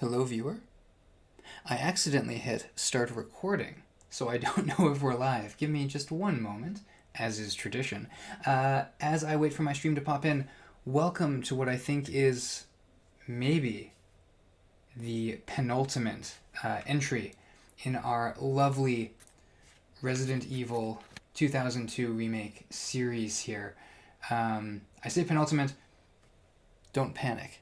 Hello, viewer. I accidentally hit start recording, so I don't know if we're live. Give me just one moment, as is tradition. As I wait for my stream to pop in, welcome to what I think is maybe the penultimate entry in our lovely Resident Evil 2002 remake series here. I say penultimate, don't panic.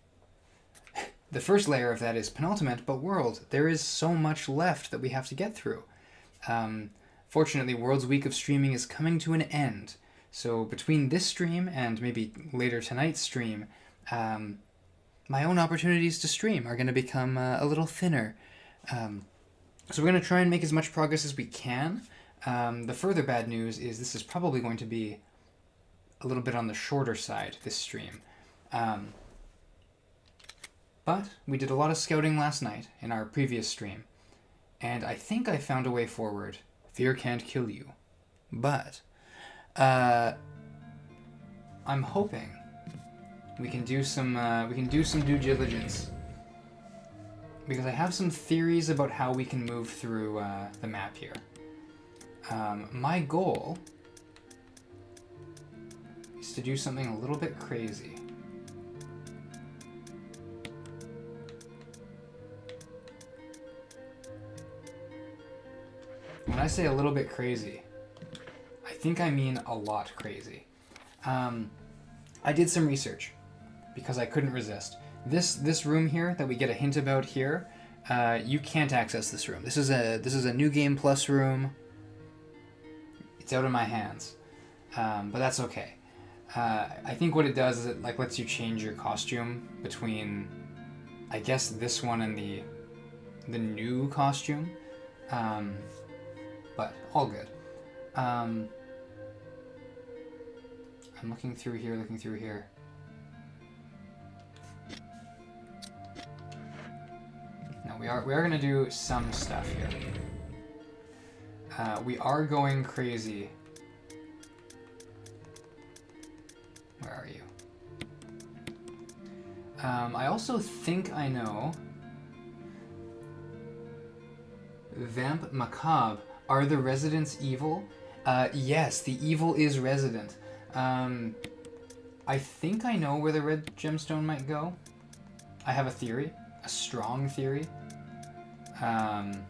The first layer of that is penultimate, but world. There is so much left that we have to get through. Fortunately, World's week of streaming is coming to an end. So between this stream and maybe later tonight's stream, my own opportunities to stream are going to become a little thinner. So we're going to try and make as much progress as we can. The further bad news is this is probably going to be a little bit on the shorter side, this stream. But we did a lot of scouting last night in our previous stream, and I think I found a way forward. Fear can't kill you. But I'm hoping we can do some due diligence, because I have some theories about how we can move through the map here. My goal is to do something a little bit crazy. When I say a little bit crazy, I think I mean a lot crazy. I did some research because I couldn't resist. This room here that we get a hint about here, you can't access this room. This is a New Game Plus room. It's out of my hands, but that's okay. I think what it does is it lets you change your costume between, I guess, this one and the new costume. But all good. I'm looking through here. No, we are going to do some stuff here. We are going crazy. Where are you? I also think I know. Vamp Macabre. Are the residents evil? Yes, the evil is resident. I think I know where the red gemstone might go. I have a theory, a strong theory. And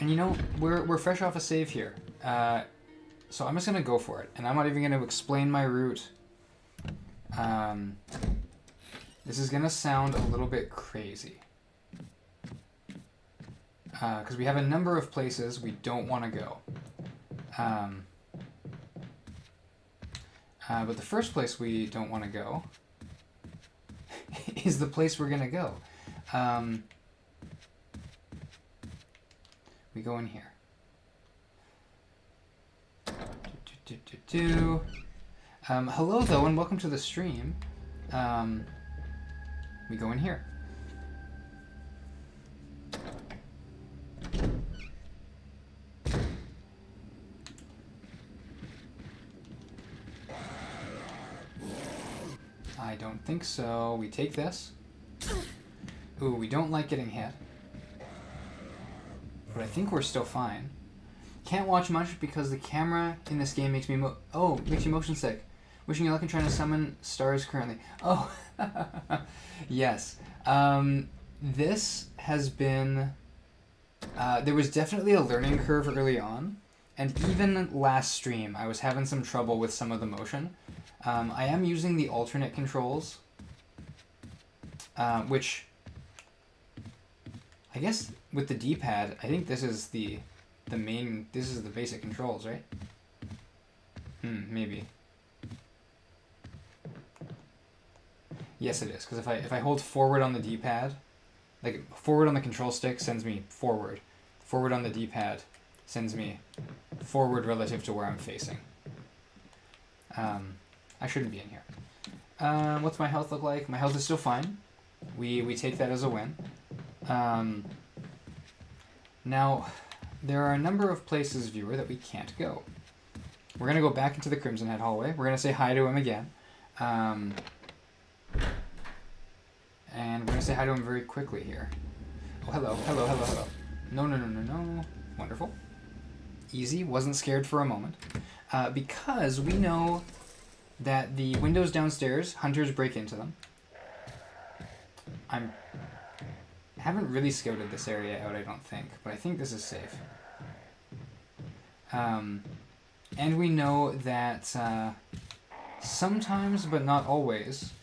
you know, we're fresh off a save here, so I'm just gonna go for it, and I'm not even gonna explain my route. This is gonna sound a little bit crazy. Because we have a number of places we don't want to go. But the first place we don't want to go is the place we're going to go. We go in here. Hello, though, and welcome to the stream. We go in here. I don't think so. We take this. Ooh, we don't like getting hit. But I think we're still fine. Can't watch much because the camera in this game makes me makes you motion sick. Wishing you luck and trying to summon stars currently. Oh, yes. This has been... there was definitely a learning curve early on. And even last stream, I was having some trouble with some of the motion. I am using the alternate controls, which, I guess with the D-pad, I think this is the basic controls, right? Maybe. Yes, it is, because if I hold forward on the D-pad, like forward on the control stick sends me forward. Forward on the D-pad sends me forward relative to where I'm facing. I shouldn't be in here. What's my health look like? My health is still fine. We take that as a win. Now, there are a number of places, viewer, that we can't go. We're going to go back into the Crimson Head hallway. We're going to say hi to him again. And we're going to say hi to him very quickly here. Oh, hello, hello, hello, hello. No, no, no, no, no. Wonderful. Easy, wasn't scared for a moment. Because we know that the windows downstairs, hunters break into them. I haven't really scouted this area out, I don't think, but I think this is safe. And we know that sometimes, but not always,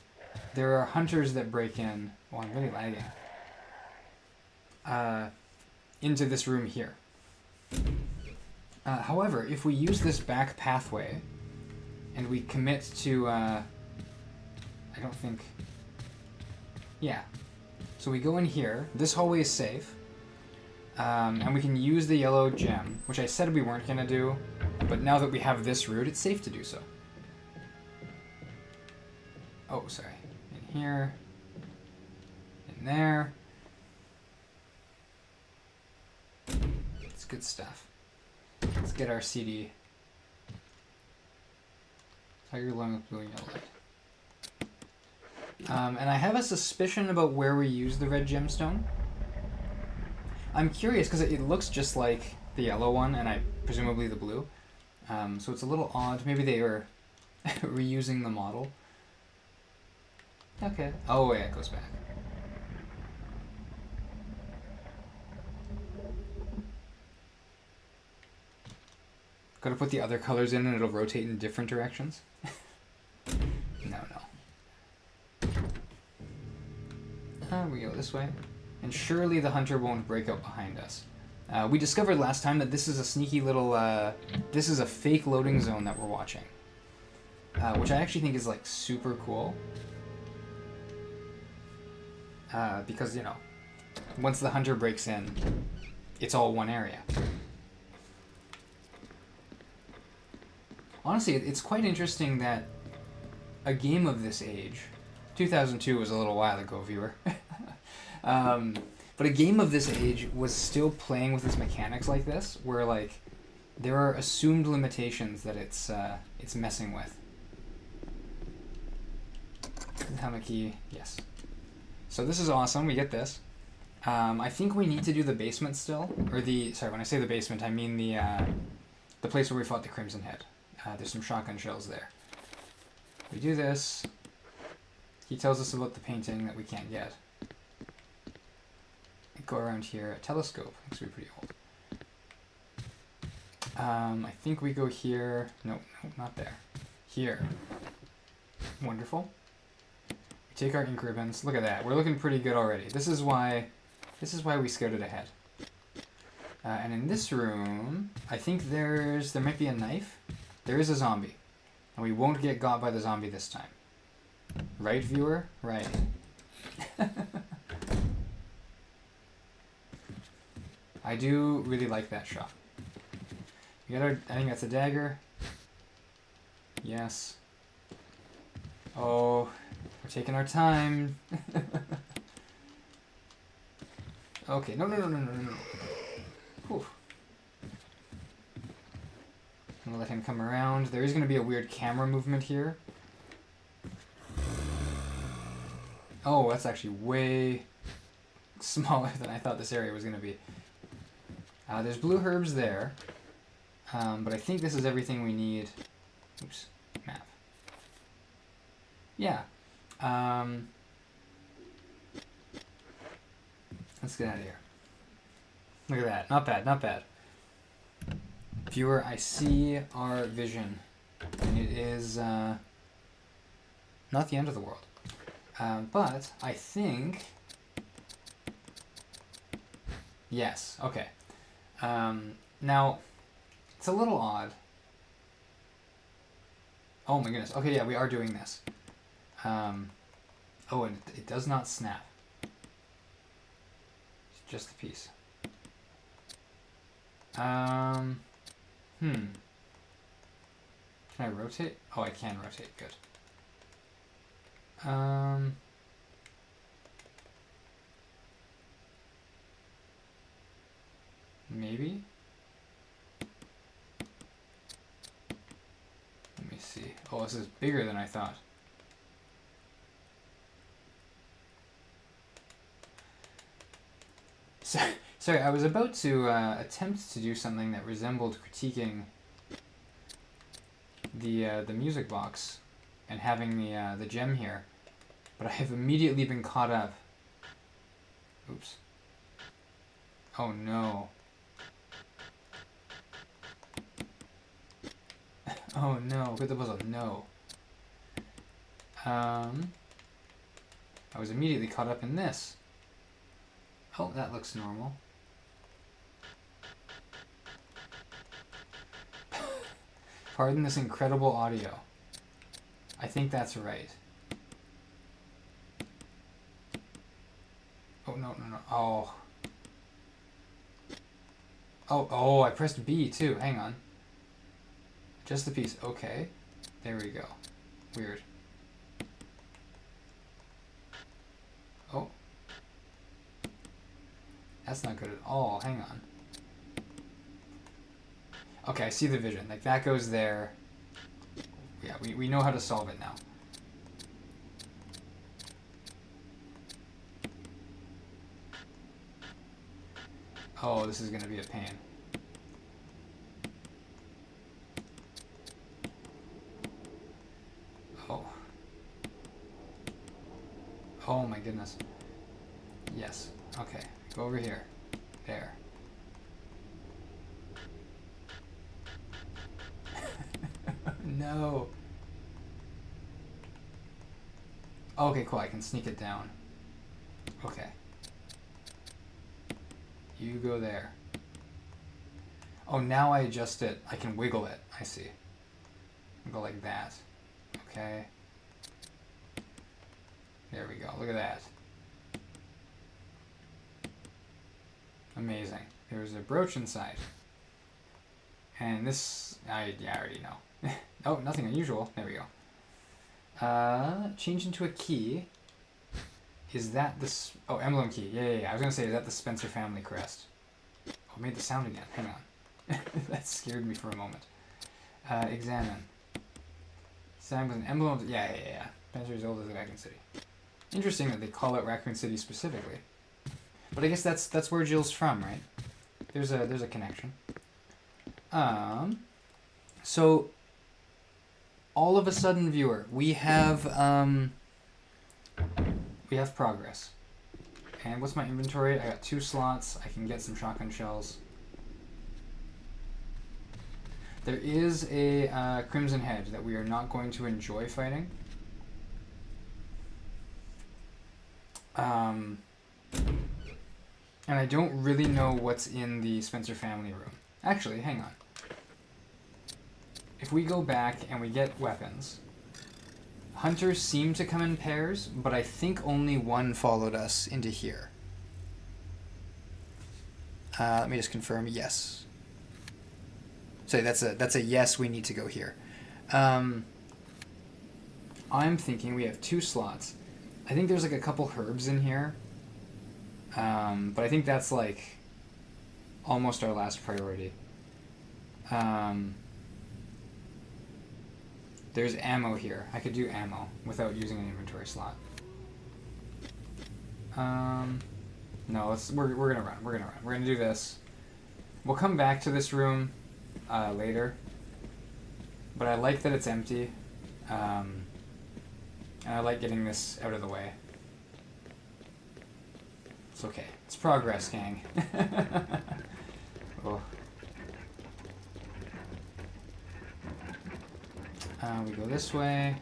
there are hunters that break in. Oh, I'm really lagging. Into this room here. However, if we use this back pathway and we commit to, I don't think, yeah. So we go in here. This hallway is safe. And we can use the yellow gem, which I said we weren't going to do, but now that we have this route, it's safe to do so. Oh, sorry. In here. In there. It's good stuff. Let's get our CD. Tiger lung with blue and yellow light. And I have a suspicion about where we use the red gemstone. I'm curious because it looks just like the yellow one and presumably the blue. So it's a little odd. Maybe they were reusing the model. Okay. Oh, yeah, it goes back. Gotta put the other colors in and it'll rotate in different directions? No. We go this way. And surely the hunter won't break out behind us. We discovered last time that this is a sneaky little, this is a fake loading zone that we're watching. Which I actually think is, like, super cool. Because, you know, once the hunter breaks in, it's all one area. Honestly, it's quite interesting that a game of this age, 2002 was a little while ago, viewer, but a game of this age was still playing with its mechanics like this, where like there are assumed limitations that it's messing with. Hamaki, yes. So this is awesome. We get this. I think we need to do the basement still, or sorry, when I say the basement, I mean the place where we fought the Crimson Head. There's some shotgun shells there. We do this. He tells us about the painting that we can't get. We go around here. A telescope. Looks to be pretty old. I think we go here. No, not there. Here. Wonderful. We take our ink ribbons. Look at that. We're looking pretty good already. This is why we scouted ahead. And in this room, I think there might be a knife. There is a zombie. And we won't get got by the zombie this time. Right, viewer? Right. I do really like that shot. We got I think that's a dagger. Yes. Oh, we're taking our time. Okay, no. Whew. I'm gonna let him come around. There is gonna be a weird camera movement here. Oh, that's actually way smaller than I thought this area was gonna be. There's blue herbs there. But I think this is everything we need. Oops, map. Yeah. Let's get out of here. Look at that. Not bad, not bad. Viewer, I see our vision. And it is not the end of the world. But I think... Yes, okay. Now, it's a little odd. Oh my goodness. Okay, yeah, we are doing this. Oh, and it does not snap. It's just the piece. Can I rotate? Oh, I can rotate. Good. Maybe? Let me see. Oh, this is bigger than I thought. So, sorry, I was about to attempt to do something that resembled critiquing the music box and having the gem here, but I have immediately been caught up. Oops. Oh no. Oh no, with the puzzle, no. I was immediately caught up in this. Oh, that looks normal. Pardon this incredible audio. I think that's right. Oh, no, no, no. Oh. Oh, I pressed B too. Hang on. Just the piece. Okay. There we go. Weird. Oh. That's not good at all. Hang on. Okay, I see the vision. Like, that goes there. Yeah, we know how to solve it now. Oh, this is going to be a pain. Oh. Oh my goodness. Yes. Okay. Go over here. There. No. Okay, cool. I can sneak it down. Okay. You go there. Oh, now I adjust it. I can wiggle it. I see. Go like that. Okay. There we go. Look at that. Amazing. There's a brooch inside. And this, I already know. Oh, nothing unusual. There we go. Change into a key. Is that this? Oh, emblem key. Yeah. I was gonna say, is that the Spencer family crest? Oh, I made the sound again. Hang on. That scared me for a moment. Examine. Sam was an emblem of, yeah. Spencer is old as Raccoon City. Interesting that they call out Raccoon City specifically. But I guess that's where Jill's from, right? There's a connection. So all of a sudden, viewer, we have progress. And what's my inventory? I got 2 slots. I can get some shotgun shells. There is a Crimson Head that we are not going to enjoy fighting. And I don't really know what's in the Spencer family room. Actually, hang on. If we go back and we get weapons, hunters seem to come in pairs, but I think only one followed us into here. Let me just confirm. Yes. So that's a yes. We need to go here. I'm thinking we have 2 slots. I think there's like a couple herbs in here. But I think that's like almost our last priority. There's ammo here. I could do ammo without using an inventory slot. No, we're gonna run. We're gonna do this. We'll come back to this room later. But I like that it's empty. And I like getting this out of the way. It's okay. It's progress, gang. Oh. We go this way.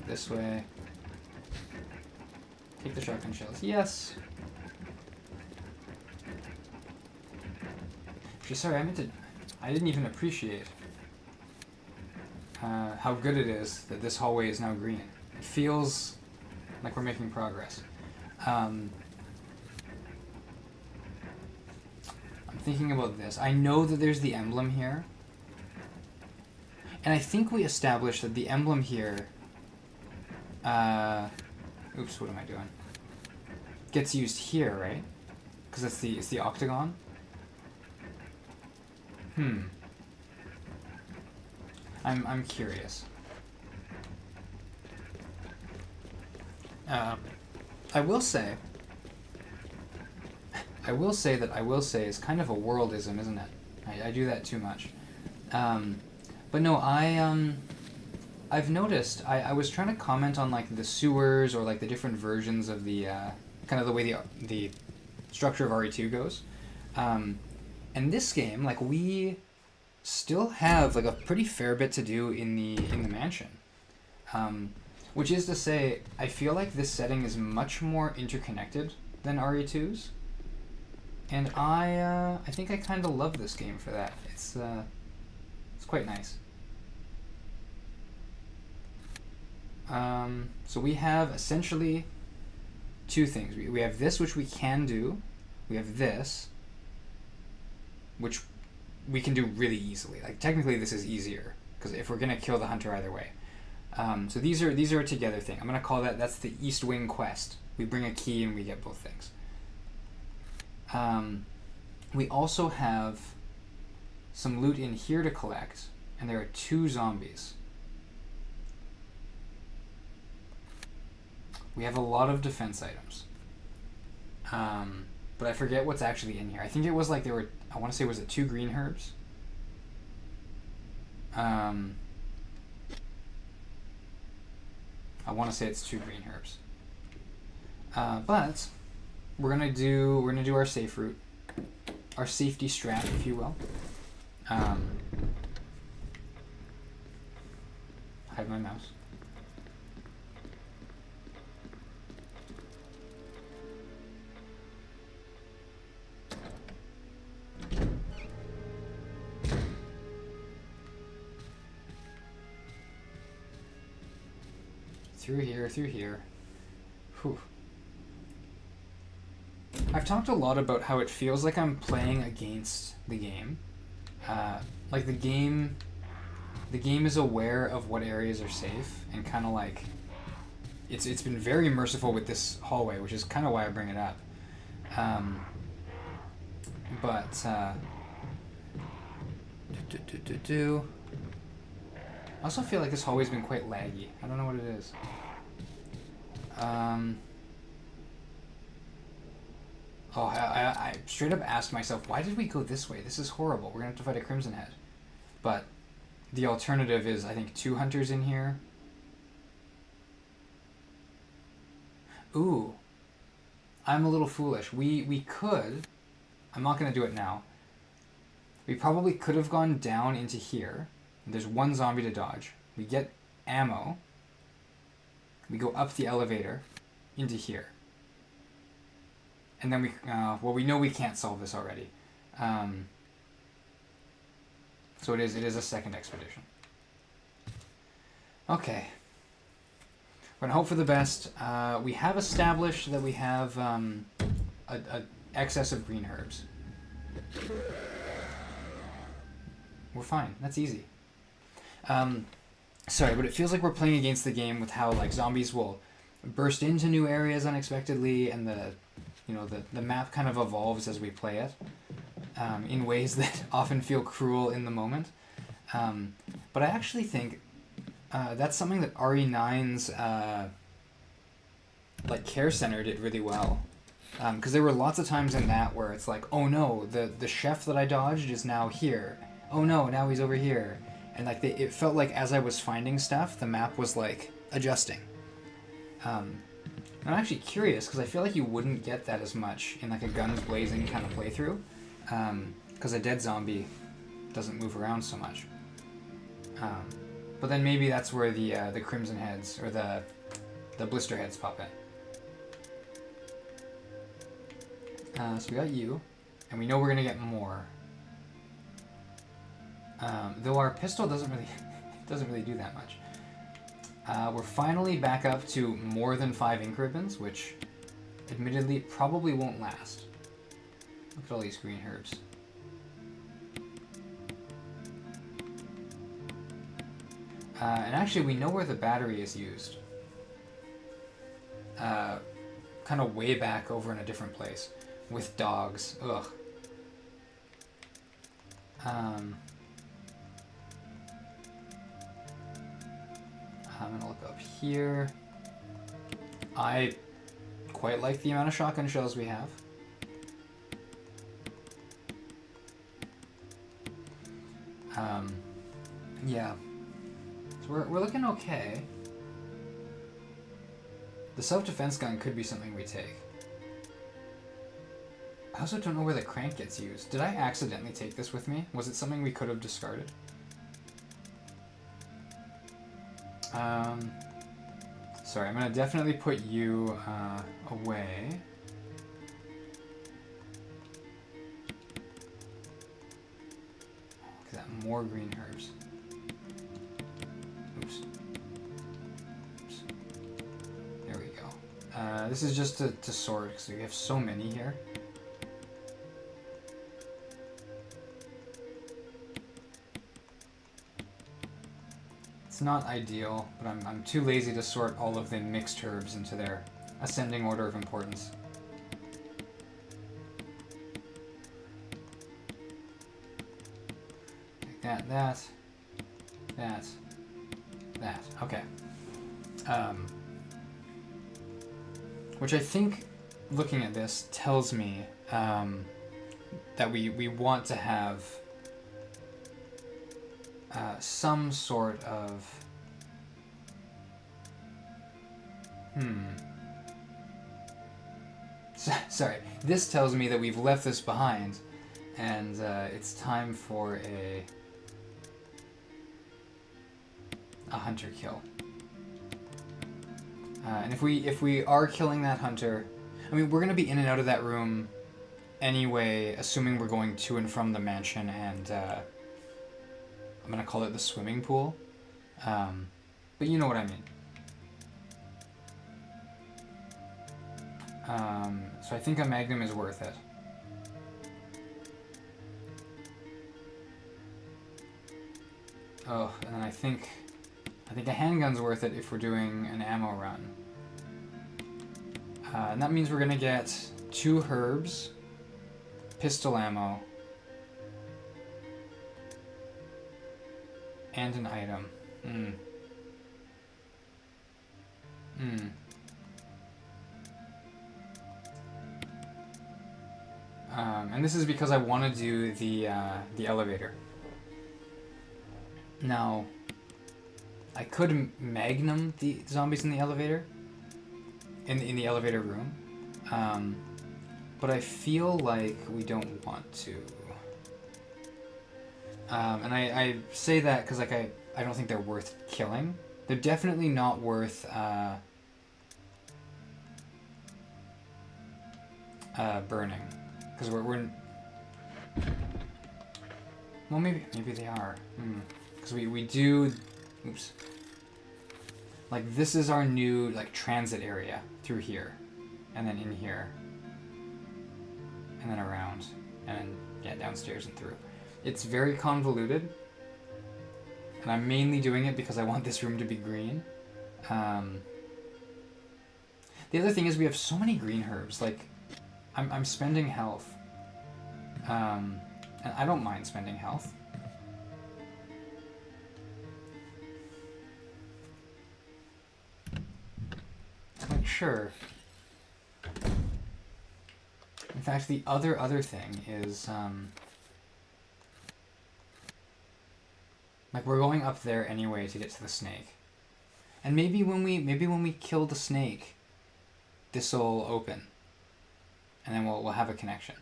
This way. Take the shotgun shells. Yes. Actually, sorry, I didn't even appreciate how good it is that this hallway is now green. It feels like we're making progress. I'm thinking about this. I know that there's the emblem here. And I think we established that the emblem here... oops, what am I doing? Gets used here, right? Because it's the octagon? I'm curious. I will say I will say that I will say is kind of a worldism, isn't it? I do that too much. Um, but no, I've noticed. I was trying to comment on like the sewers or like the different versions of the kind of the way the structure of RE2 goes. Um, and this game, like we still have like a pretty fair bit to do in the mansion. Um, which is to say, I feel like this setting is much more interconnected than RE2's, and I think I kind of love this game for that. It's quite nice. So we have essentially two things. We have this, which we can do. We have this, which we can do really easily. Like technically, this is easier because if we're gonna kill the hunter either way. So these are a together thing. I'm gonna call that's the East Wing quest. We bring a key and we get both things. We also have some loot in here to collect, and there are 2 zombies. We have a lot of defense items. But I forget what's actually in here. I think it was like I want to say, was it 2 green herbs? I want to say it's 2 green herbs. But we're gonna do our safe route, our safety strat, if you will. Hide my mouse. Through here. Whew. I've talked a lot about how it feels like I'm playing against the game. Like the game is aware of what areas are safe and kind of like it's been very merciful with this hallway, which is kind of why I bring it up. I also feel like this hallway's been quite laggy. I don't know what it is. I straight up asked myself, why did we go this way? This is horrible. We're gonna have to fight a Crimson Head. But the alternative is, I think, 2 hunters in here. Ooh. I'm a little foolish. We could... I'm not gonna do it now. We probably could have gone down into here. There's 1 zombie to dodge. We get ammo. We go up the elevator into here. And then we know we can't solve this already. So it is a second expedition. Okay. We're gonna hope for the best. We have established that we have a excess of green herbs. We're fine. That's easy. Sorry, but it feels like we're playing against the game with how like zombies will burst into new areas unexpectedly, and the map kind of evolves as we play it in ways that often feel cruel in the moment. But I actually think that's something that RE9's like Care Center did really well. Because there were lots of times in that where it's like, oh no, the chef that I dodged is now here. Oh no, now he's over here. And like it felt like as I was finding stuff, the map was like adjusting. I'm actually curious because I feel like you wouldn't get that as much in like a guns blazing kind of playthrough, because a dead zombie doesn't move around so much. But then maybe that's where the Crimson Heads or the Blister Heads pop in. So we got you, and we know we're gonna get more. Though our pistol doesn't really do that much. We're finally back up to more than 5 ink ribbons, which admittedly probably won't last. Look at all these green herbs. And actually we know where the battery is used. Kind of way back over in a different place. With dogs. Ugh. I'm gonna look up here. I quite like the amount of shotgun shells we have. Yeah. So we're looking okay. The self-defense gun could be something we take. I also don't know where the crank gets used. Did I accidentally take this with me? Was it something we could have discarded? Sorry, I'm gonna definitely put you away. Look at that, more green herbs. Oops. Oops. There we go. This is just to sort, because we have so many here. It's not ideal, but I'm too lazy to sort all of the mixed herbs into their ascending order of importance. Like that. Okay. Which I think, looking at this, tells me that we want to have some sort of sorry, this tells me that we've left this behind and it's time for a hunter kill. And if we are killing that hunter, I mean, we're going to be in and out of that room anyway, assuming we're going to and from the mansion, and I'm going to call it the swimming pool. But you know what I mean. So I think a magnum is worth it. Oh, and then I think a handgun's worth it if we're doing an ammo run. And that means we're gonna get 2 herbs, pistol ammo, and an item. And this is because I want to do the elevator. Now, I could magnum the zombies in the elevator, in the elevator room, but I feel like we don't want to. And I say that because like I don't think they're worth killing. They're definitely not worth burning, because we're well, maybe they are, because we do. Oops. Like, this is our new, like, transit area through here. And then in here. And then around. And then, yeah, downstairs and through. It's very convoluted. And I'm mainly doing it because I want this room to be green. The other thing is we have so many green herbs. Like, I'm spending health. And I don't mind spending health. Like, sure. In fact, the other thing is, like, we're going up there anyway to get to the snake. And maybe when we kill the snake, this'll open. And then we'll have a connection.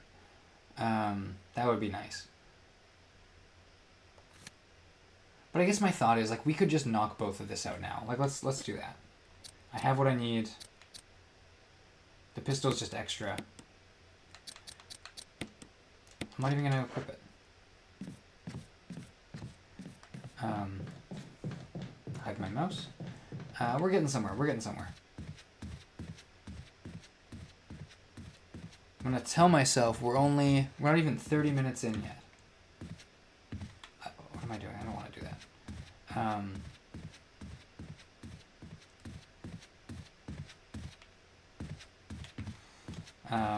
That would be nice. But I guess my thought is, like, we could just knock both of this out now. Like, let's do that. I have what I need. The pistol's just extra. I'm not even gonna equip it. Hide my mouse. We're getting somewhere. I'm gonna tell myself we're not even 30 minutes in yet. What am I doing? I don't want to do that.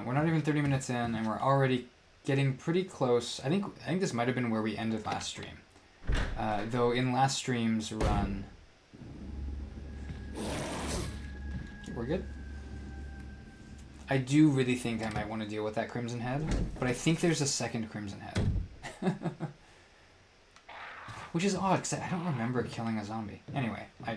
We're not even 30 minutes in, and we're already getting pretty close. I think this might have been where we ended last stream. Though in last stream's run, we're good. I do really think I might want to deal with that Crimson Head, but I think there's a second Crimson Head. Which is odd, because I don't remember killing a zombie. Anyway, yeah.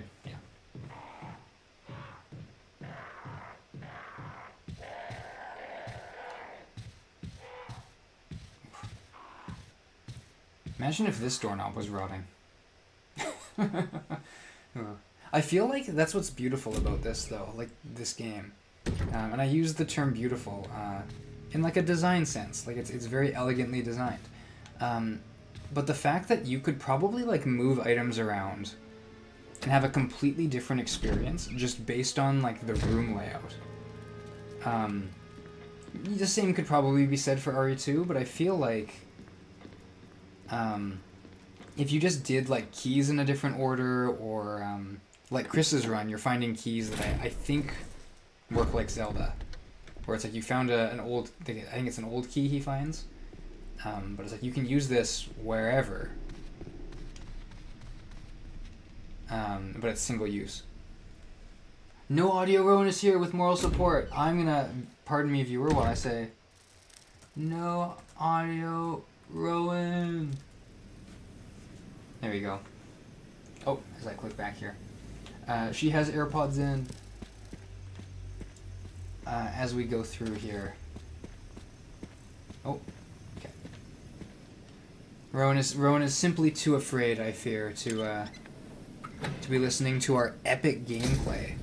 Imagine if this doorknob was rotting. I feel like that's what's beautiful about this, though, like this game. And I use the term beautiful in like a design sense. Like it's very elegantly designed. But the fact that you could probably like move items around and have a completely different experience just based on like the room layout. The same could probably be said for RE2, but I feel like if you just did like keys in a different order, or like Chris's run, you're finding keys that I think work like Zelda, where it's like you found an old, I think it's an old key he finds, but it's like you can use this wherever, but it's single use. No audio, Rowan is here with moral support. I'm gonna, pardon me viewer, while I say no audio, Rowan. There you go. Oh, as I click back here. She has AirPods in. As we go through here. Oh, okay. Rowan is simply too afraid, I fear, to be listening to our epic gameplay.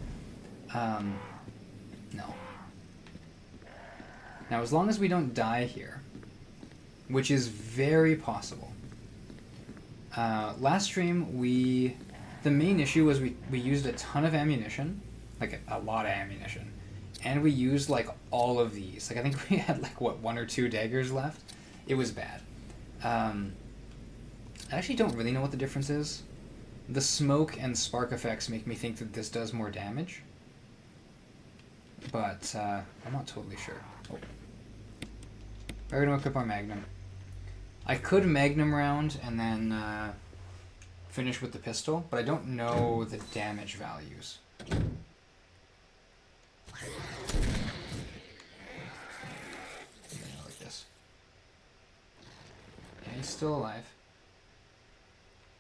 No. Now, as long as we don't die here, which is very possible. Last stream, the main issue was we used a ton of ammunition, like a lot of ammunition, and we used like all of these. Like I think we had like what, 1 or 2 daggers left. It was bad. I actually don't really know what the difference is. The smoke and spark effects make me think that this does more damage, but I'm not totally sure. Oh. We're gonna equip our Magnum. I could Magnum round and then finish with the pistol, but I don't know the damage values. Like this. Yeah, he's still alive.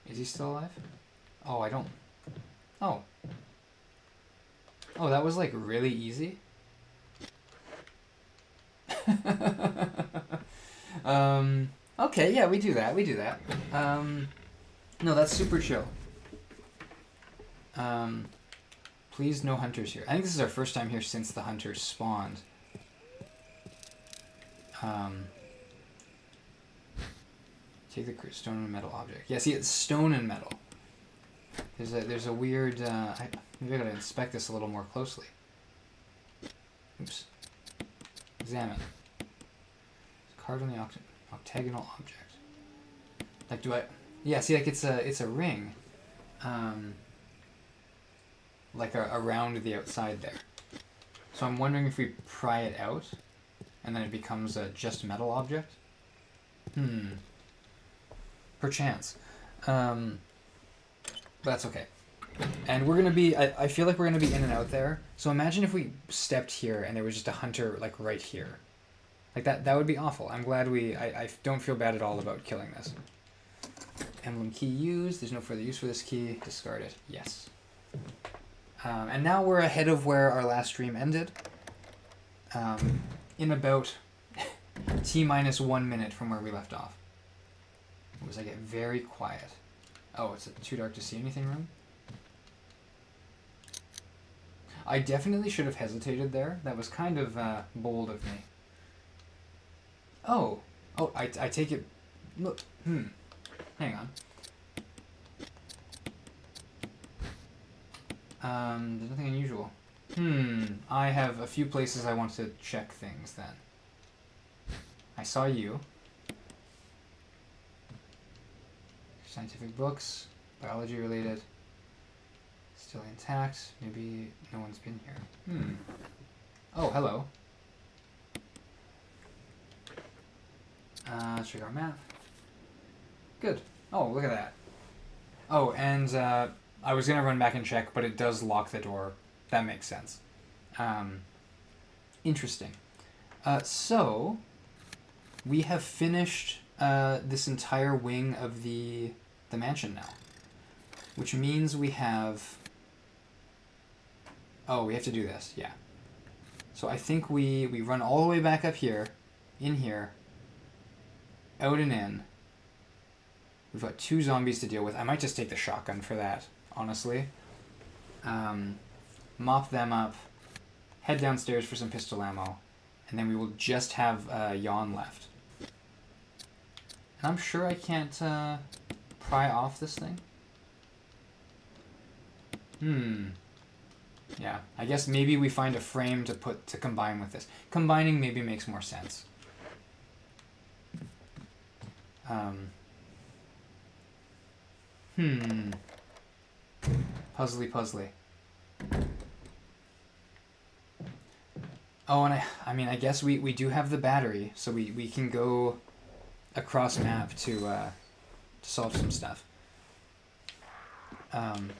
Is he still alive? Oh, I don't... Oh. Oh, that was like really easy? Okay, yeah, we do that. No, that's super chill. Please, no hunters here. I think this is our first time here since the hunters spawned. Take the stone and metal object. Yeah, see, it's stone and metal. There's a weird... maybe I gotta inspect this a little more closely. Oops. Examine. Carved on the octagonal object. Like, do I... Yeah, see, like, it's a ring. Like, around the outside there. So I'm wondering if we pry it out, and then it becomes a just metal object? Perchance. But that's okay. And we're gonna be... I feel like we're gonna be in and out there. So imagine if we stepped here, and there was just a hunter, like, right here. Like, that would be awful. I'm glad I don't feel bad at all about killing this. Emblem key used. There's no further use for this key. Discard it. Yes. And now we're ahead of where our last stream ended. In about T-1 minute from where we left off. It was I get very quiet. Oh, it's too dark to see anything room? I definitely should have hesitated there. That was kind of bold of me. Oh, I take it... Look, hang on. There's nothing unusual. I have a few places I want to check things then. I saw you. Scientific books, biology related. Still intact. Maybe no one's been here. Oh, hello. Let's check our map. Good. Oh, look at that. Oh, and I was going to run back and check, but it does lock the door. That makes sense. Interesting. So, we have finished this entire wing of the the mansion now. Which means we have... Oh, we have to do this, yeah. So I think we run all the way back up here, in here, out and in. We've got 2 zombies to deal with. I might just take the shotgun for that, honestly. Mop them up, head downstairs for some pistol ammo, and then we will just have Yawn left. And I'm sure I can't pry off this thing. Yeah, I guess maybe we find a frame to combine with this. Combining maybe makes more sense. Puzzly. Oh, and I mean, I guess we do have the battery, so we can go across map to solve some stuff.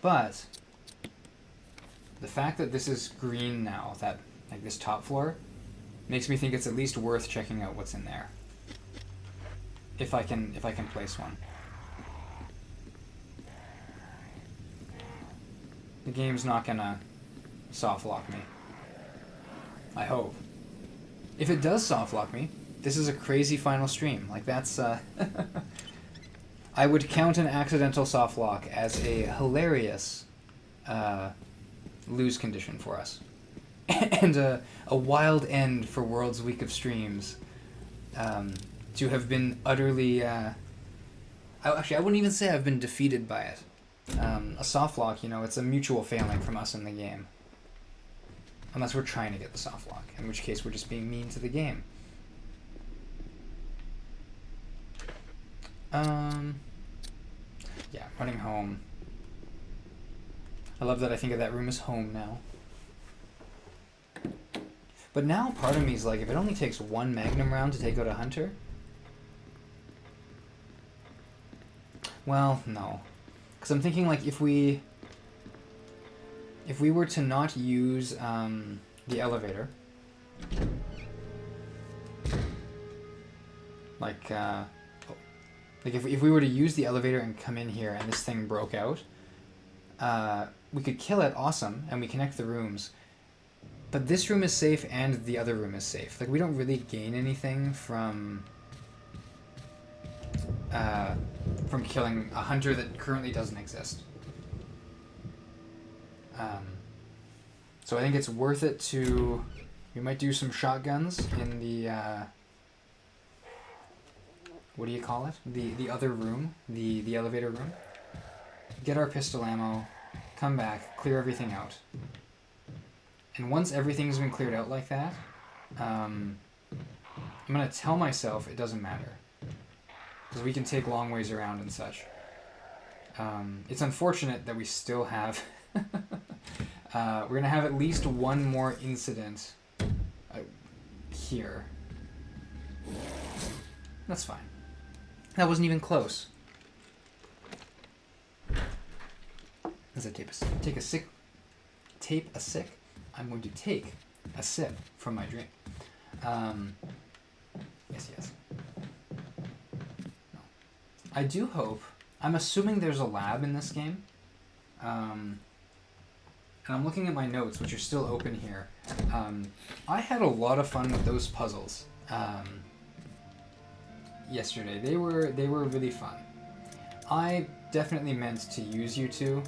But the fact that this is green now, that like this top floor, makes me think it's at least worth checking out what's in there. If I can place one. The game's not gonna soft lock me. I hope. If it does soft lock me, this is a crazy final stream. Like that's I would count an accidental soft lock as a hilarious lose condition for us. And a wild end for World's Week of Streams. To have been utterly... actually, I wouldn't even say I've been defeated by it. A soft lock, you know, it's a mutual failing from us in the game. Unless we're trying to get the soft lock, in which case we're just being mean to the game. Yeah, running home. I love that I think of that room as home now. But now part of me is like, if it only takes 1 Magnum round to take out a hunter... Well, no. Because I'm thinking, like, if we were to not use the elevator... Like if we were to use the elevator and come in here and this thing broke out, we could kill it, awesome, and we connect the rooms. But this room is safe and the other room is safe. Like, we don't really gain anything from killing a hunter that currently doesn't exist. So I think it's worth it to... We might do some shotguns in the... what do you call it? The other room, the elevator room. Get our pistol ammo, come back, clear everything out. And once everything's been cleared out like that, I'm going to tell myself it doesn't matter. Because we can take long ways around and such. It's unfortunate that we still have... we're going to have at least one more incident here. That's fine. That wasn't even close. As I tape a sip, I'm going to take a sip from my drink. Yes. No. I do hope... I'm assuming there's a lab in this game. And I'm looking at my notes, which are still open here. I had a lot of fun with those puzzles yesterday. They were really fun. I definitely meant to use you two.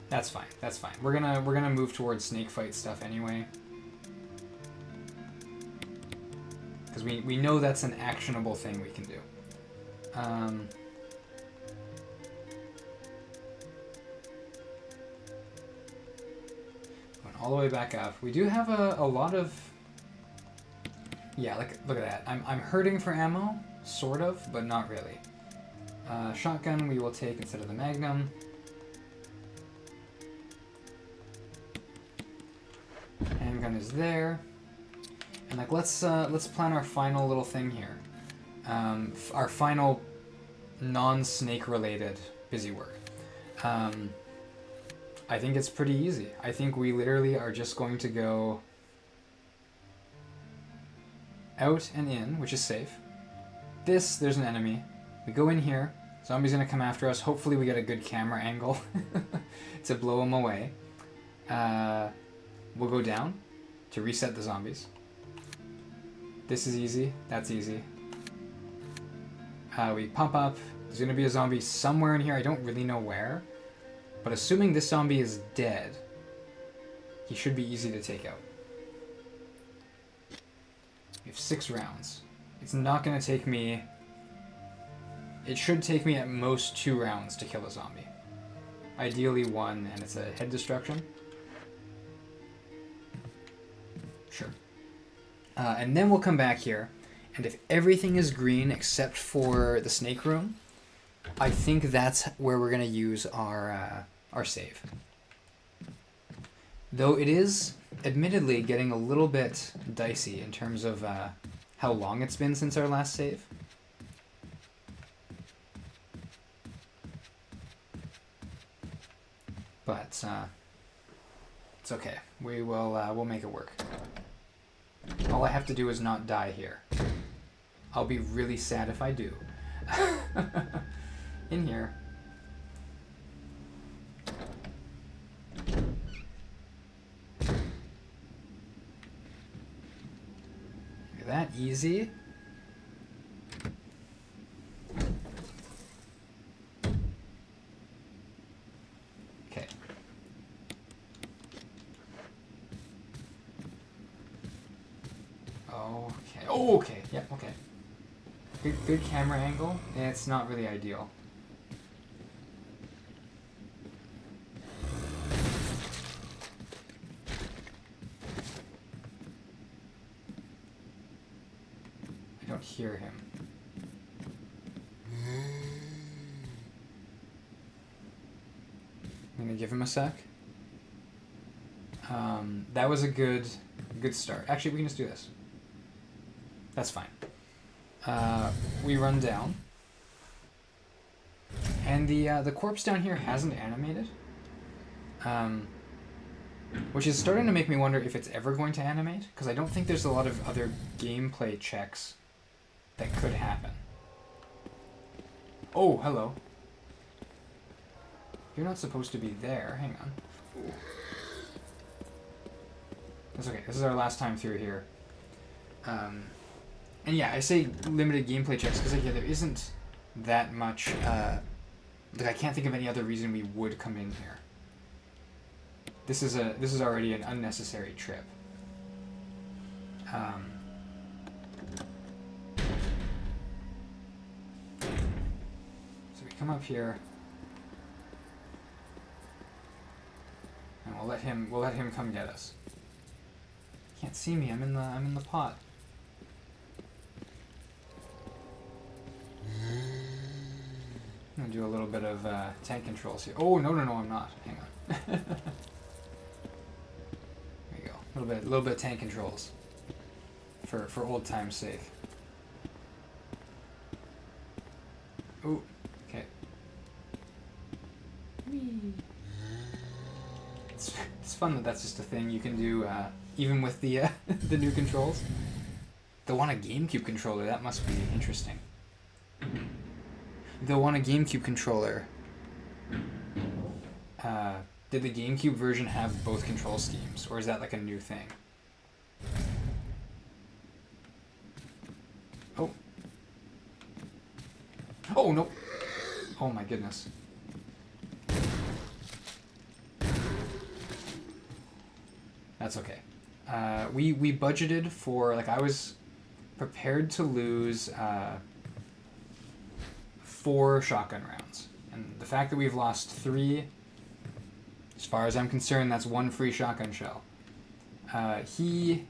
That's fine. We're gonna move towards snake fight stuff anyway. Because we know that's an actionable thing we can do. Going all the way back up. We do have a lot of... Yeah, look at that. I'm hurting for ammo, sort of, but not really. Shotgun we will take instead of the Magnum. Handgun is there. And like let's plan our final little thing here. Our final non-snake related busy work. I think it's pretty easy. I think we literally are just going to go out and in, which is safe. there's an enemy. We go in here. Zombie's gonna come after us. Hopefully we get a good camera angle to blow him away. We'll go down to reset the zombies. This is easy. That's easy. We pump up. There's gonna be a zombie somewhere in here. I don't really know where. But assuming this zombie is dead, he should be easy to take out. We have 6 rounds. It's not gonna take me... It should take me at most 2 rounds to kill a zombie. Ideally 1, and it's a head destruction. Sure. And then we'll come back here, and if everything is green except for the snake room, I think that's where we're going to use our save. Though it is, admittedly, getting a little bit dicey in terms of how long it's been since our last save. But it's okay. We'll make it work. All I have to do is not die here. I'll be really sad if I do. In here. Look at that, easy. Okay. Okay. Oh, okay. Yep, okay. Good camera angle. It's not really ideal. I don't hear him. I'm gonna give him a sec. That was a good start. Actually, we can just do this. That's fine. We run down, and the corpse down here hasn't animated, which is starting to make me wonder if it's ever going to animate, because I don't think there's a lot of other gameplay checks that could happen. Oh, hello. You're not supposed to be there. Hang on. Ooh. That's okay. This is our last time through here. And yeah, I say limited gameplay checks because there isn't that much. Like I can't think of any other reason we would come in here. This is already an unnecessary trip. So we come up here, and we'll let him come get us. Can't see me. I'm in the pot. I'm gonna do a little bit of tank controls here. Oh no, I'm not. Hang on. There you go. A little bit of tank controls. For old time's sake. Ooh, okay. Whee. It's fun that that's just a thing you can do, even with the the new controls. They'll want a GameCube controller. That must be interesting. They'll want a GameCube controller. Did the GameCube version have both control schemes, or is that like a new thing? Oh. Oh, no. Oh my goodness. That's okay. We budgeted for, like, I was prepared to lose 4 shotgun rounds. And the fact that we've lost 3, as far as I'm concerned, that's 1 free shotgun shell. He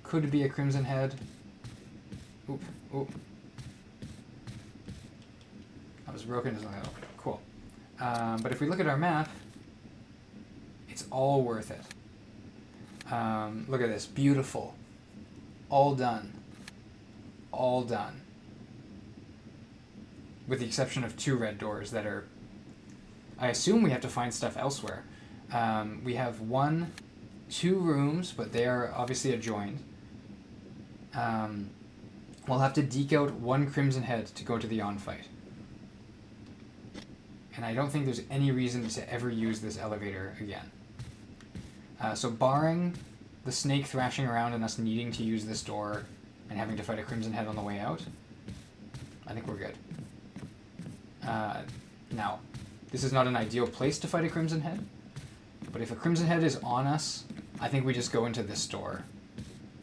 could be a Crimson Head. Oop, oop. That was broken. Oh, cool. But if we look at our map, it's all worth it. Look at this. Beautiful. All done. All done. With the exception of 2 red doors that are... I assume we have to find stuff elsewhere. We have 2 rooms, but they are obviously adjoined. we'll have to deke out one Crimson Head to go to the on-fight. And I don't think there's any reason to ever use this elevator again. So barring the snake thrashing around and us needing to use this door and having to fight a Crimson Head on the way out, I think we're good. Now, this is not an ideal place to fight a Crimson Head, but if a Crimson Head is on us, I think we just go into this door,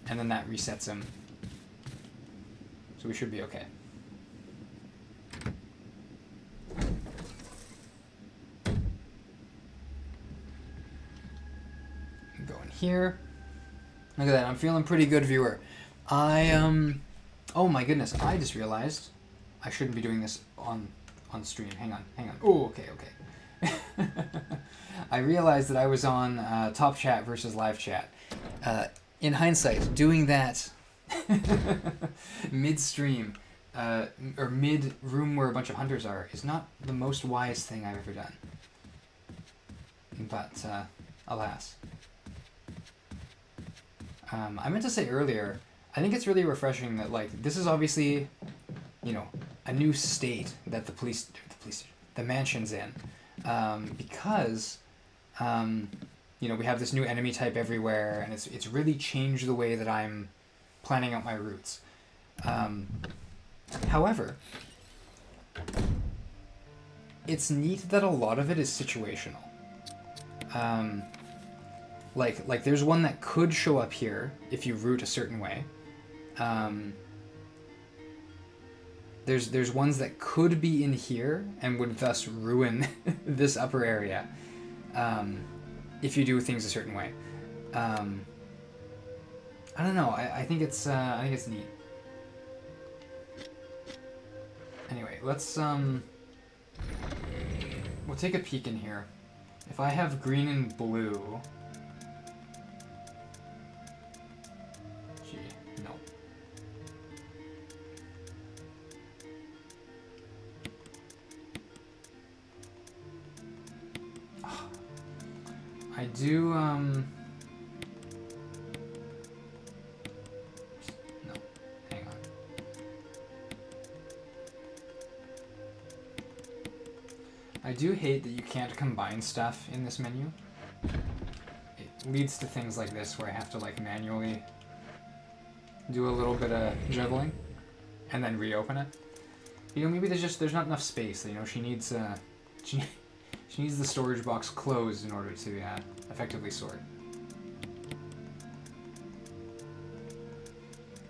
and then that resets him. So we should be okay. Go in here. Look at that, I'm feeling pretty good, viewer. Oh my goodness, I just realized I shouldn't be doing this on stream. Hang on. Oh, okay. I realized that I was on top chat versus live chat. In hindsight, doing that mid-stream, or mid-room where a bunch of hunters are, is not the most wise thing I've ever done. But, alas. I meant to say earlier, I think it's really refreshing that, like, this is obviously, you know, a new state that the mansion's in, because, you know, we have this new enemy type everywhere, and it's really changed the way that I'm planning out my routes. However, it's neat that a lot of it is situational. Like there's one that could show up here if you route a certain way. There's ones that could be in here and would thus ruin this upper area if you do things a certain way. I don't know. I think it's neat. Anyway, let's we'll take a peek in here. If I have green and blue. No. I do, no, hang on. I do hate that you can't combine stuff in this menu. It leads to things like this where I have to, like, manually do a little bit of juggling and then reopen it. You know, maybe there's not enough space. You know, she needs she needs the storage box closed in order to effectively sort.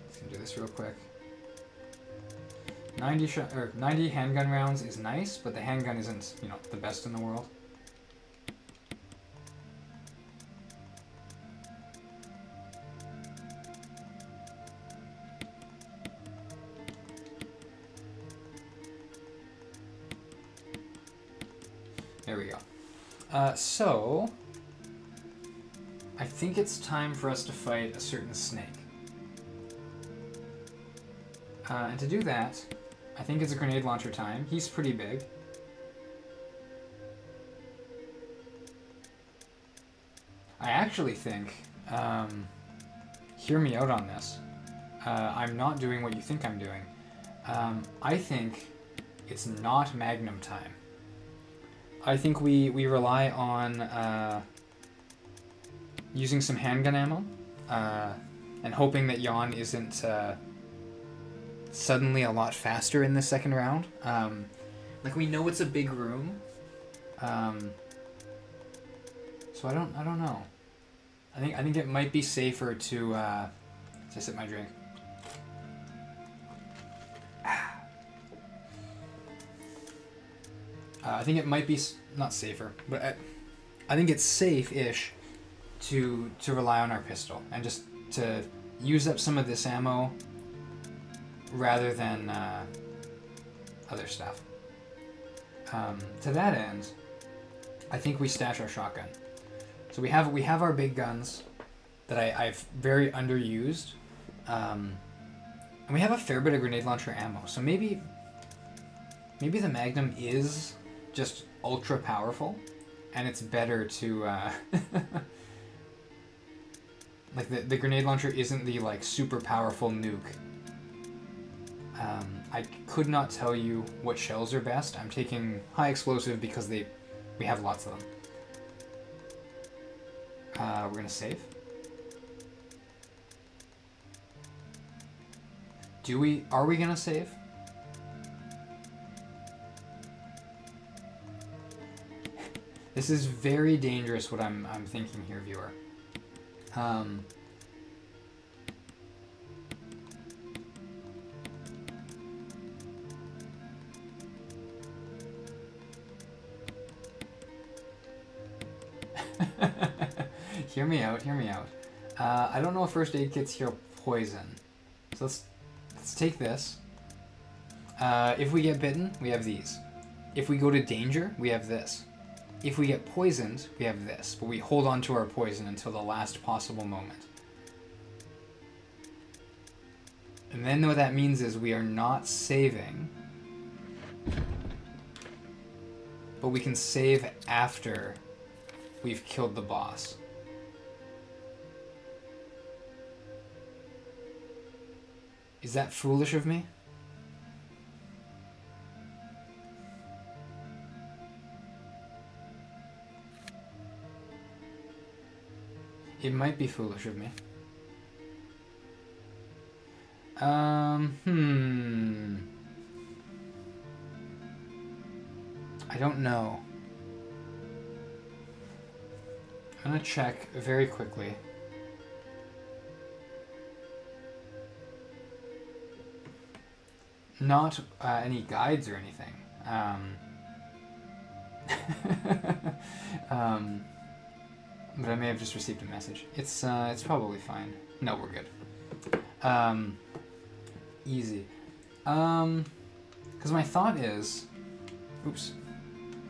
Let's do this real quick. 90 handgun rounds is nice, but the handgun isn't, you know, the best in the world. There we go. So, I think it's time for us to fight a certain snake. And to do that, I think it's a grenade launcher time. He's pretty big. I actually think, hear me out on this, I'm not doing what you think I'm doing. I think it's not Magnum time. I think we rely on using some handgun ammo and hoping that Jan isn't suddenly a lot faster in the second round. Like, we know it's a big room, so I don't know. I think it might be safer to sip my drink. I think it might be not safer, but I think it's safe-ish to rely on our pistol and just to use up some of this ammo rather than other stuff. To that end, I think we stash our shotgun. So we have our big guns that I've very underused, and we have a fair bit of grenade launcher ammo. So maybe the Magnum is just ultra powerful, and it's better to like the grenade launcher isn't the, like, super powerful nuke I could not tell you what shells are best. I'm taking high explosive because we have lots of them. We're gonna save. Are we gonna save? This is very dangerous what I'm thinking here, viewer. Hear me out, hear me out. I don't know if first aid kits heal poison. So let's take this. If we get bitten, we have these. If we go to danger, we have this. If we get poisoned, we have this. But we hold on to our poison until the last possible moment. And then what that means is we are not saving. But we can save after we've killed the boss. Is that foolish of me? It might be foolish of me. I don't know. I'm gonna check very quickly. Not any guides or anything. But I may have just received a message. It's probably fine. No, we're good. Easy. Because my thought is, oops,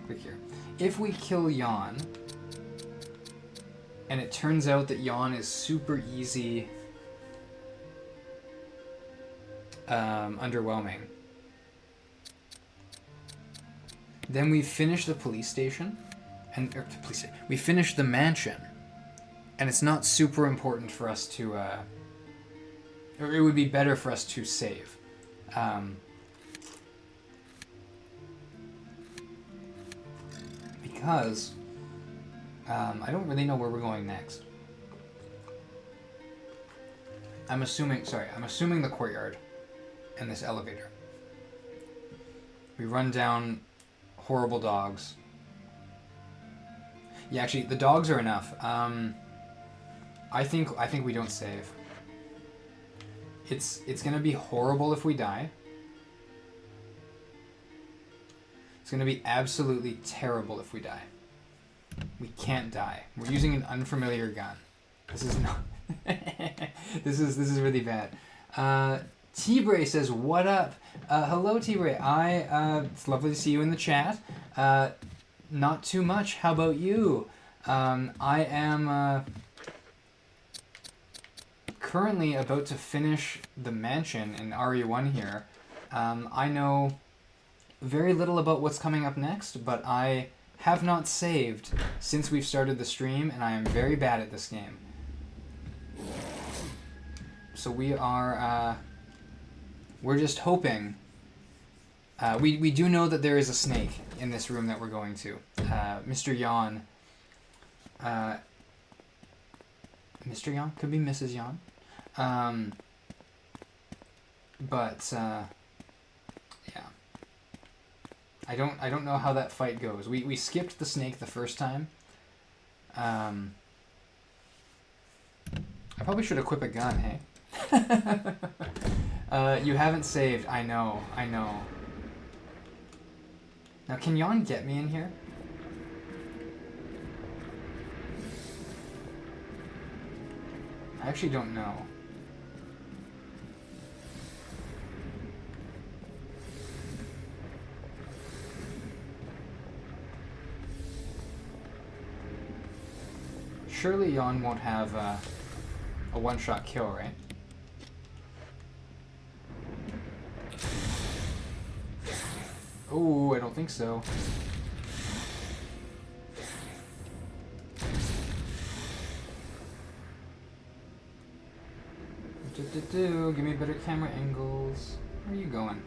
click here. If we kill Yawn, and it turns out that Yawn is super easy, underwhelming, then we finish the police station, we finish the mansion, and it's not super important for us to, or it would be better for us to save. Because I don't really know where we're going next. I'm assuming the courtyard and this elevator. We run down horrible dogs. Yeah, actually, the dogs are enough. I think we don't save. It's gonna be horrible if we die. It's gonna be absolutely terrible if we die. We can't die. We're using an unfamiliar gun. This is not. This is really bad. T-Bray says, "What up?" Hello, T-Bray. It's lovely to see you in the chat. Not too much. How about you? I am currently about to finish the mansion in RE1 here. I know very little about what's coming up next, but I have not saved since we've started the stream, and I am very bad at this game. So we are, we're just hoping. We do know that there is a snake in this room that we're going to. Mr. Yawn. Mr. Yawn? Could be Mrs. Yawn. Yeah. I don't know how that fight goes. We skipped the snake the first time. I probably should equip a gun, hey? You haven't saved. I know. Now, can Yawn get me in here? I actually don't know. Surely Yawn won't have a one-shot kill, right? Oh, I don't think so. Give me better camera angles. Where are you going?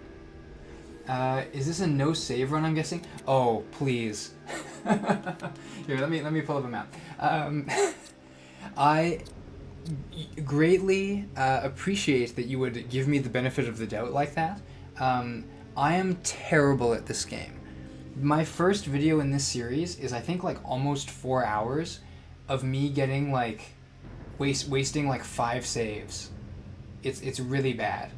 Is this a no save run, I'm guessing? Oh, please. Here, let me pull up a map. I greatly appreciate that you would give me the benefit of the doubt like that. I am terrible at this game. My first video in this series is I think like almost 4 hours of me getting like wasting like 5 saves. It's really bad.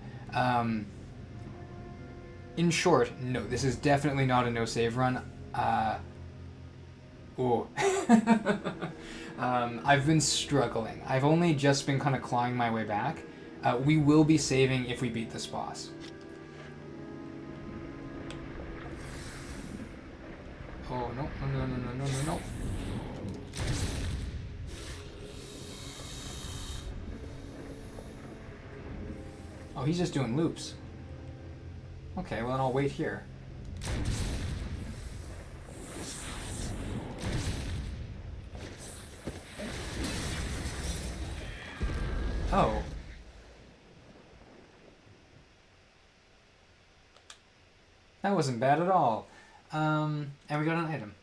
In short, no, this is definitely not a no save run. Ooh. I've been struggling. I've only just been kind of clawing my way back. We will be saving if we beat this boss. Oh, no, no. Oh, he's just doing loops. Okay, well then I'll wait here. Oh. That wasn't bad at all. And we got an item.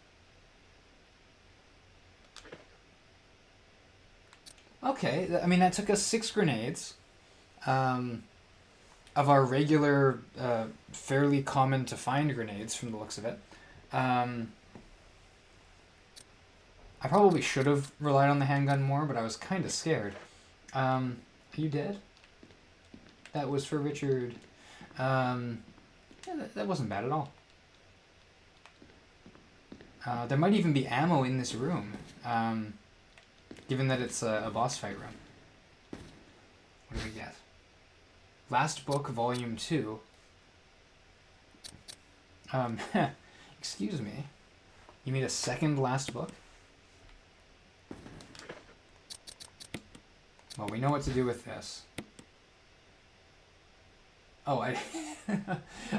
Okay, I mean that took us 6 grenades. Of our regular, fairly common to find grenades from the looks of it. I probably should have relied on the handgun more, but I was kind of scared. Are you dead? That was for Richard. Yeah, that wasn't bad at all. There might even be ammo in this room, given that it's a boss fight room. What do we get? Last Book, Volume 2. Excuse me. You made a second Last Book? Well, we know what to do with this. Oh, I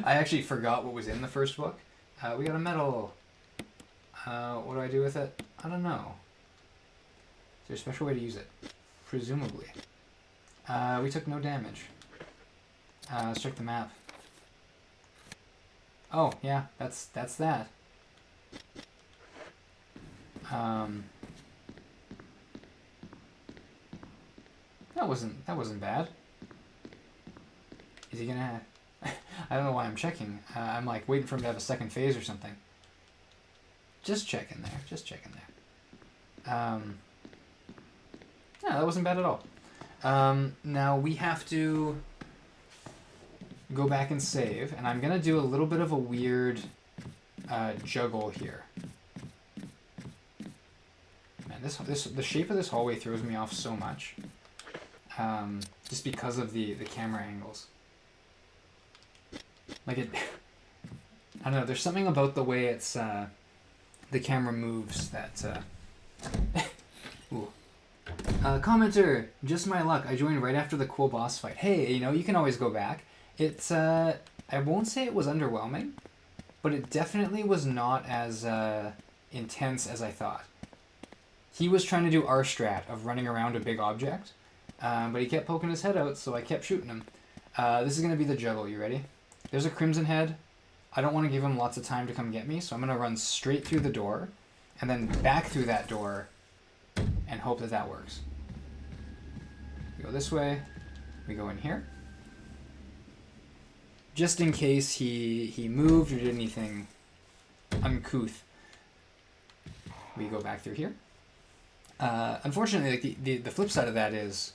actually forgot what was in the first book. We got a medal. What do I do with it? I don't know. Is there a special way to use it? Presumably. We took no damage. Let's check the map. Oh, yeah, that's that. That wasn't bad. Is he gonna... I don't know why I'm checking. I'm like waiting for him to have a second phase or something. Just checking there. Yeah, that wasn't bad at all. Now we have to go back and save, and I'm gonna do a little bit of a weird juggle here. Man, the shape of this hallway throws me off so much, just because of the camera angles. Like it, I don't know. There's something about the way it's the camera moves that. Ooh. Commenter, just my luck. I joined right after the cool boss fight. Hey, you can always go back. It's, I won't say it was underwhelming, but it definitely was not as intense as I thought. He was trying to do our strat of running around a big object, but he kept poking his head out, so I kept shooting him. This is going to be the juggle. You ready? There's a crimson head. I don't want to give him lots of time to come get me, so I'm going to run straight through the door, and then back through that door, and hope that that works. We go this way. We go in here. Just in case he moved or did anything uncouth. We go back through here. Unfortunately, like the flip side of that is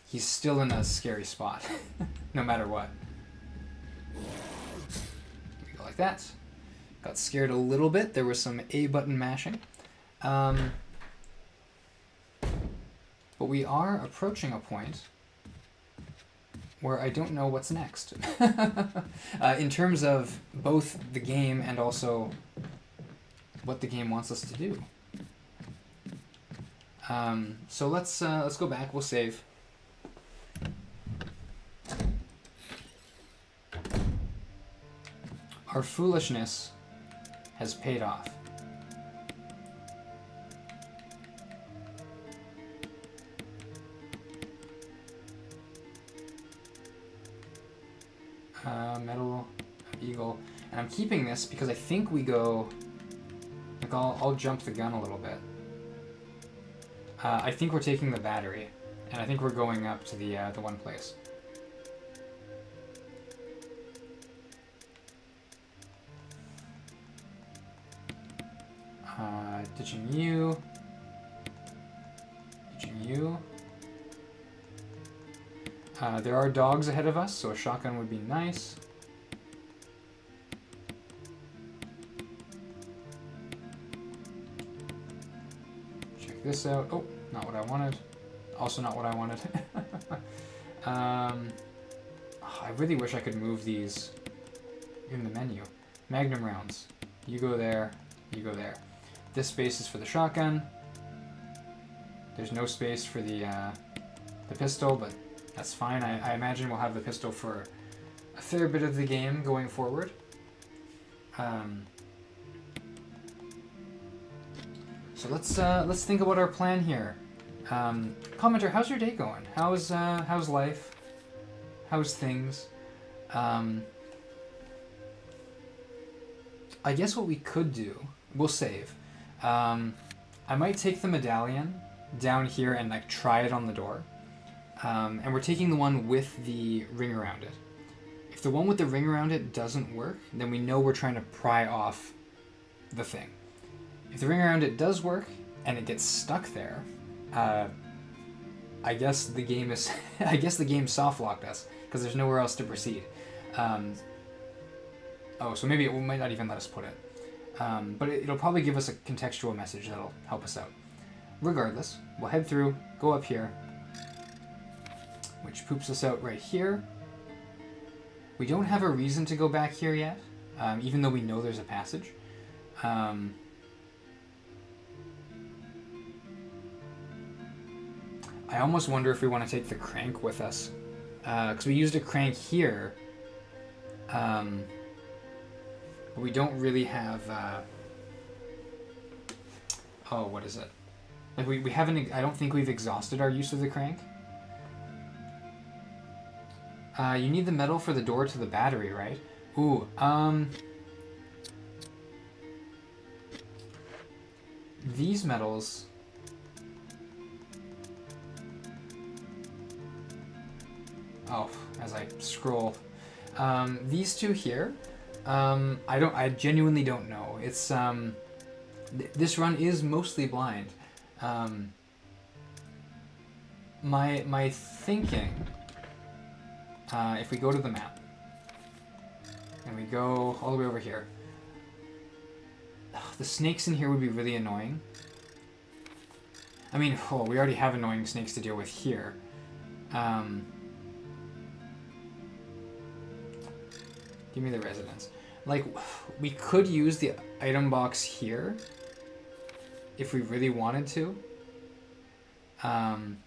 he's still in a scary spot, no matter what. We go like that. Got scared a little bit. There was some A button mashing. But we are approaching a point where I don't know what's next. In terms of both the game and also what the game wants us to do. So let's go back. We'll save. Our foolishness has paid off. Metal Eagle. And I'm keeping this because I think we go... Like, I'll jump the gun a little bit. I think we're taking the battery. And I think we're going up to the one place. Ditching you. Ditching you. There are dogs ahead of us, so a shotgun would be nice. Check this out. Oh, not what I wanted. Also not what I wanted. I really wish I could move these in the menu. Magnum rounds. You go there, you go there. This space is for the shotgun. There's no space for the pistol, but that's fine. I imagine we'll have the pistol for a fair bit of the game going forward. So let's think about our plan here. Commenter, how's your day going? How's life? How's things? I guess what we could do, we'll save. I might take the medallion down here and like try it on the door. And we're taking the one with the ring around it. If the one with the ring around it doesn't work, then we know we're trying to pry off the thing. If the ring around it does work and it gets stuck there, I guess the game is I guess the game soft locked us because there's nowhere else to proceed. Oh, so maybe it might not even let us put it. But it'll probably give us a contextual message that'll help us out. Regardless, we'll head through, go up here, which poops us out right here. We don't have a reason to go back here yet, even though we know there's a passage. I almost wonder if we want to take the crank with us, because we used a crank here, but we don't really have, oh, what is it? Like we haven't, I don't think we've exhausted our use of the crank. You need the metal for the door to the battery, right? Ooh, these metals... Oh, as I scroll. These two here, I genuinely don't know. It's, this run is mostly blind. My thinking, if we go to the map, and we go all the way over here, the snakes in here would be really annoying. I mean, oh, we already have annoying snakes to deal with here. Give me the residence. Like, we could use the item box here if we really wanted to. I'm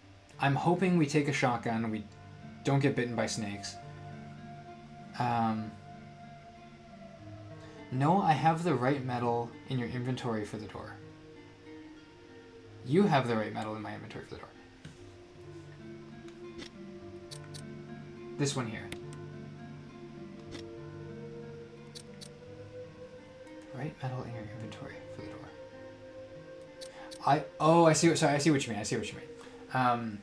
hoping we take a shotgun, we don't get bitten by snakes. No, I have the right metal in your inventory for the door. You have the right metal in my inventory for the door. This one here. Right metal in your inventory for the door. I see what you mean.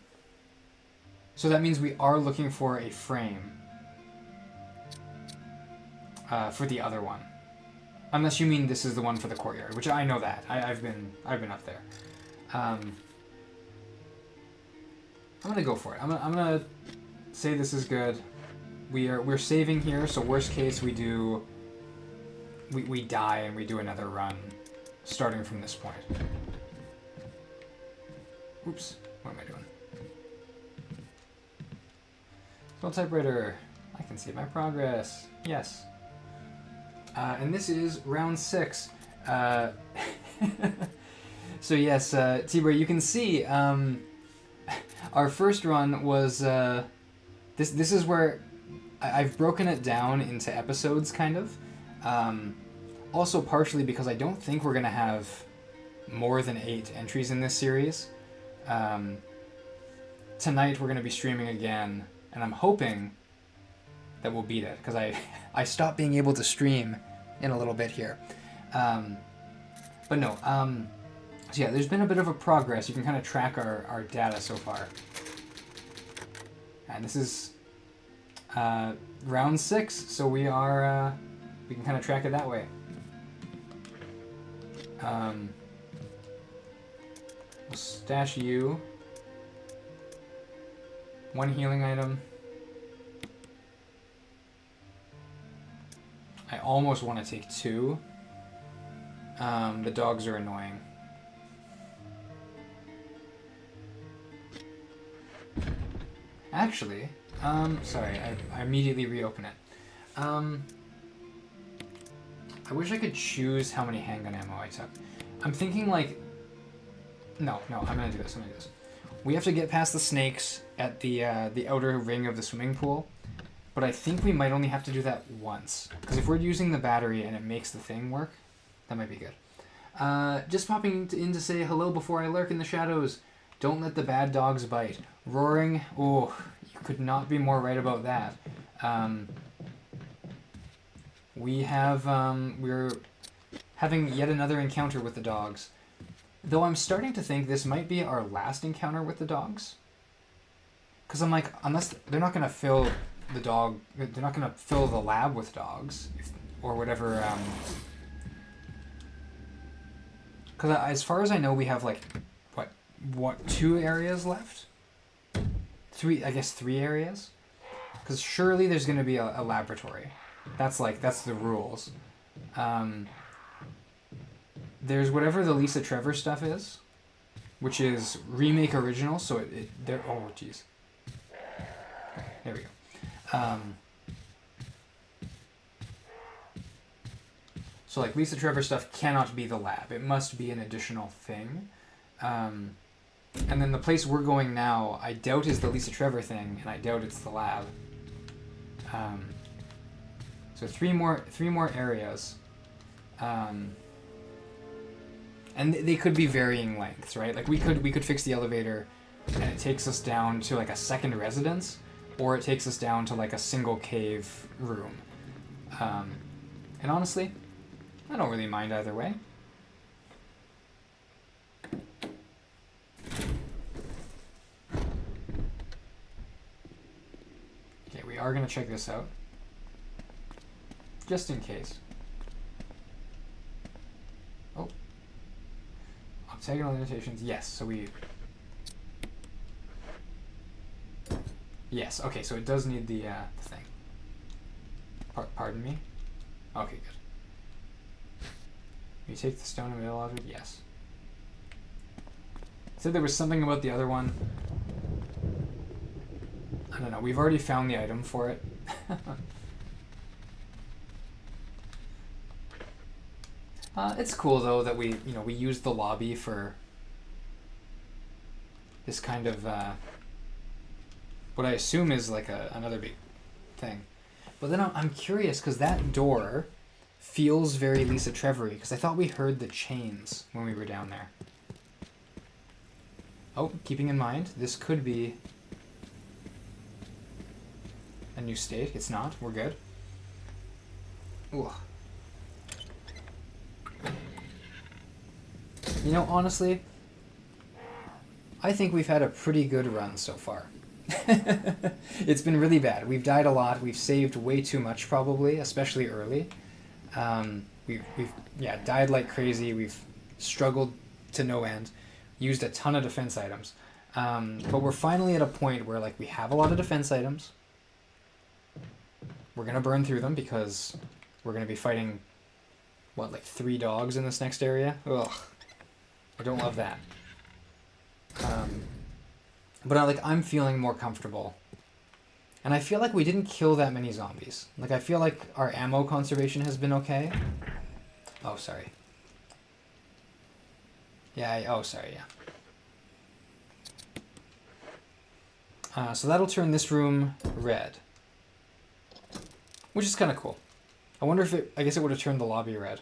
So that means we are looking for a frame for the other one. Unless you mean this is the one for the courtyard, which I know that. I've been up there. I'm gonna go for it. I'm gonna say this is good. We're saving here, so worst case we do. We die and we do another run, starting from this point. Oops, what am I doing? Spell typewriter. I can see my progress. Yes. And this is round 6. So yes, T-Bray, you can see our first run was this is where I've broken it down into episodes, kind of. Also partially because I don't think we're gonna have more than 8 entries in this series. Tonight we're gonna be streaming again, and I'm hoping that will beat it, because I stopped being able to stream in a little bit here. But no, so yeah, there's been a bit of a progress. You can kind of track our data so far. And this is round 6, so we are, we can kind of track it that way. We'll stash you. 1 healing item. I almost want to take 2. The dogs are annoying. Actually, sorry, I immediately reopen it. I wish I could choose how many handgun ammo I took. I'm thinking like, no, I'm gonna do this. We have to get past the snakes at the outer ring of the swimming pool, but I think we might only have to do that once. Because if we're using the battery and it makes the thing work, that might be good. Just popping in to say hello before I lurk in the shadows. Don't let the bad dogs bite. Roaring, oh, you could not be more right about that. We're having yet another encounter with the dogs. Though I'm starting to think this might be our last encounter with the dogs. Because I'm like, unless they're not going to fill the lab with dogs, or whatever. Because as far as I know, we have like, what 2 areas left? 3, I guess 3 areas? Because surely there's going to be a laboratory. That's the rules. There's whatever the Lisa Trevor stuff is, which is remake original, so there, oh jeez. There we go. So like Lisa Trevor stuff cannot be the lab. It must be an additional thing. And then the place we're going now, I doubt is the Lisa Trevor thing, and I doubt it's the lab. So 3 more areas. And they could be varying lengths, right? Like we could fix the elevator and it takes us down to like a second residence, or it takes us down to like a single cave room. And honestly, I don't really mind either way. Okay, we are going to check this out. Just in case. Oh. Octagonal limitations. Yes, so we... Yes, okay, so it does need the thing. Pardon me? Okay, good. You take the stone in the middle of it? Yes. Said there was something about the other one. I don't know, we've already found the item for it. It's cool though that we used the lobby for this kind of what I assume is like another big thing. But then I'm curious because that door feels very Lisa Trevor-y because I thought we heard the chains when we were down there. Oh, keeping in mind, this could be a new state. It's not. We're good. Ooh. You know, honestly, I think we've had a pretty good run so far. It's been really bad. We've died a lot. We've saved way too much, probably, especially early. We've died like crazy. We've struggled to no end. Used a ton of defense items. But we're finally at a point where like we have a lot of defense items. We're gonna burn through them because we're gonna be fighting, what, like 3 dogs in this next area? Ugh. I don't love that. But I'm feeling more comfortable. And I feel like we didn't kill that many zombies. Like, I feel like our ammo conservation has been okay. Oh, sorry. Yeah, oh, sorry, yeah. So that'll turn this room red. Which is kind of cool. I wonder if I guess it would have turned the lobby red.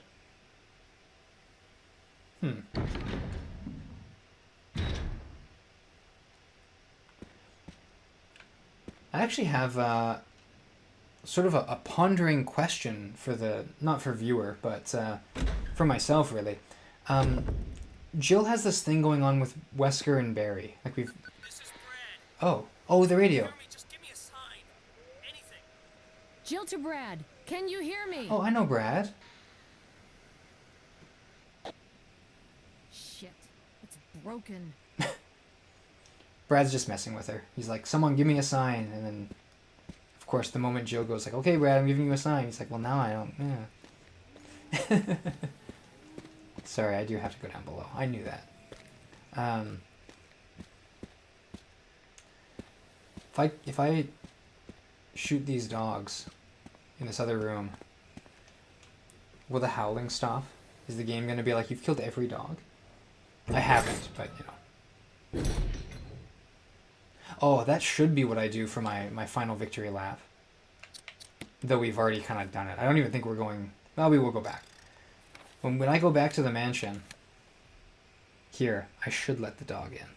I actually have sort of a pondering question for not for viewer, but for myself, really. Um, Jill has this thing going on with Wesker and Barry. Like we've... This is Brad. Oh, the radio. Hear me? Just give me a sign. Anything. Jill to Brad. Can you hear me? Oh, I know Brad. Shit. It's broken. Brad's just messing with her. He's like, someone give me a sign. And then, of course, the moment Jill goes like, okay, Brad, I'm giving you a sign. He's like, well, now I don't. Yeah. Sorry, I do have to go down below. I knew that. If I shoot these dogs in this other room, will the howling stop? Is the game going to be like, you've killed every dog? I haven't, but, you know. Oh, that should be what I do for my final victory lap. Though we've already kind of done it. I don't even think we're going... Well, we will go back. When I go back to the mansion... Here, I should let the dog in.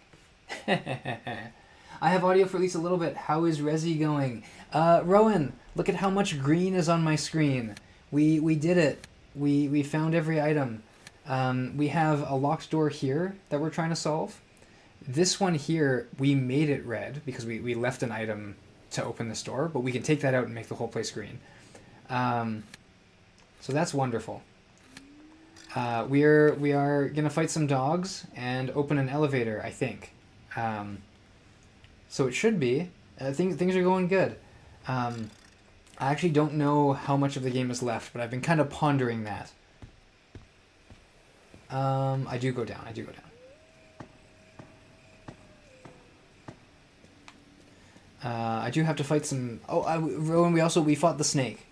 I have audio for at least a little bit. How is Resi going? Rowan, look at how much green is on my screen. We did it. We found every item. We have a locked door here that we're trying to solve. This one here, we made it red because we left an item to open this door, but we can take that out and make the whole place green. So that's wonderful. We are gonna fight some dogs and open an elevator, I think. So it should be. Things are going good. I actually don't know how much of the game is left, but I've been kind of pondering that. I do go down. I do have to fight some... Oh, Rowan, we fought the snake.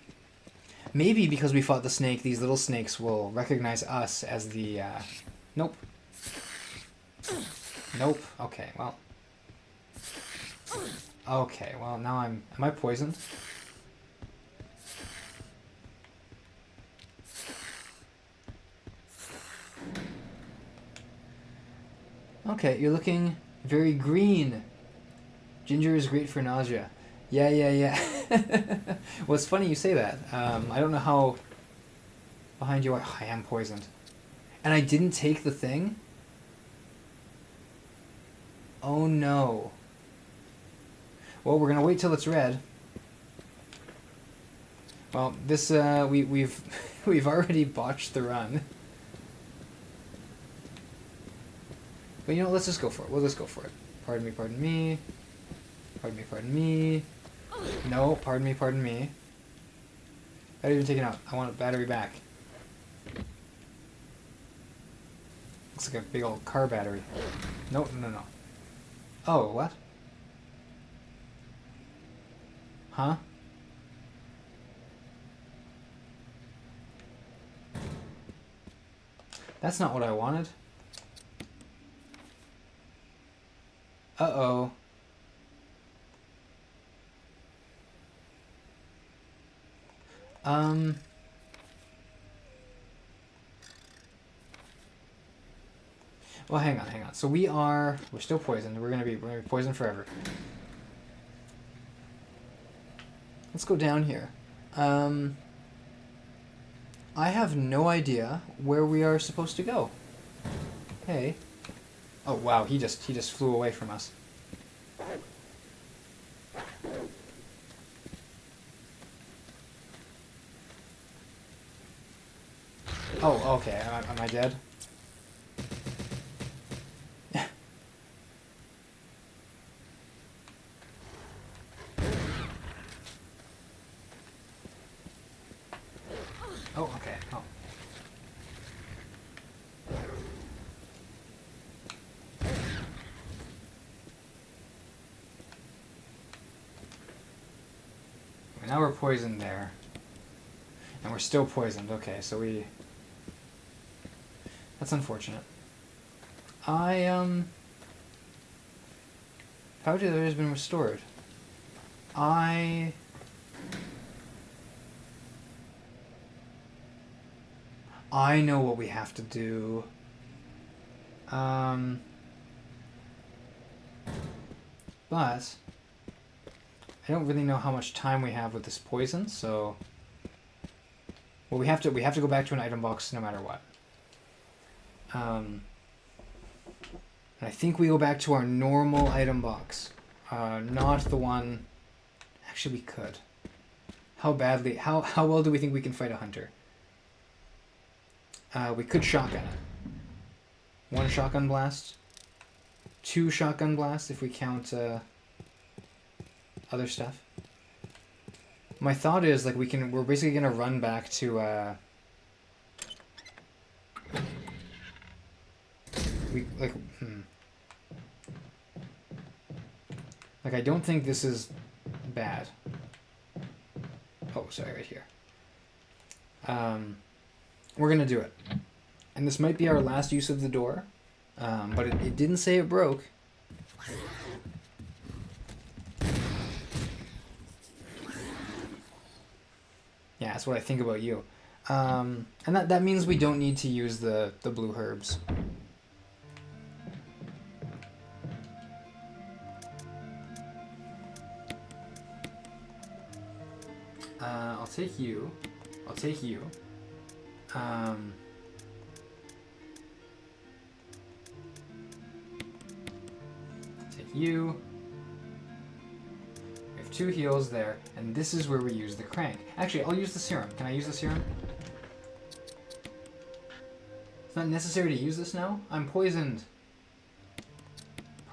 Maybe because we fought the snake, these little snakes will recognize us as the... Nope. Nope. Okay, well... Okay, well, now I'm... Am I poisoned? Okay, you're looking very green. Ginger is great for nausea. Yeah. Well, it's funny you say that. I don't know how behind you are. I am poisoned. And I didn't take the thing? Oh no. Well, we're gonna wait till it's red. Well, this, we've we've already botched the run. But you know, let's just go for it. We'll just go for it. Pardon me. Pardon me. No, pardon me. Battery taken out. I want a battery back. Looks like a big old car battery. No. Oh, what? Huh? That's not what I wanted. Uh-oh. Well, hang on. So we're still poisoned. We're gonna be poisoned forever. Let's go down here. I have no idea where we are supposed to go. Hey. Oh wow, he just flew away from us. Oh, okay. Am I dead? Oh, okay. Oh. Now we're poisoned there. And we're still poisoned. Okay, so we... That's unfortunate. Power to the has been restored. I know what we have to do. But I don't really know how much time we have with this poison, so... Well, we have to go back to an item box no matter what. And I think we go back to our normal item box. Not the one... Actually, we could. How badly... How well do we think we can fight a hunter? We could shotgun it. 1 shotgun blast. 2 shotgun blasts if we count other stuff. My thought is like we're basically gonna run back to like I don't think this is bad. Oh, sorry, right here. We're gonna do it, and this might be our last use of the door, but it didn't say it broke. Yeah, that's what I think about you. And that means we don't need to use the blue herbs. I'll take you. I'll take you. Take you. 2 heals there, and this is where we use the crank. Actually, I'll use the serum. Can I use the serum? It's not necessary to use this now? I'm poisoned.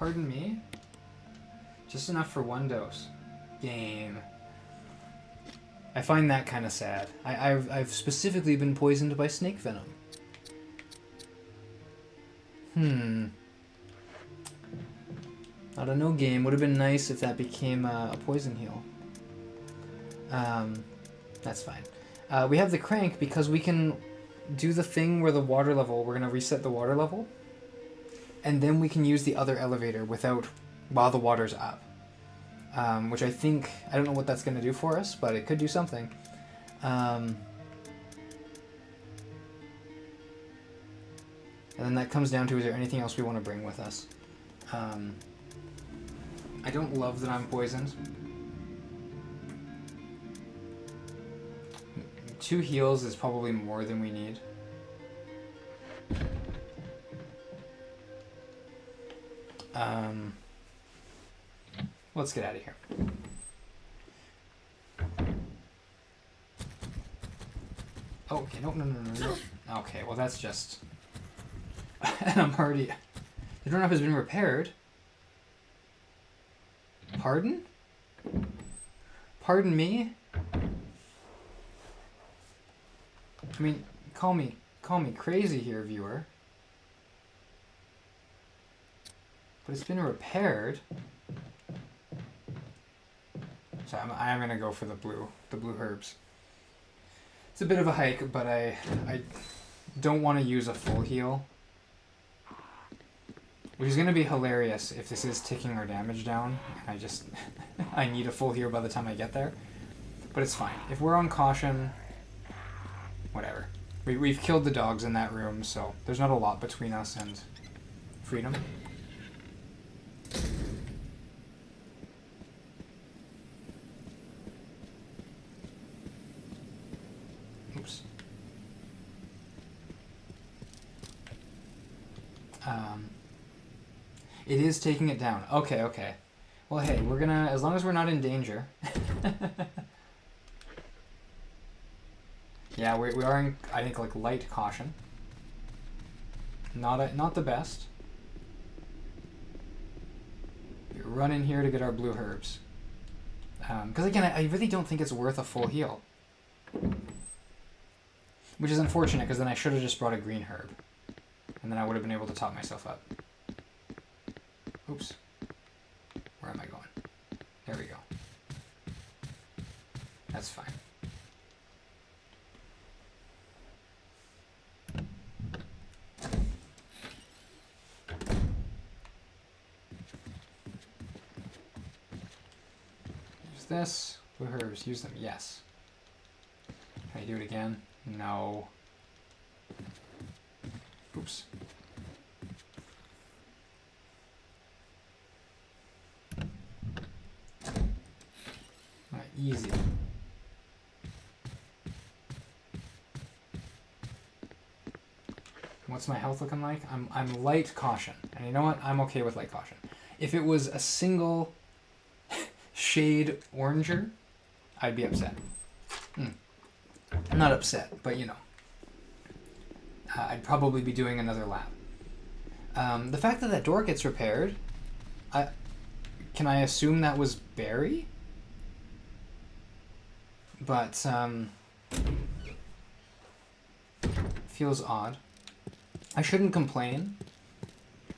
Pardon me? Just enough for 1 dose. Game. I find that kind of sad. I've specifically been poisoned by snake venom. I don't know, game. Would have been nice if that became a poison heal. That's fine. We have the crank because we can do the thing where the water level, we're going to reset the water level, and then we can use the other elevator while the water's up. Which I think, I don't know what that's going to do for us, but it could do something. And then that comes down to, is there anything else we want to bring with us? I don't love that I'm poisoned. 2 heals is probably more than we need. Let's get out of here. Oh, okay, no. Okay, well that's just... and I'm already... The doorknob has been repaired. Pardon? Pardon me? I mean, call me crazy here, viewer. But it's been repaired. So I'm gonna go for the blue herbs. It's a bit of a hike, but I don't want to use a full heal. Which is going to be hilarious if this is ticking our damage down. I need a full heal by the time I get there. But it's fine. If we're on caution, whatever. We've killed the dogs in that room, so there's not a lot between us and freedom. Oops. It is taking it down. Okay. Well, hey, we're gonna, as long as we're not in danger. Yeah, we are in, I think, like, light caution. Not the best. We run in here to get our blue herbs. Because again, I really don't think it's worth a full heal. Which is unfortunate, because then I should have just brought a green herb. And then I would have been able to top myself up. Oops. Where am I going? There we go. That's fine. Use this. Blue herbs. Use them. Yes. Can I do it again? No. Oops. Easy. What's my health looking like? I'm light caution. And you know what? I'm okay with light caution. If it was a single shade oranger, I'd be upset. I'm not upset, but you know. I'd probably be doing another lap. The fact that that door gets repaired, can I assume that was Barry? But, feels odd. I shouldn't complain,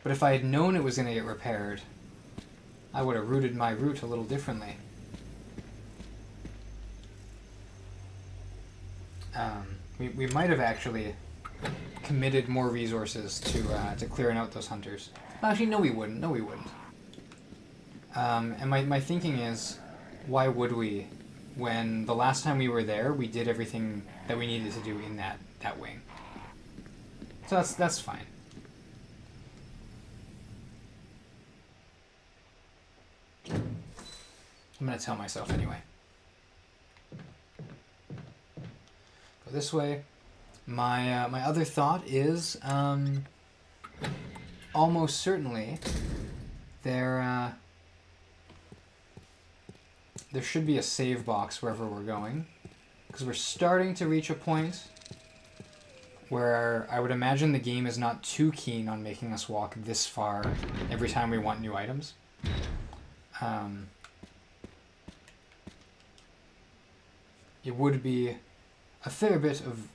but if I had known it was going to get repaired, I would have routed my route a little differently. We might have actually committed more resources to clearing out those hunters. Actually, no we wouldn't. No we wouldn't. And my thinking is, why would we, when the last time we were there, we did everything that we needed to do in that wing. So that's fine. I'm gonna tell myself anyway. Go this way. My other thought is almost certainly there should be a save box wherever we're going, because we're starting to reach a point where I would imagine the game is not too keen on making us walk this far every time we want new items. It would be a fair bit of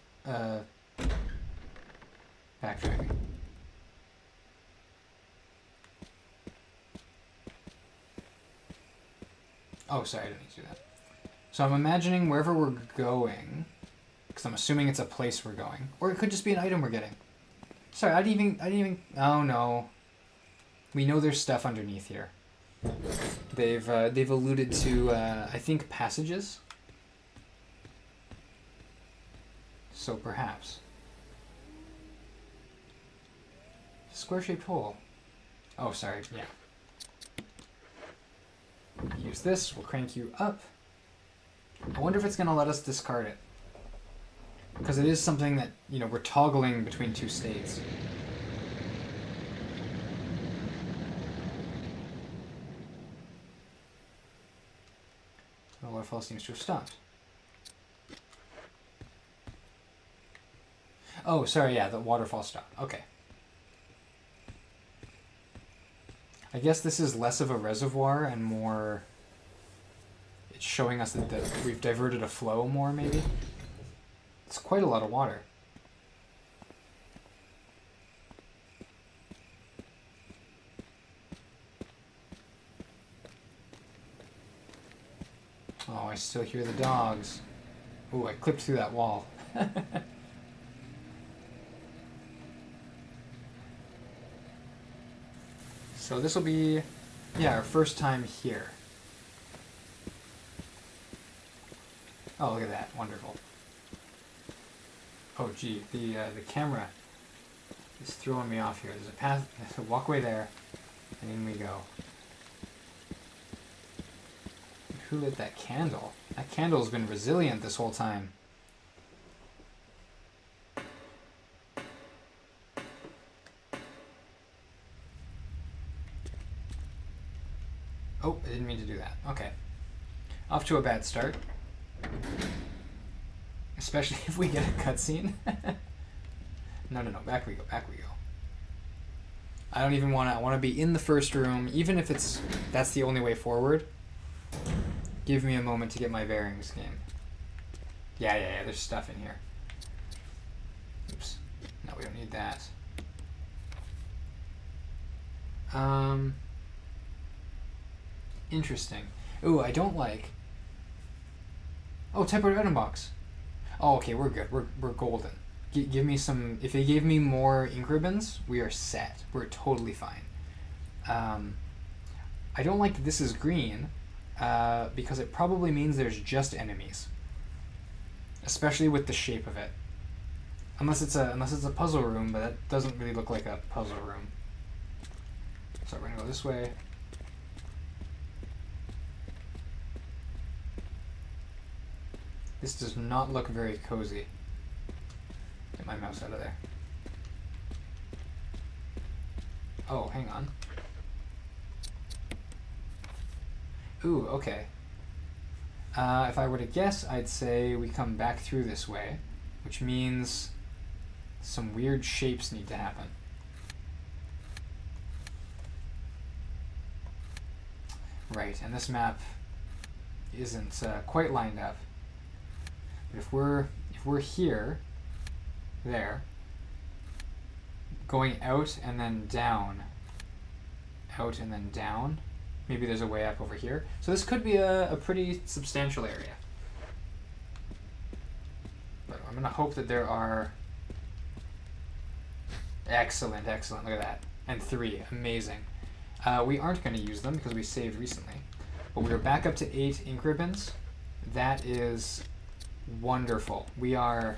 backtracking. Oh, sorry, I didn't need to do that. So I'm imagining wherever we're going, because I'm assuming it's a place we're going, or it could just be an item we're getting. Sorry, I didn't even. Oh no. We know there's stuff underneath here. They've alluded to I think passages. So perhaps. Square-shaped hole. Oh, sorry. Yeah. Use this. We'll crank you up. I wonder if it's going to let us discard it. Because it is something that, you know, we're toggling between two states. The waterfall seems to have stopped. Oh, sorry, yeah, the waterfall stopped. Okay. I guess this is less of a reservoir and more... It's showing us that we've diverted a flow more, maybe? It's quite a lot of water. Oh, I still hear the dogs. Ooh, I clipped through that wall. So this will be, yeah, our first time here. Oh, look at that. Wonderful. Oh, gee, the camera is throwing me off here. There's a path, there's a walkway there, and in we go. Who lit that candle? That candle's been resilient this whole time. Oh, I didn't mean to do that. Okay. Off to a bad start. Especially if we get a cutscene. No, back we go, back we go. I don't even want to, I want to be in the first room, even if that's the only way forward. Give me a moment to get my bearings, game. Yeah, there's stuff in here. Oops. No, we don't need that. Interesting. Ooh, I don't like... Oh, temporary item box. Oh, okay, we're good. We're golden. Give me some... If they gave me more ink ribbons, we are set. We're totally fine. I don't like that this is green, because it probably means there's just enemies. Especially with the shape of it. Unless it's a puzzle room, but that doesn't really look like a puzzle room. So we're gonna go this way. This does not look very cozy. Get my mouse out of there. Oh, hang on. Ooh, okay. If I were to guess, I'd say we come back through this way, which means some weird shapes need to happen. Right, and this map isn't quite lined up. But if we're here, there, going out and then down, out and then down, maybe there's a way up over here. So this could be a pretty substantial area. But I'm gonna hope that there are... Excellent, excellent, look at that. And 3, amazing. We aren't going to use them because we saved recently. But we are back up to 8 ink ribbons. That is wonderful. We are...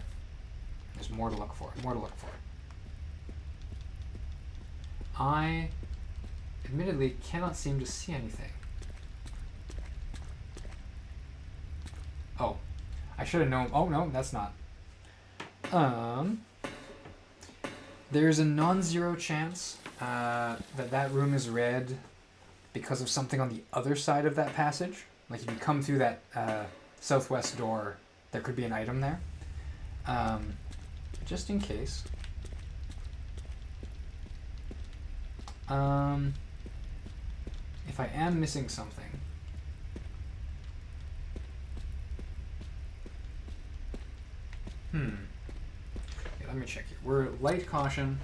There's more to look for, more to look for. I admittedly cannot seem to see anything. Oh, I should have known. Oh no, that's not. There's a non-zero chance that room is red because of something on the other side of that passage. Like if you come through that southwest door, there could be an item there. Just in case. If I am missing something. Okay, let me check here. We're light caution.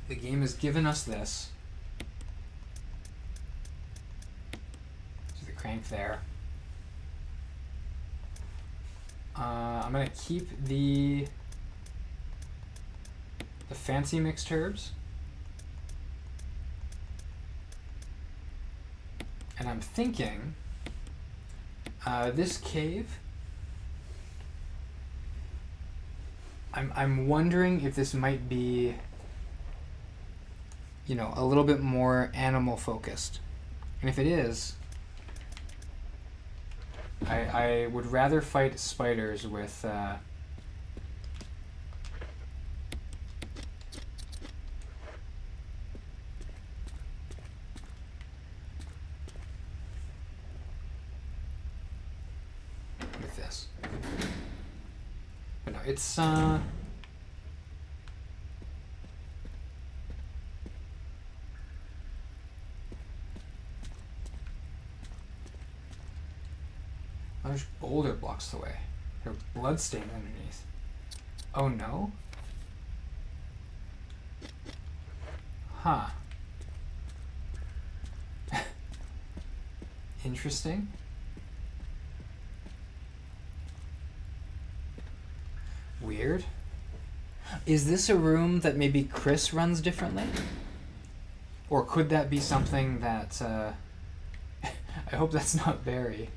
The game has given us this. So the crank there. I'm gonna keep the fancy mixed herbs. And I'm thinking this cave, I'm wondering if this might be, you know, a little bit more animal focused. And if it is, I would rather fight spiders with this. But no, it's large boulder blocks the way. There are bloodstains underneath. Oh no? Huh. Interesting. Weird. Is this a room that maybe Chris runs differently? Or could that be something that I hope that's not Barry.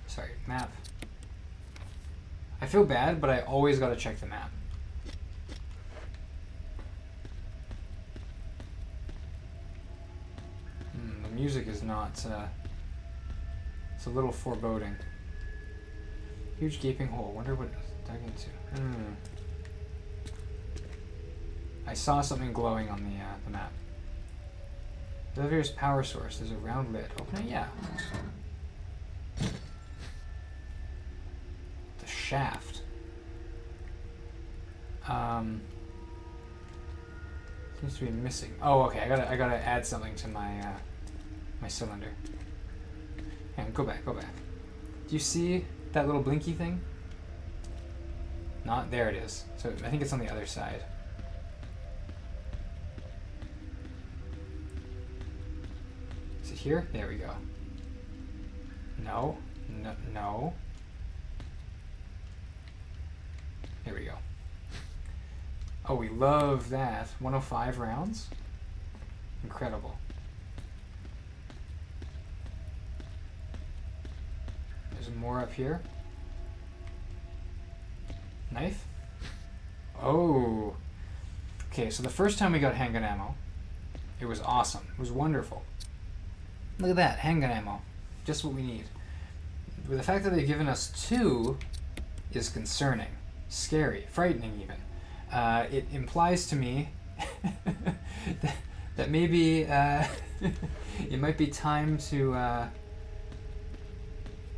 Sorry, map. I feel bad, but I always gotta check the map. The music is not, it's a little foreboding. Huge gaping hole, wonder what it's dug into. I saw something glowing on the map. The elevator's power source, there's a round lid. Open it? Yeah. Shaft. Seems to be missing. Oh, okay. I gotta add something to my my cylinder. Hang on, go back. Do you see that little blinky thing? Not there. It is. So I think it's on the other side. Is it here? There we go. No. No. Here we go. Oh, we love that. 105 rounds? Incredible. There's more up here. Knife? Oh. Okay, so the first time we got handgun ammo, it was awesome. It was wonderful. Look at that, handgun ammo. Just what we need. But the fact that they've given us 2 is concerning. Scary. Frightening, even. It implies to me that maybe it might be time to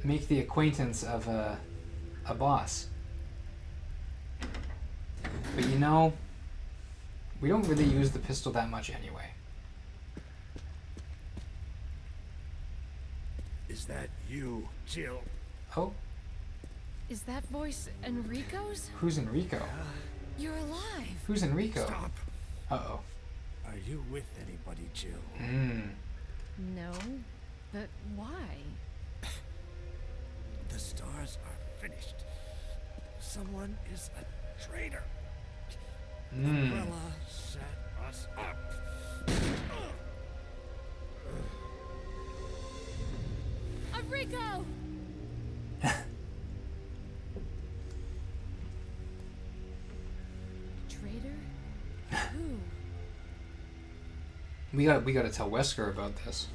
make the acquaintance of a boss. But you know, we don't really use the pistol that much anyway. Is that you, Jill? Oh, Is that voice Enrico's? who's Enrico? You're alive. Who's Enrico? Stop. Uh-oh. Are you with anybody, Jill? No, but why? The stars are finished. Someone is a traitor. Umbrella set us up. Enrico! Traitor? Who? We gotta tell Wesker about this.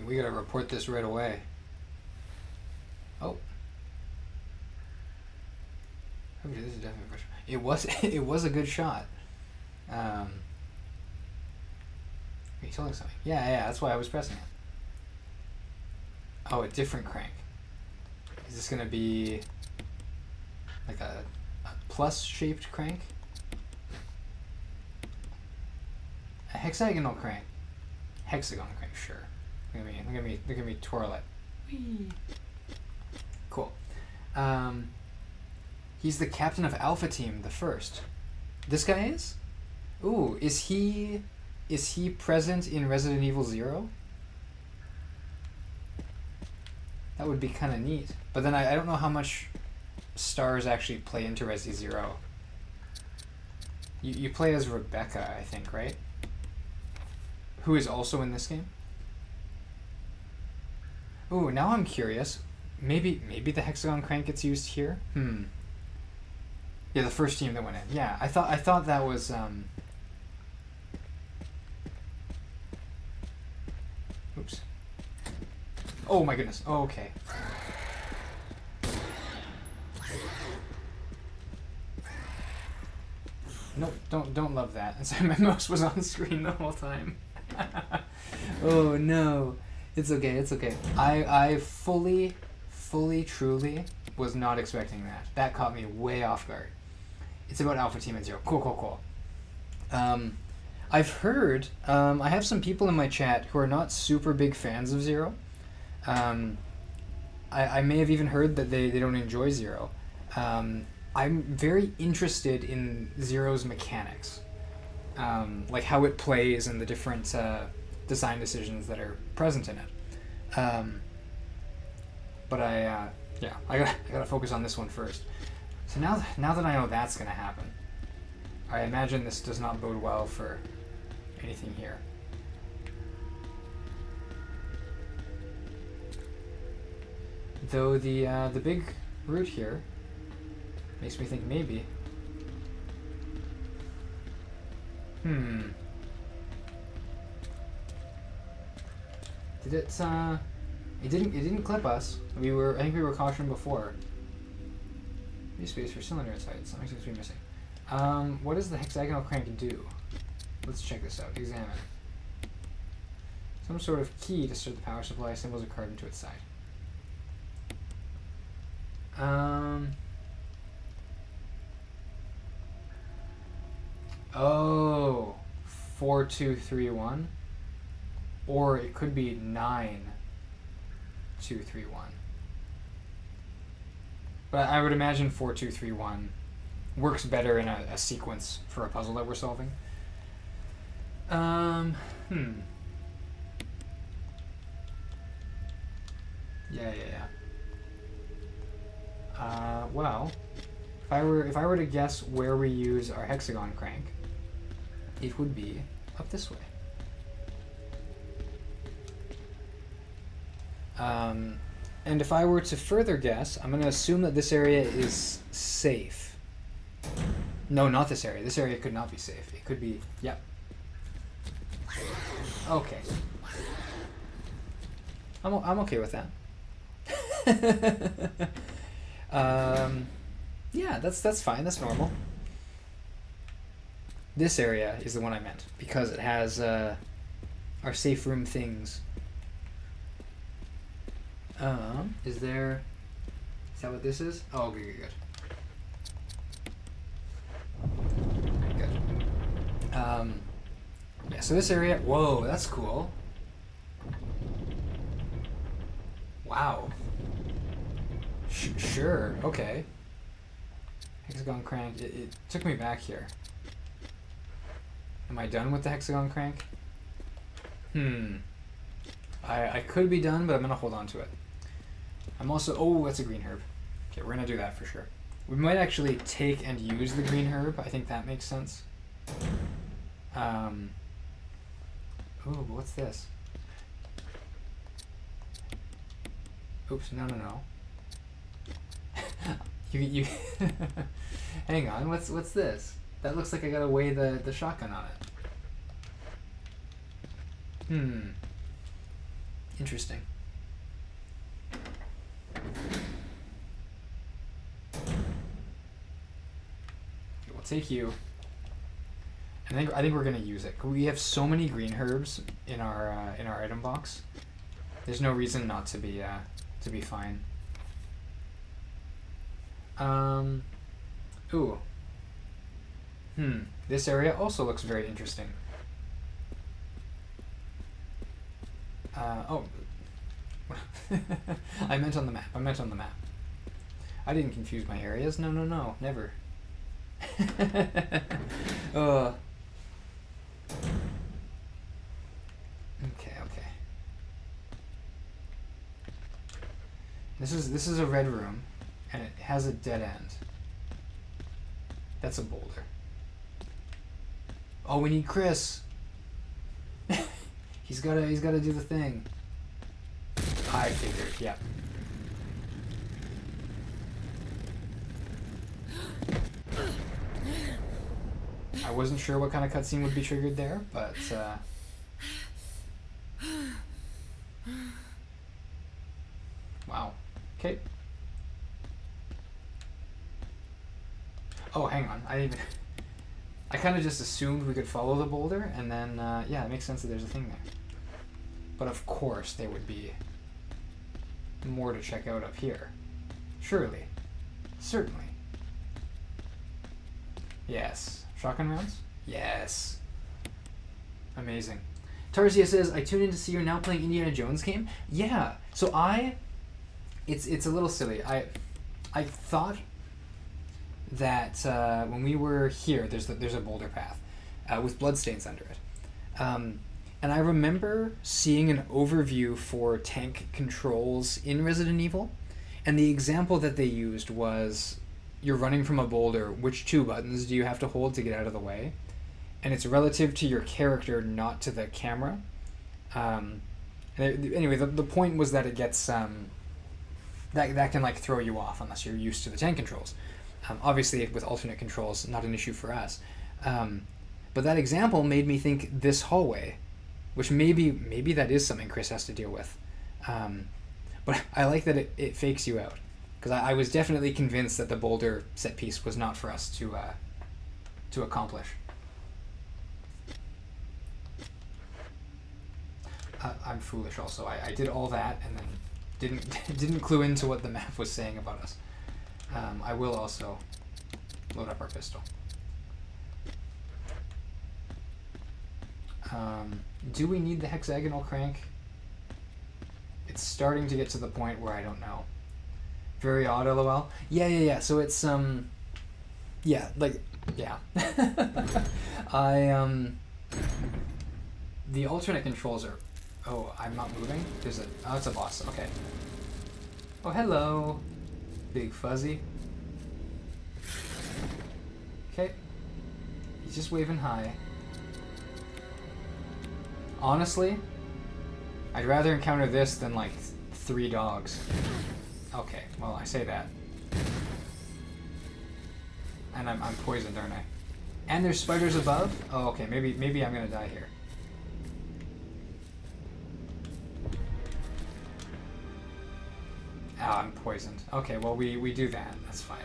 We gotta report this right away. Oh. Okay, this is definitely a question. It was a good shot. Are you telling something? Yeah, that's why I was pressing it. Oh, a different crank. Is this gonna be like a plus shaped crank? A hexagonal crank. Hexagon crank, sure. Look at me twirl it. Whee. Cool. He's the captain of Alpha Team, the first. This guy is? Ooh, is he present in Resident Evil 0? That would be kind of neat. But then I don't know how much stars actually play into Resi 0. You play as Rebecca, I think, right? Who is also in this game? Ooh, now I'm curious. Maybe the hexagon crank gets used here? Yeah, the first team that went in. Yeah, I thought that was oops. Oh my goodness. Oh, okay. Nope, don't love that. Sorry, my mouse was on screen the whole time. Oh no. It's okay. I fully, truly was not expecting that. That caught me way off guard. It's about Alpha Team and Zero. Cool. I've heard, I have some people in my chat who are not super big fans of Zero. I may have even heard that they don't enjoy Zero. I'm very interested in Zero's mechanics. Like how it plays and the different design decisions that are present in it. But I gotta focus on this one first. So now that I know that's gonna happen, I imagine this does not bode well for anything here. Though the big root here makes me think maybe. Did it? It didn't clip us. I think we were cautioned before. New space for cylinder inside. Something seems to be missing. What does the hexagonal crank do? Let's check this out. Examine. Some sort of key to start the power supply. Symbols are carved into its side. Oh, 4231, or it could be 9231. But I would imagine 4231 works better in a sequence for a puzzle that we're solving. Yeah. Well, if I were to guess where we use our hexagon crank, it would be up this way. And if I were to further guess, I'm going to assume that this area is safe. No, not this area. This area could not be safe. It could be, yep. Okay. I'm okay with that. Yeah, that's fine. That's normal. This area is the one I meant because it has our safe room things. Is there? Is that what this is? Oh, good. Yeah. So this area. Whoa, that's cool. Wow. Sure. Okay. Hexagon crank. It took me back here. Am I done with the hexagon crank? I could be done, but I'm gonna hold on to it. I'm also. Oh, that's a green herb. Okay, we're gonna do that for sure. We might actually take and use the green herb. I think that makes sense. Ooh, what's this? Oops, no. you hang on, what's this? That looks like I gotta weigh the shotgun on it. Interesting. Okay, we'll take you. I think we're gonna use it. We have so many green herbs in our item box. There's no reason not to be fine. Ooh. This area also looks very interesting. Oh. I meant on the map. I didn't confuse my areas. No, never. Okay. This is a red room, and it has a dead end. That's a boulder. Oh, we need Chris. He's gotta do the thing. I figured, yeah. I wasn't sure what kind of cutscene would be triggered there, but wow. Okay. Oh, hang on. I kind of just assumed we could follow the boulder, and then yeah, it makes sense that there's a thing there. But of course, there would be more to check out up here. Surely. Certainly. Yes. Shotgun rounds? Yes. Amazing. Tarzia says, I tuned in to see you're now playing Indiana Jones game. Yeah. So it's a little silly. I thought that when we were here, there's a boulder path with bloodstains under it. And I remember seeing an overview for tank controls in Resident Evil, and the example that they used was you're running from a boulder, which two buttons do you have to hold to get out of the way? And it's relative to your character, not to the camera. Anyway, the point was that it gets that can like throw you off unless you're used to the tank controls. Obviously, with alternate controls, not an issue for us. But that example made me think this hallway, which maybe that is something Chris has to deal with. But I like that it fakes you out, because I was definitely convinced that the boulder set piece was not for us to accomplish. I'm foolish also. I did all that and then didn't clue into what the map was saying about us. I will also load up our pistol. Do we need the hexagonal crank? It's starting to get to the point where I don't know. Very odd, lol. Yeah. So it's yeah, like yeah. The alternate controls are. Oh, I'm not moving. Oh, it's a boss. Okay. Oh, hello, big fuzzy. Okay. He's just waving hi. Honestly, I'd rather encounter this than like 3 dogs. Okay, well, I say that. And I'm poisoned, aren't I? And there's spiders above? Oh, okay, maybe I'm gonna die here. Ah, I'm poisoned. Okay, well, we do that. That's fine.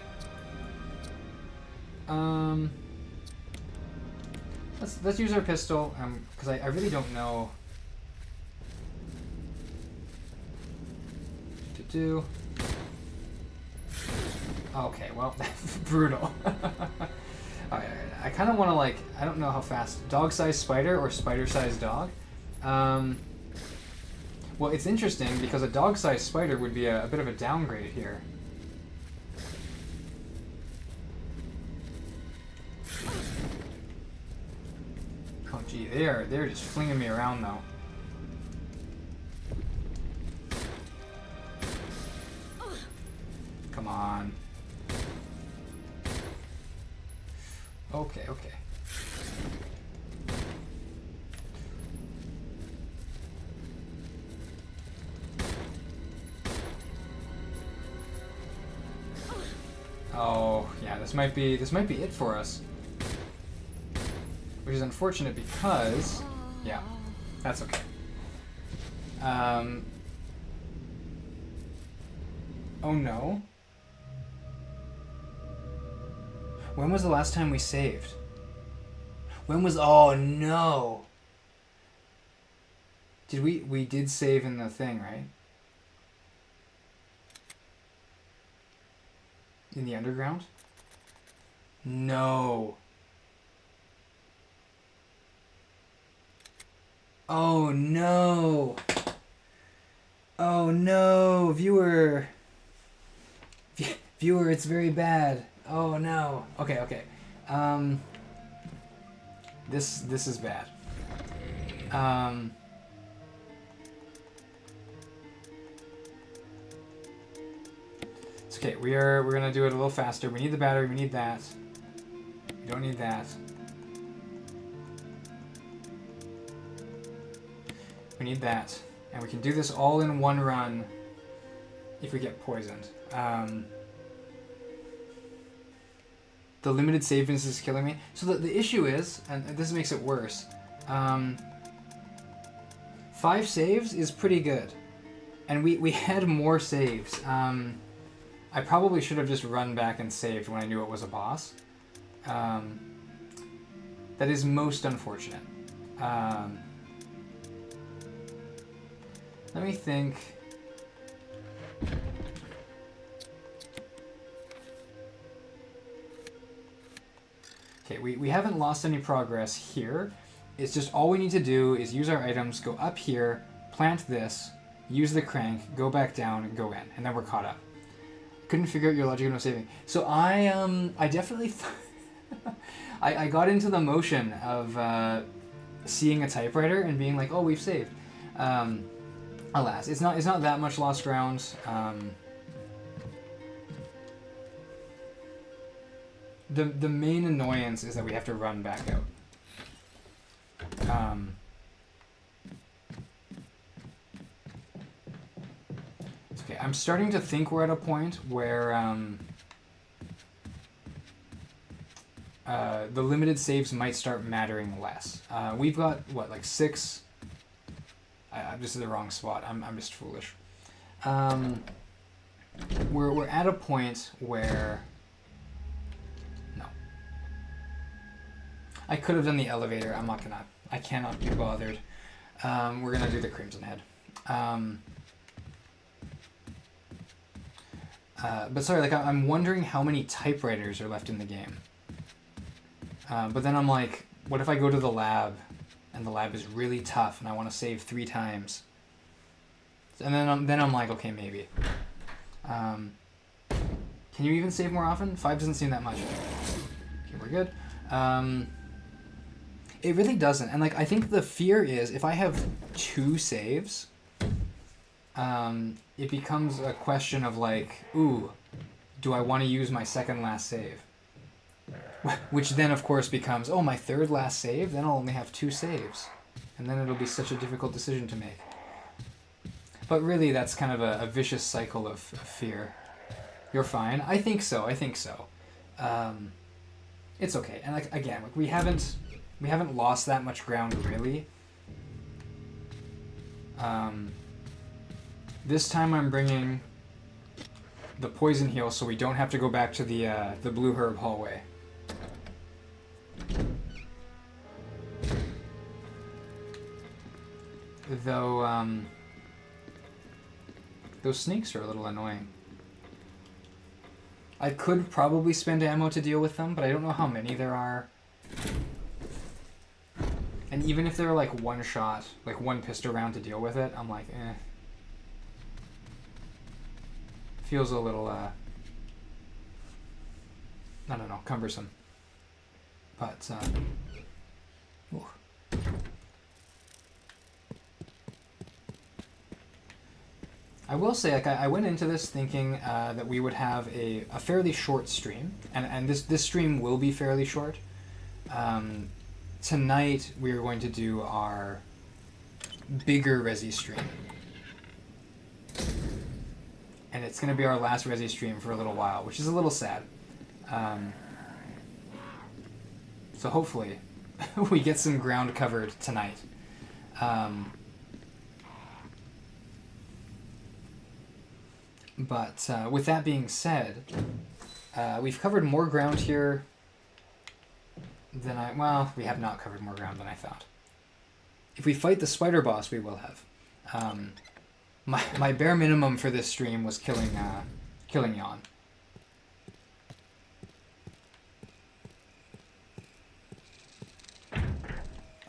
Let's use our pistol, because I really don't know. Do. Okay, well, brutal. Alright, I kind of want to, like, I don't know how fast. Dog-sized spider or spider-sized dog? Well, it's interesting because a dog-sized spider would be a bit of a downgrade here. Oh, gee, they're just flinging me around, though. Come on. Okay, okay. Oh, yeah, this might be it for us. Which is unfortunate because, yeah, that's okay. Oh no. When was the last time we saved? When was... Oh, no. Did we did save in the thing, right? In the underground? No. Oh, no. Oh, no. Viewer. Viewer, it's very bad. Oh no. Okay, okay. This is bad. It's okay. We're gonna do it a little faster. We need the battery. We need that. We don't need that. We need that, and we can do this all in one run. If we get poisoned. The limited save distance is killing me. So the issue is, and this makes it worse, 5 saves is pretty good. And we had more saves. I probably should have just run back and saved when I knew it was a boss. That is most unfortunate. Let me think. Okay, we haven't lost any progress here. It's just all we need to do is use our items, go up here, plant this, use the crank, go back down, and go in, and then we're caught up. Couldn't figure out your logic of no saving. So I definitely I got into the motion of seeing a typewriter and being like, oh, we've saved. Alas, it's not that much lost ground. The main annoyance is that we have to run back out. It's okay. I'm starting to think we're at a point where the limited saves might start mattering less. We've got what, like 6. This is the wrong spot. I'm just foolish. We're at a point where. I could have done the elevator. I cannot be bothered. We're gonna do the Crimson Head. But sorry, like I'm wondering how many typewriters are left in the game. But then I'm like, what if I go to the lab, and the lab is really tough, and I want to save 3 times? And then I'm like, okay, maybe. Can you even save more often? 5 doesn't seem that much. Okay, we're good. It really doesn't. And like I think the fear is if I have 2 saves, it becomes a question of like, ooh, do I want to use my second last save? Which then of course becomes, oh, my third last save? Then I'll only have 2 saves. And then it'll be such a difficult decision to make. But really that's kind of a vicious cycle of fear. You're fine. I think so. It's okay. And like again, like we haven't lost that much ground, really. This time I'm bringing the poison heal so we don't have to go back to the blue herb hallway. Though, those snakes are a little annoying. I could probably spend ammo to deal with them, but I don't know how many there are. And even if they're like one shot, like one pistol round to deal with it, I'm like, eh. Feels a little, I don't know, cumbersome. But, ooh. I will say, like, I went into this thinking that we would have a fairly short stream, and this stream will be fairly short. Tonight we are going to do our bigger Resi stream. And it's going to be our last Resi stream for a little while, which is a little sad. So hopefully we get some ground covered tonight. But with that being said, we've covered more ground here than well, we have not covered more ground than I thought. If we fight the spider boss, we will have. My bare minimum for this stream was killing Yon.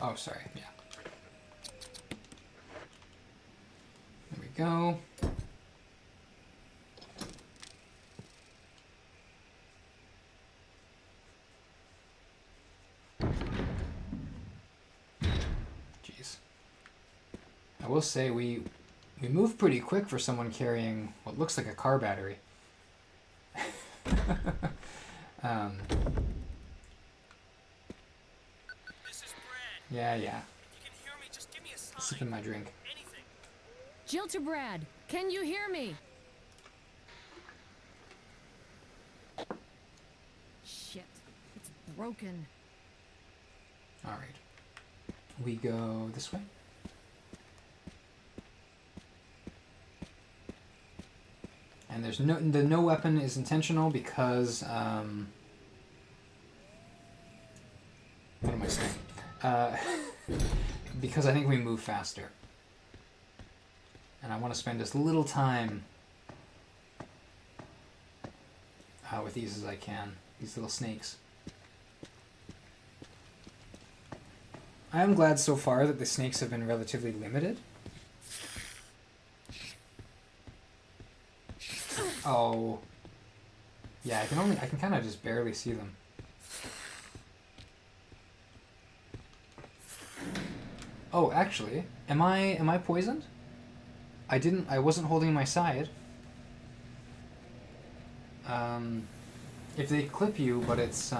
Oh, sorry, yeah. There we go. Jeez. I will say we move pretty quick for someone carrying what looks like a car battery. This is Brad. Yeah. If you can hear me, just give me a sign. Sipping my drink. Anything. Jill to Brad, can you hear me? Shit, it's broken. All right. We go this way. And there's the no weapon is intentional because what am I saying? Because I think we move faster, and I want to spend as little time with these as I can. These little snakes. I am glad so far that the snakes have been relatively limited. Oh. Yeah, I can kind of just barely see them. Oh, actually, am I poisoned? I wasn't holding my side. If they clip you, but it's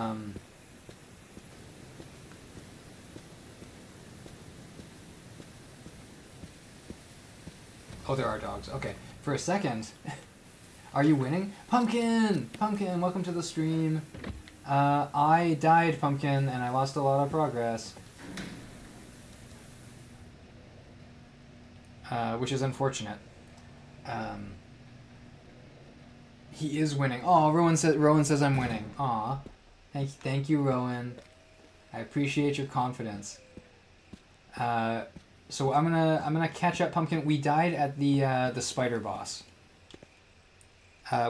Oh, there are dogs. Okay. For a second, are you winning? Pumpkin! Pumpkin, welcome to the stream. I died, Pumpkin, and I lost a lot of progress. Which is unfortunate. He is winning. Oh, Rowan says I'm winning. Aw. Thank you, Rowan. I appreciate your confidence. So I'm gonna catch up, Pumpkin. We died at the spider boss.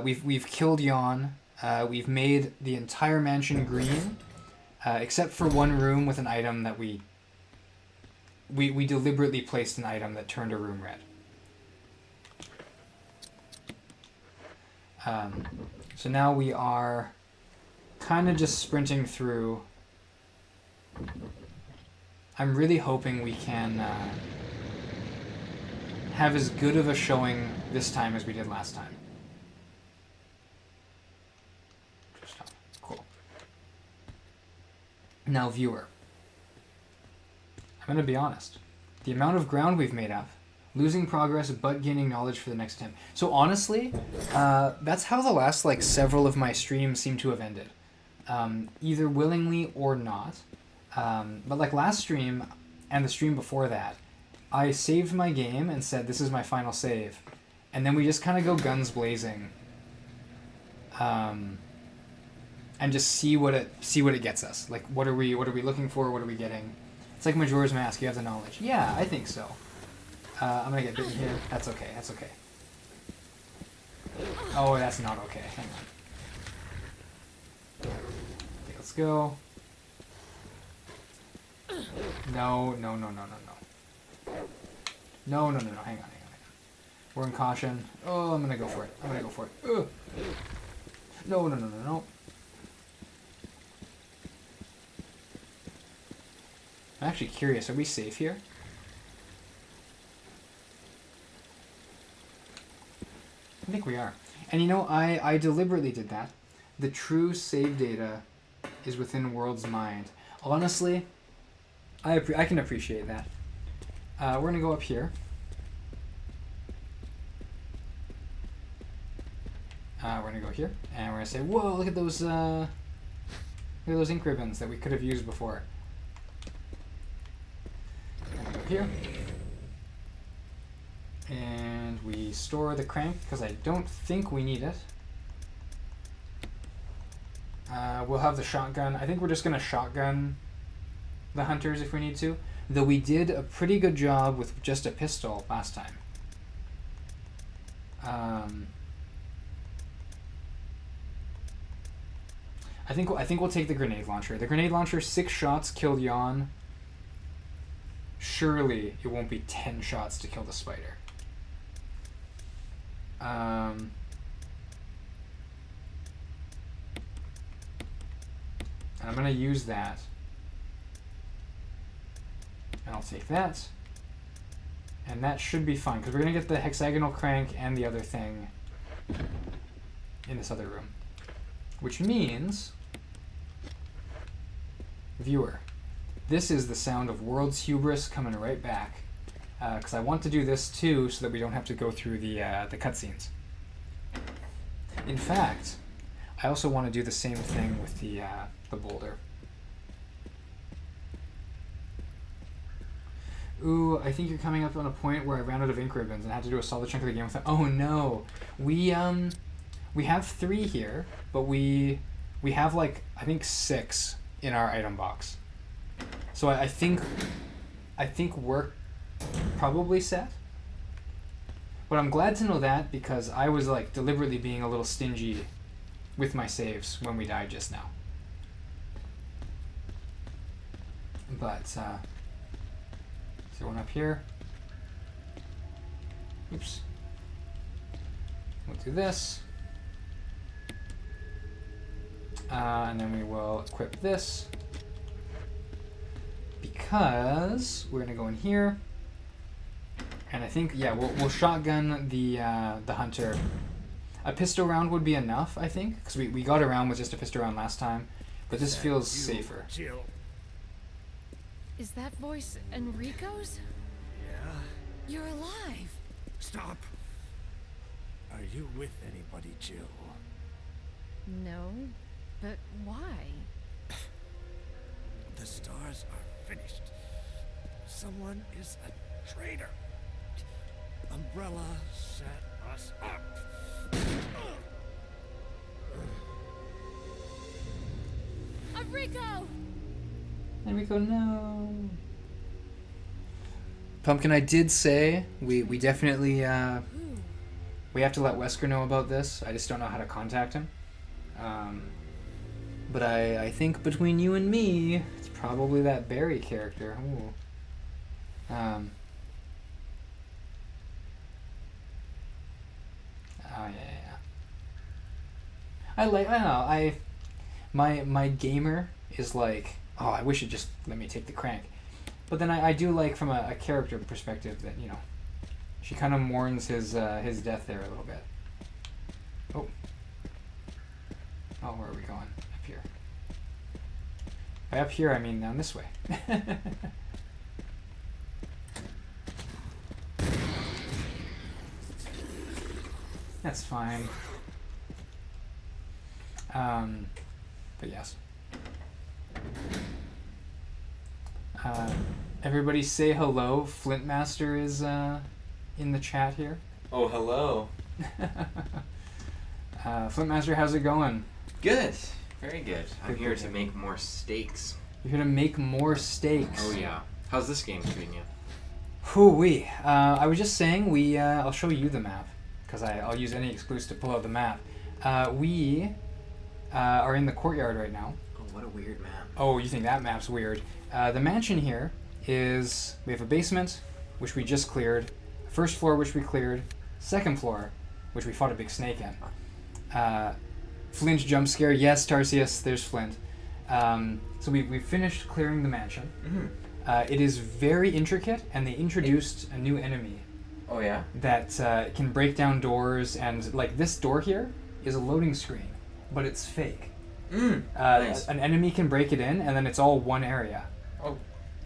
We've killed Yon. We've made the entire mansion green, except for one room with an item that we deliberately placed an item that turned a room red. So now we are kind of just sprinting through. I'm really hoping we can have as good of a showing this time as we did last time. Cool. Now, viewer, I'm going to be honest. The amount of ground we've made up, losing progress but gaining knowledge for the next attempt. So honestly, that's how the last several of my streams seem to have ended. Either willingly or not. But last stream and the stream before that, I saved my game and said this is my final save. And then we just kind of go guns blazing and just see what it gets us. Like, what are we looking for? What are we getting? It's like Majora's Mask. You have the knowledge. Yeah, I think so. I'm gonna get bitten here. That's okay. That's okay. Oh, that's not okay. Hang on. Okay, let's go. No. No. Hang on. We're in caution. Oh, I'm gonna go for it. Ugh. No. I'm actually curious. Are we safe here? I think we are. And you know, I deliberately did that. The true save data is within World's mind. Honestly, I can appreciate that. We're going to go up here. We're going to go here. And we're going to say, whoa, look at those ink ribbons that we could have used before. We're going to go here. And we store the crank because I don't think we need it. We'll have the shotgun. I think we're just going to shotgun the hunters if we need to. Though we did a pretty good job with just a pistol last time. I think we'll take the grenade launcher. The grenade launcher, 6 shots killed Yawn. Surely it won't be 10 shots to kill the spider. And I'm going to use that. And I'll take that. And that should be fine, because we're going to get the hexagonal crank and the other thing in this other room. Which means, viewer, this is the sound of World's Hubris coming right back. Because I want to do this too, so that we don't have to go through the cutscenes. In fact, I also want to do the same thing with the boulder. Ooh, I think you're coming up on a point where I ran out of ink ribbons and had to do a solid chunk of the game with it. Oh no, we have 3 here, but we have like I think 6 in our item box. So I think we're probably set. But I'm glad to know that because I was like deliberately being a little stingy with my saves when we died just now. But so one up here. Oops. We'll do this. And then we will equip this. Because we're gonna go in here. And I think, yeah, we'll shotgun the hunter. A pistol round would be enough, I think, because we got around with just a pistol round last time. But this feels safer. Jill. Is that voice Enrico's? Yeah. You're alive. Stop. Are you with anybody, Jill? No, but why? The stars are finished. Someone is a traitor. Umbrella set us up. Enrico! Enrico, no. Pumpkin, I did say we definitely we have to let Wesker know about this. I just don't know how to contact him. But I think between you and me, it's probably that Barry character. Ooh. Oh yeah. I don't know. My gamer is like, oh, I wish it just let me take the crank. But then I do like from a character perspective that, you know, she kind of mourns his death there a little bit. Oh. Oh, where are we going? Up here. By up here, I mean down this way. That's fine. But yes. Everybody say hello. Flintmaster is in the chat here. Oh, hello. Flintmaster, how's it going? Good. Very good. I'm Good, here good, to good. make more steaks. You're gonna make more steaks. Oh yeah. How's this game treating you? Hoo-wee. I was just saying I'll show you the map because I'll use any excuse to pull out the map. We are in the courtyard right now. Oh, what a weird map. Oh, you think that map's weird? The mansion here is we have a basement, which we just cleared, first floor, which we cleared, second floor, which we fought a big snake in. Flint jump scare. Yes, Tarsius, there's Flint. So we finished clearing the mansion. Mm-hmm. It is very intricate, and they introduced a new enemy Oh yeah. that can break down doors, and like this door here is a loading screen, but it's fake. Nice. An enemy can break it in, and then it's all one area. Oh,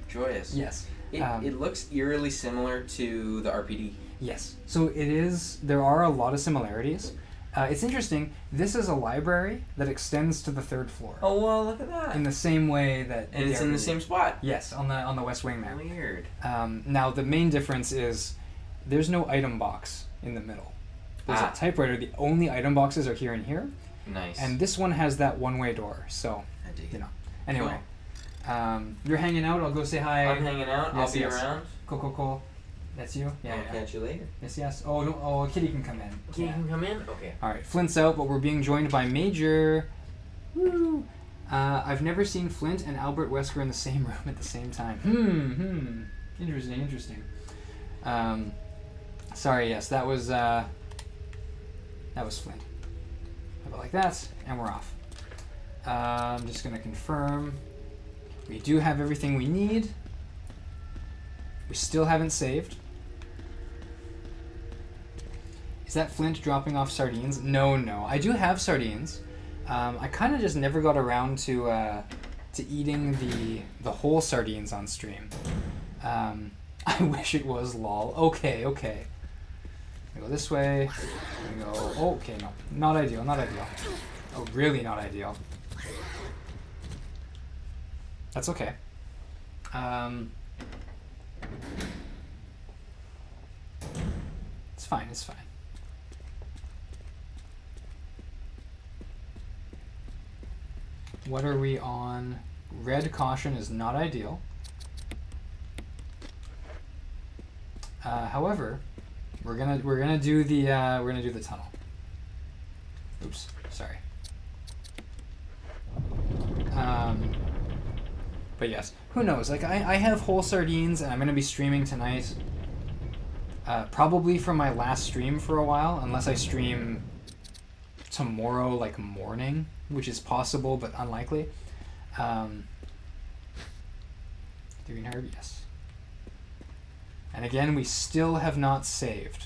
joyous. Yes. It looks eerily similar to the RPD. Yes. So it is. There are a lot of similarities. It's interesting. This is a library that extends to the third floor. Oh well, look at that. In the same way that. And it's in the same spot. Yes, on the West Wing map. Weird. Now the main difference is there's no item box in the middle. There's a typewriter. The only item boxes are here and here. Nice. And this one has that one-way door. So, I dig it. Anyway, you're hanging out. I'll go say hi. I'm hanging out. Yes, I'll be yes. around. Cool. That's you. Yeah. I'll catch you later. Yes. Oh, no. Oh, Kitty can come in. You can come in. Okay. All right. Flint's out, but we're being joined by Major. Woo. I've never seen Flint and Albert Wesker in the same room at the same time. Interesting. Sorry. Yes, that was Flint. How about like that, and we're off. I'm just gonna confirm. We do have everything we need. We still haven't saved. Is that Flint dropping off sardines? No. I do have sardines. I kind of just never got around to eating the whole sardines on stream. I wish it was lol. Okay. We go this way. We go. Oh, okay, no, not ideal. Oh, really not ideal. That's okay. It's fine. What are we on? Red caution is not ideal. However, we're gonna do the tunnel. Oops, sorry. But yes, who knows? Like I have whole sardines, and I'm gonna be streaming tonight. Probably for my last stream for a while, unless I stream tomorrow, like morning, which is possible but unlikely. Green herb, yes. And again, we still have not saved.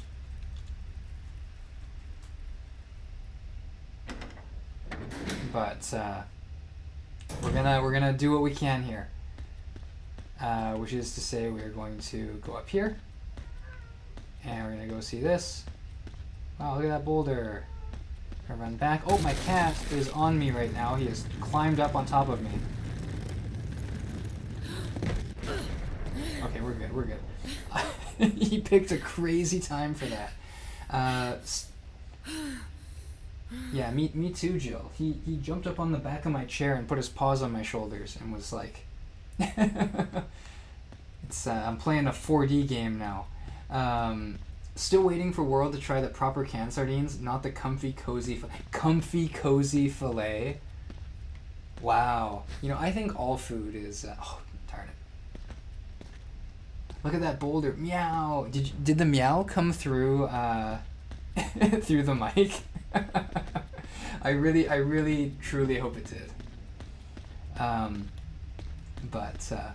But we're gonna do what we can here, which is to say we're going to go up here, and we're gonna go see this. Wow, look at that boulder. Gonna run back. Oh, my cat is on me right now. He has climbed up on top of me. Okay, we're good. He picked a crazy time for that. Yeah, me too, Jill. He jumped up on the back of my chair and put his paws on my shoulders and was like, "It's I'm playing a 4D game now." Still waiting for World to try the proper canned sardines, not the comfy cozy fillet. Wow, I think all food is. Oh, darn it! Look at that boulder. Meow. Did the meow come through through the mic? I really truly hope it did. But I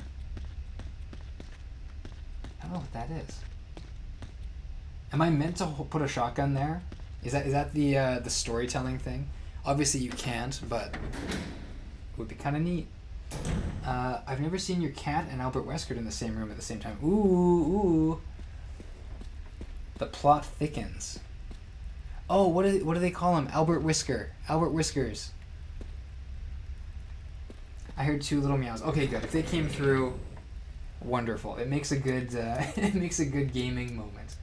don't know what that is. Am I meant to put a shotgun there? Is that the storytelling thing? Obviously you can't, but it would be kind of neat. I've never seen your cat and Albert Wesker in the same room at the same time. Ooh. The plot thickens. Oh, what do they call him? Albert Whiskers. I heard two little meows. Okay, good. If they came through, wonderful. It makes a good gaming moment.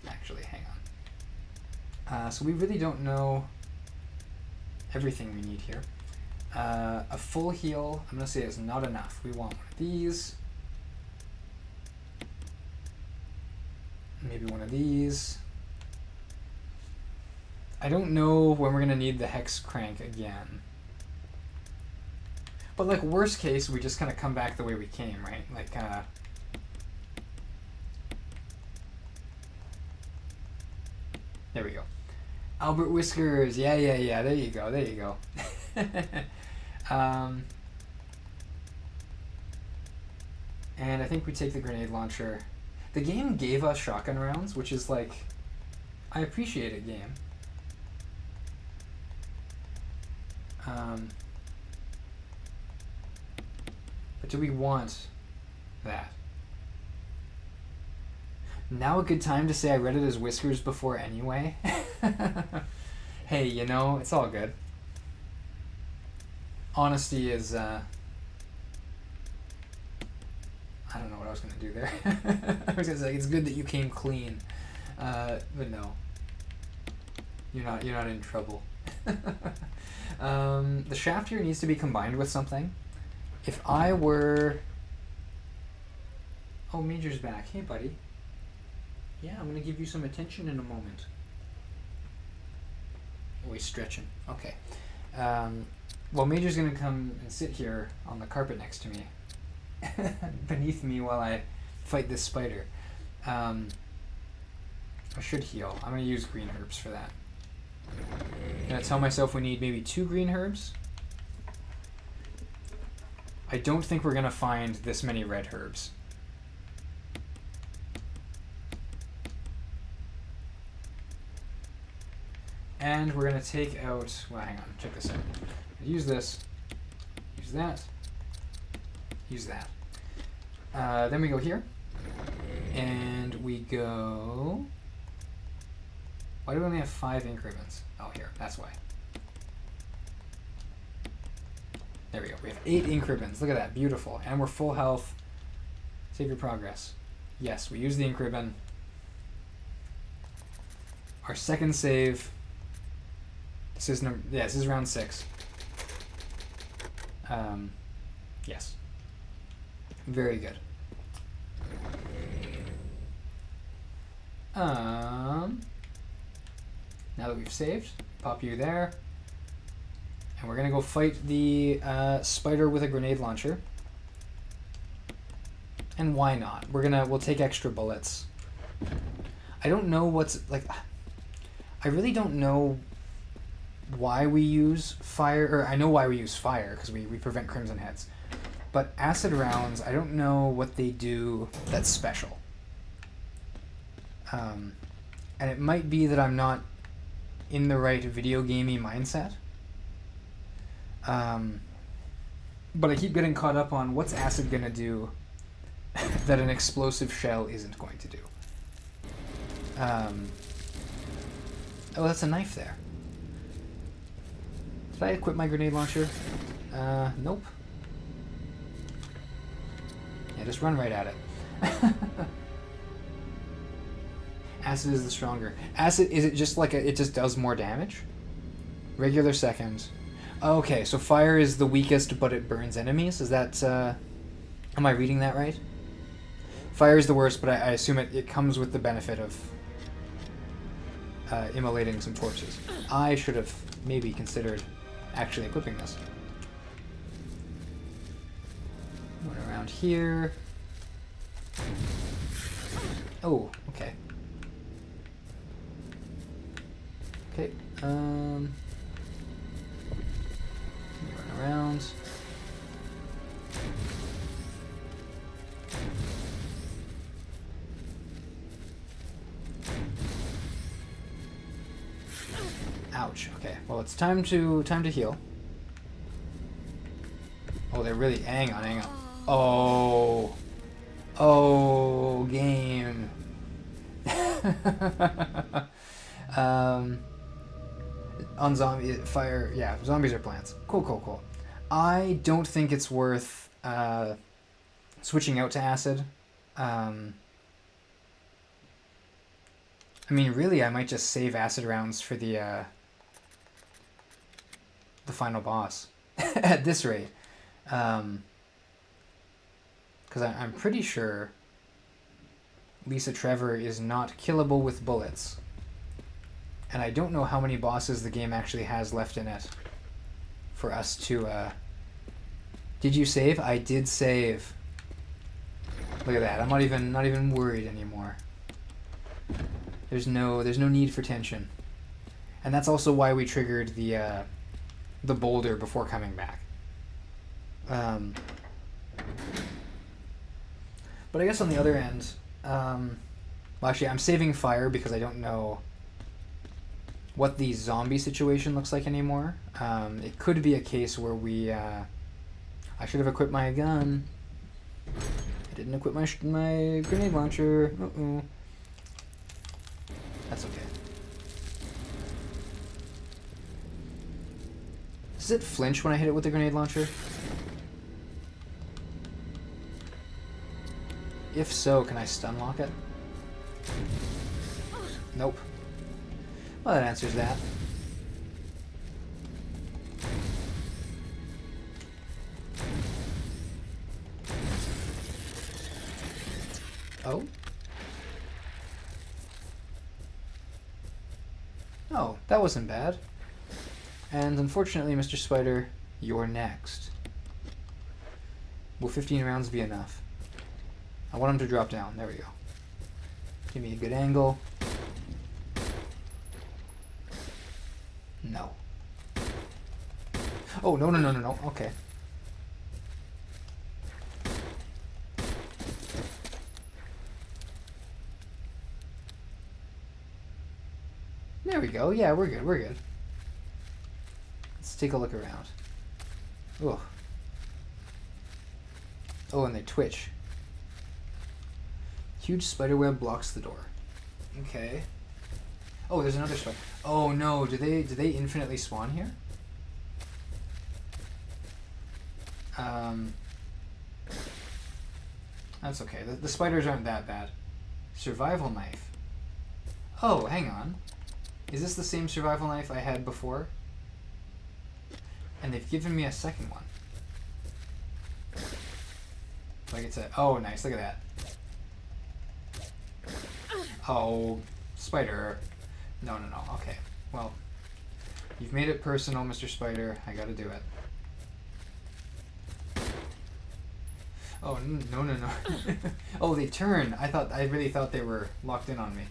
Actually, hang on. So we really don't know everything we need here. A full heal, I'm going to say, is not enough. We want one of these. Maybe one of these. I don't know when we're going to need the hex crank again. But like worst case, we just kind of come back the way we came, right? Like, there we go. Albert Whiskers, yeah, there you go. And I think we take the grenade launcher. The game gave us shotgun rounds, which is like, I appreciate it, game. But do we want that? Now a good time to say I read it as Whiskers before anyway. Hey, you know, it's all good. Honesty is, I don't know what I was going to do there. I was going to say, it's good that you came clean. But no. You're not in trouble. The shaft here needs to be combined with something. If I were... Oh, Major's back. Hey, buddy. Yeah, I'm going to give you some attention in a moment. Oh, he's stretching. Okay. Well, Major's going to come and sit here on the carpet next to me. Beneath me while I fight this spider. I should heal. I'm going to use green herbs for that. I'm going to tell myself we need maybe 2 green herbs. I don't think we're going to find this many red herbs. And we're going to take out... Well, hang on. Check this out. Use this. Use that. Use that. Then we go here. And we go... Why do we only have 5 increments? Oh, here. That's why. There we go. We have 8 increments. Look at that. Beautiful. And we're full health. Save your progress. Yes, we use the increment. Our second save. This is round 6. Yes. Very good. Now that we've saved, pop you there. And we're gonna go fight the spider with a grenade launcher. And why not? We'll take extra bullets. I don't know what's like. I really don't know why we use fire, or I know why we use fire because we prevent crimson heads. But acid rounds, I don't know what they do that's special. And it might be that I'm not in the right video gamey mindset. But I keep getting caught up on what's acid gonna do that an explosive shell isn't going to do. Oh, that's a knife there. Did I equip my grenade launcher? Nope. Yeah, just run right at it. Acid is the stronger. Acid, is it just like it just does more damage? Regular seconds. Okay, so fire is the weakest, but it burns enemies? Is that, am I reading that right? Fire is the worst, but I assume it comes with the benefit of immolating some corpses. I should have maybe considered actually equipping this. Going around here. Oh, okay. Okay, run around. Ouch. Okay. Well, it's time to heal. Oh, they're really hang on. Oh. Oh, game. On zombie fire, yeah, zombies are plants. Cool. I don't think it's worth switching out to acid. I mean, really, I might just save acid rounds for the final boss at this rate. Because I'm pretty sure Lisa Trevor is not killable with bullets. And I don't know how many bosses the game actually has left in it for us to... Did you save? I did save. Look at that. I'm not even worried anymore. There's no need for tension. And that's also why we triggered the boulder before coming back. But I guess on the other end, well, actually, I'm saving fire because I don't know what the zombie situation looks like anymore. It could be a case where we... I should have equipped my gun. I didn't equip my grenade launcher. Uh-oh. That's okay. Does it flinch when I hit it with the grenade launcher? If so, can I stun lock it? Nope. Well, that answers that. Oh? Oh, that wasn't bad. And unfortunately, Mr. Spider, you're next. Will 15 rounds be enough? I want him to drop down. There we go. Give me a good angle. No. Oh, no. Okay. There we go. Yeah, we're good. Let's take a look around. Oh. Oh, and they twitch. Huge spiderweb blocks the door. Okay. Oh, there's another spider. Oh no, do they infinitely spawn here? That's okay. The spiders aren't that bad. Survival knife. Oh, hang on. Is this the same survival knife I had before? And they've given me a second one. Like it's a... Oh, nice. Look at that. Oh, spider. No. Okay. Well, you've made it personal, Mr. Spider. I gotta do it. Oh, no. Oh, they turn. I really thought they were locked in on me.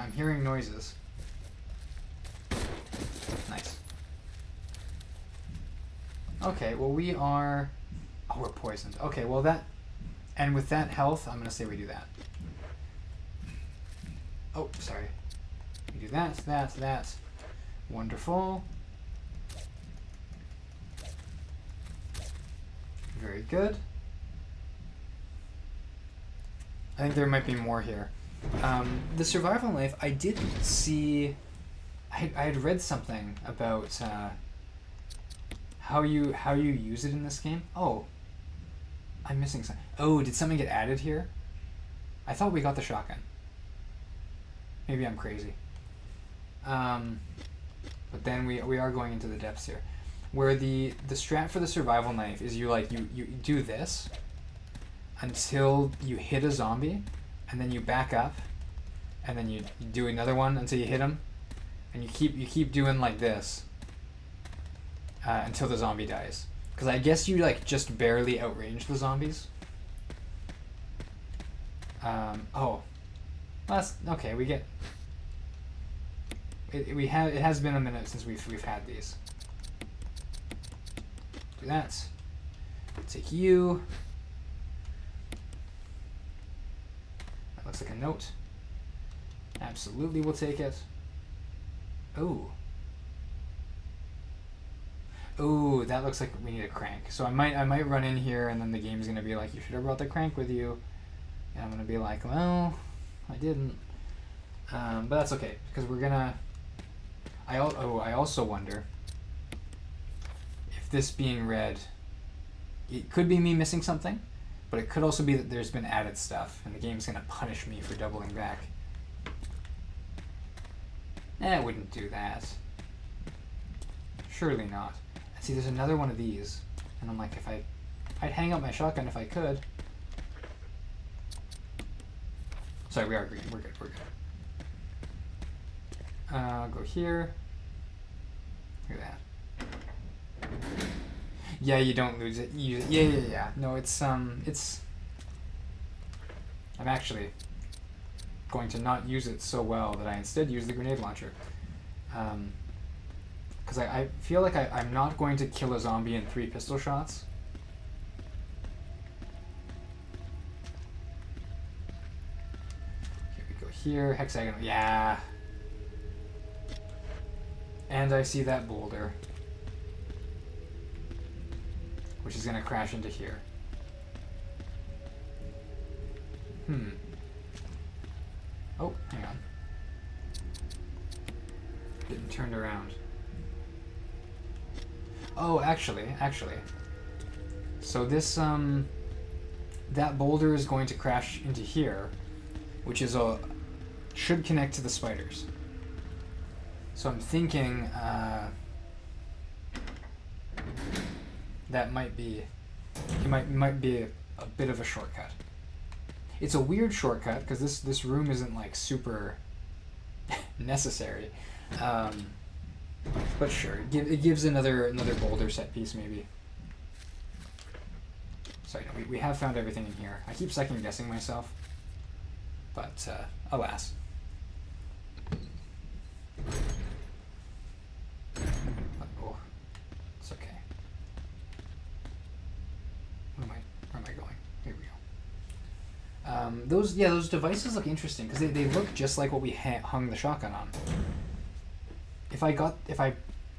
I'm hearing noises. Nice. Okay, well we are... Oh, we're poisoned. Okay, well that... And with that health, I'm going to say we do that. Oh, sorry. We do that. Wonderful. Very good. I think there might be more here. The survival knife, I did see... I had read something about how you use it in this game. Oh, I'm missing something. Oh, did something get added here? I thought we got the shotgun. Maybe I'm crazy. But then we are going into the depths here, where the strat for the survival knife is you do this until you hit a zombie, and then you back up, and then you do another one until you hit him, and you keep doing like this until the zombie dies. Because I guess you just barely outrange the zombies. Oh, well, that's okay. We get it. It has been a minute since we've had these. Do that. Take you. That looks like a note. Absolutely, we'll take it. Oh. Ooh, that looks like we need a crank. So I might run in here, and then the game's gonna be like, you should have brought the crank with you, and I'm gonna be like, well, I didn't. But that's okay, because we're gonna. I also wonder if this being red it could be me missing something, but it could also be that there's been added stuff, and the game's gonna punish me for doubling back. It wouldn't do that. Surely not. And see, there's another one of these, and I'm like, I'd hang up my shotgun if I could. Sorry, we are green. We're good. We're good. Go here. Look at that. Yeah, you don't lose it. Yeah. No, it's I'm actually going to not use it so well that I instead use the grenade launcher. Because I feel like I'm not going to kill a zombie in 3 pistol shots. Here we go here, hexagonal, yeah. And I see that boulder, which is gonna crash into here. Oh, hang on. Getting turned around. Oh, actually. So this, that boulder is going to crash into here, which is should connect to the spiders. So I'm thinking, that might be, it might be a bit of a shortcut. It's a weird shortcut because this room isn't like super necessary, but sure, it gives another boulder set piece maybe. Sorry, no, we have found everything in here. I keep second guessing myself, but alas. Oh, it's okay. Where am I going? Here we go. Those devices look interesting because they look just like what we hung the shotgun on. If I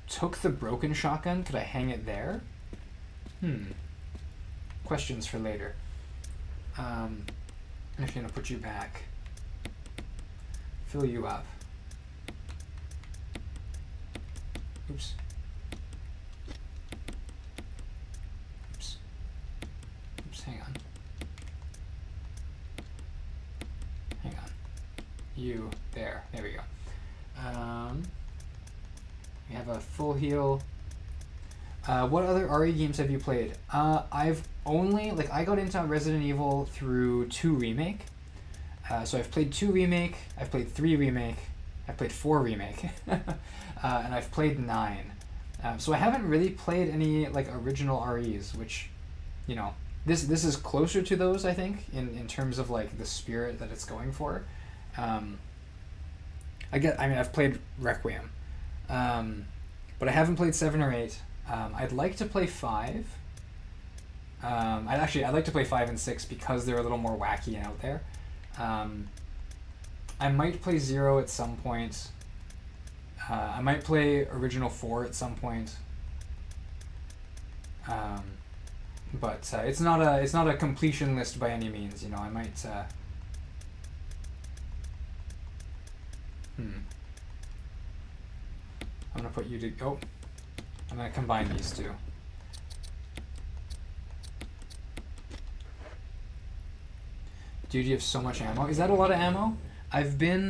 took the broken shotgun, could I hang it there? Questions for later. I'm just gonna put you back. Fill you up. Oops. Hang on. You, there we go. We have a full heal. What other RE games have you played? I've only, I got into Resident Evil through 2 Remake. So I've played 2 Remake, I've played 3 Remake, I've played 4 Remake, and I've played 9. So I haven't really played any, original REs, which, this is closer to those, I think, in terms of, the spirit that it's going for. I've played Requiem, but I haven't played 7 or 8. I'd like to play 5. I'd like to play 5 and 6 because they're a little more wacky and out there. I might play 0 at some point. I might play original 4 at some point. But it's not a completion list by any means. I might. I'm gonna put you to. Oh, I'm gonna combine these two. Dude, you have so much ammo. Is that a lot of ammo? I've been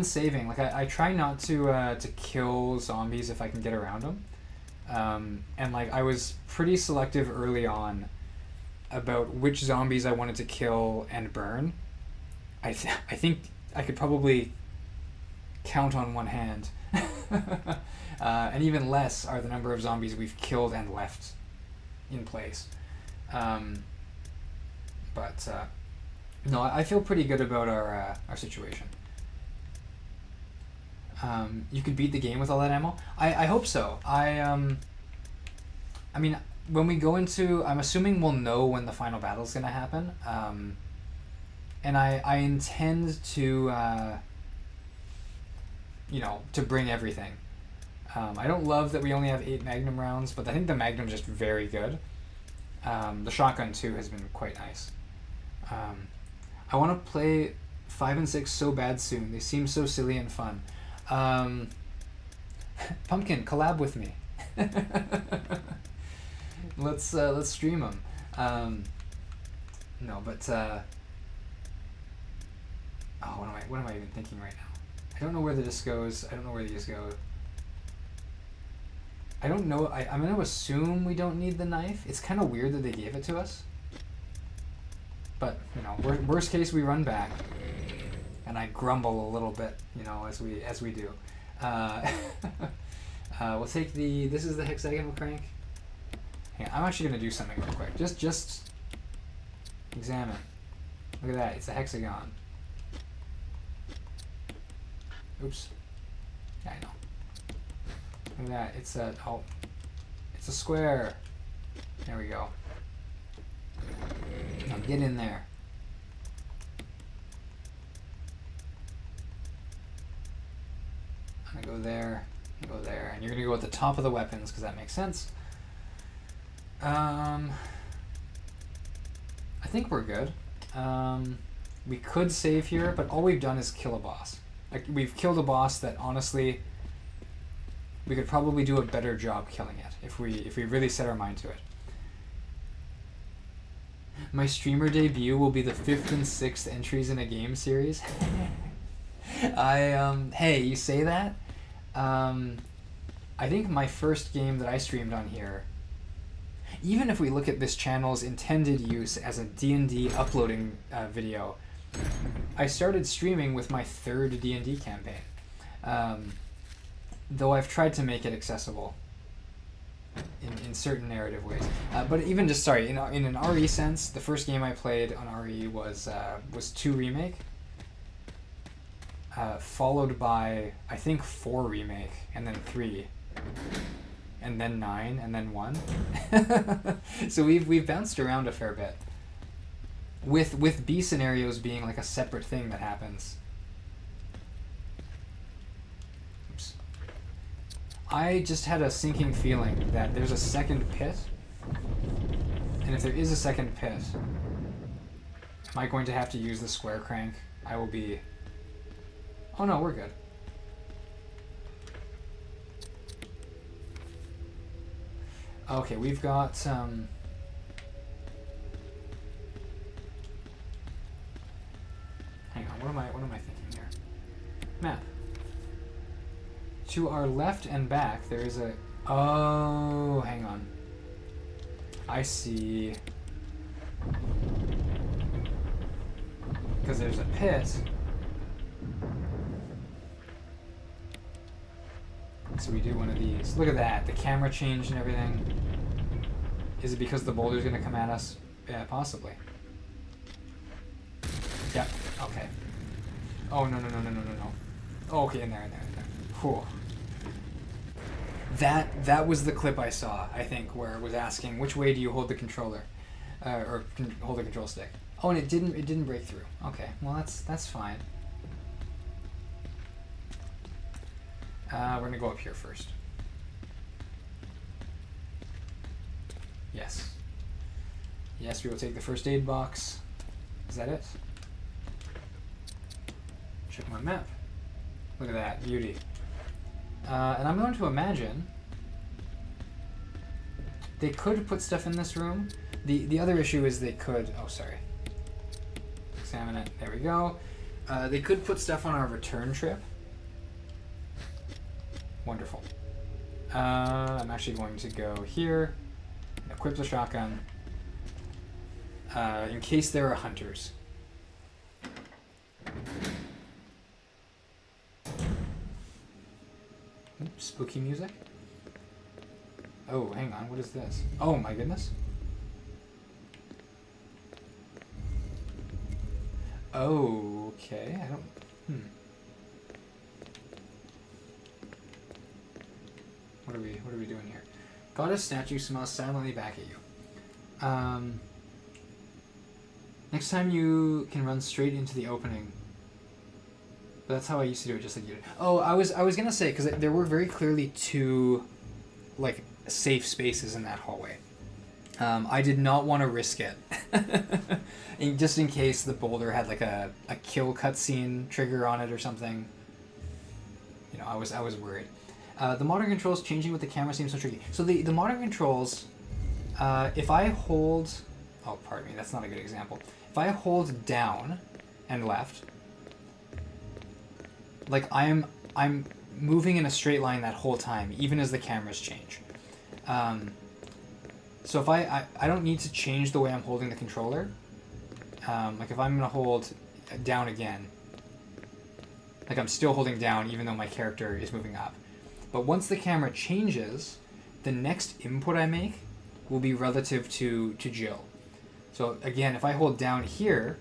saving. I try not to kill zombies if I can get around them. And I was pretty selective early on about which zombies I wanted to kill and burn. I think I could probably count on one hand. And even less are the number of zombies we've killed and left in place. But no, I feel pretty good about our situation. You could beat the game with all that ammo? I hope so. I mean, when we go into... I'm assuming we'll know when the final battle's going to happen. And I intend to, to bring everything. I don't love that we only have 8 Magnum rounds, but I think the Magnum's just very good. The shotgun, too, has been quite nice. I want to play 5 and 6 so bad soon. They seem so silly and fun. Pumpkin, collab with me. let's stream them. No, but oh, what am I even thinking right now? I don't know where the disc goes. I don't know where these go. I don't know. I'm gonna assume we don't need the knife. It's kind of weird that they gave it to us. But you know, worst case, we run back, and I grumble a little bit, you know, as we do. We'll take the. This is the hexagonal crank. Hang on, I'm actually gonna do something real quick. Just examine. Look at that. It's a hexagon. Oops. Yeah, I know. Look at that. It's a square. There we go. Now get in there. I'm gonna go there, go there, and you're gonna go at the top of the weapons because that makes sense. I think we're good. We could save here, but all we've done is kill a boss. Like, we've killed a boss that honestly we could probably do a better job killing it if we really set our mind to it. My streamer debut will be the 5th and 6th entries in a game series. Hey, you say that? I think my first game that I streamed on here, even if we look at this channel's intended use as a D&D uploading video, I started streaming with my 3rd D&D campaign. Though I've tried to make it accessible in certain narrative ways. But even just, sorry, in an RE sense, the first game I played on RE was 2 Remake, followed by, I think, 4 Remake, and then 3, and then 9, and then 1. So we've bounced around a fair bit. With B scenarios being like a separate thing that happens. Oops. I just had a sinking feeling that there's a second pit, and if there is a second pit, am I going to have to use the square crank? I will be... Oh no, we're good. Okay, we've got Hang on, what am I thinking here? Map. To our left and back, there is a... Oh, hang on. I see. Because there's a pit. So we do one of these. Look at that. The camera changed and everything. Is it because the boulder's going to come at us? Yeah, possibly. Yep. Okay. Oh, no. Oh, okay, in there. Cool. That was the clip I saw, I think, where it was asking, which way do you hold the controller? Hold the control stick. Oh, and it didn't break through. Okay, well, that's fine. We're going to go up here first. Yes. Yes, we will take the first aid box. Is that it? Check my map. Look at that, beauty. And I'm going to imagine they could put stuff in this room. The other issue is they could... Oh, sorry. Examine it. There we go. They could put stuff on our return trip. Wonderful. I'm actually going to go here, equip the shotgun, in case there are hunters. Oops, spooky music. Oh, hang on, what is this? Oh my goodness. Okay, I don't... What are we doing here? Goddess statue smiles silently back at you. Next time you can run straight into the opening. But that's how I used to do it, just like you did. Oh, I was gonna say, because there were very clearly 2, like, safe spaces in that hallway. I did not want to risk it. Just in case the boulder had like a kill cutscene trigger on it or something. You know, I was worried. The modern controls changing with the camera seems so tricky. So the modern controls If I hold... Oh, pardon me, that's not a good example. If I hold down and left, like I'm moving in a straight line that whole time, even as the cameras change. So if I don't need to change the way I'm holding the controller. Like if I'm going to hold down again, like I'm still holding down even though my character is moving up. But once the camera changes, the next input I make will be relative to Jill. So again, if I hold down here,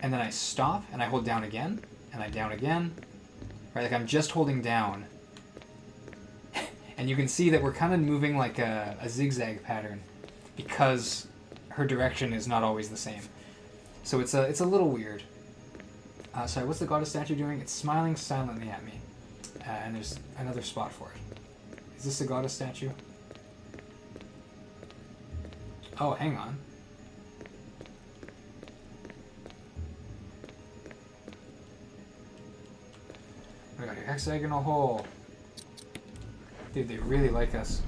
and then I stop, and I hold down again, and I down again, right? Like I'm just holding down. And you can see that we're kind of moving like a zigzag pattern because her direction is not always the same. So it's a little weird. Sorry, what's the goddess statue doing? It's smiling silently at me. And there's another spot for it. Is this the goddess statue? Oh, hang on. We got a hexagonal hole. Dude, they really like us.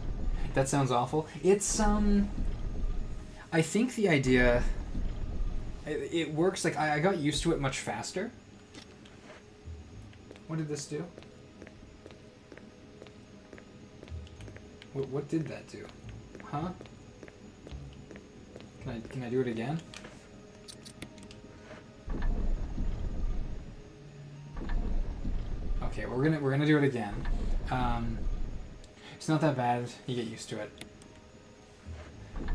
That sounds awful. It's, I think the idea... It works, like, I got used to it much faster. What did this do? What did that do? Huh? Can I do it again? Okay, we're gonna do it again. It's not that bad. You get used to it.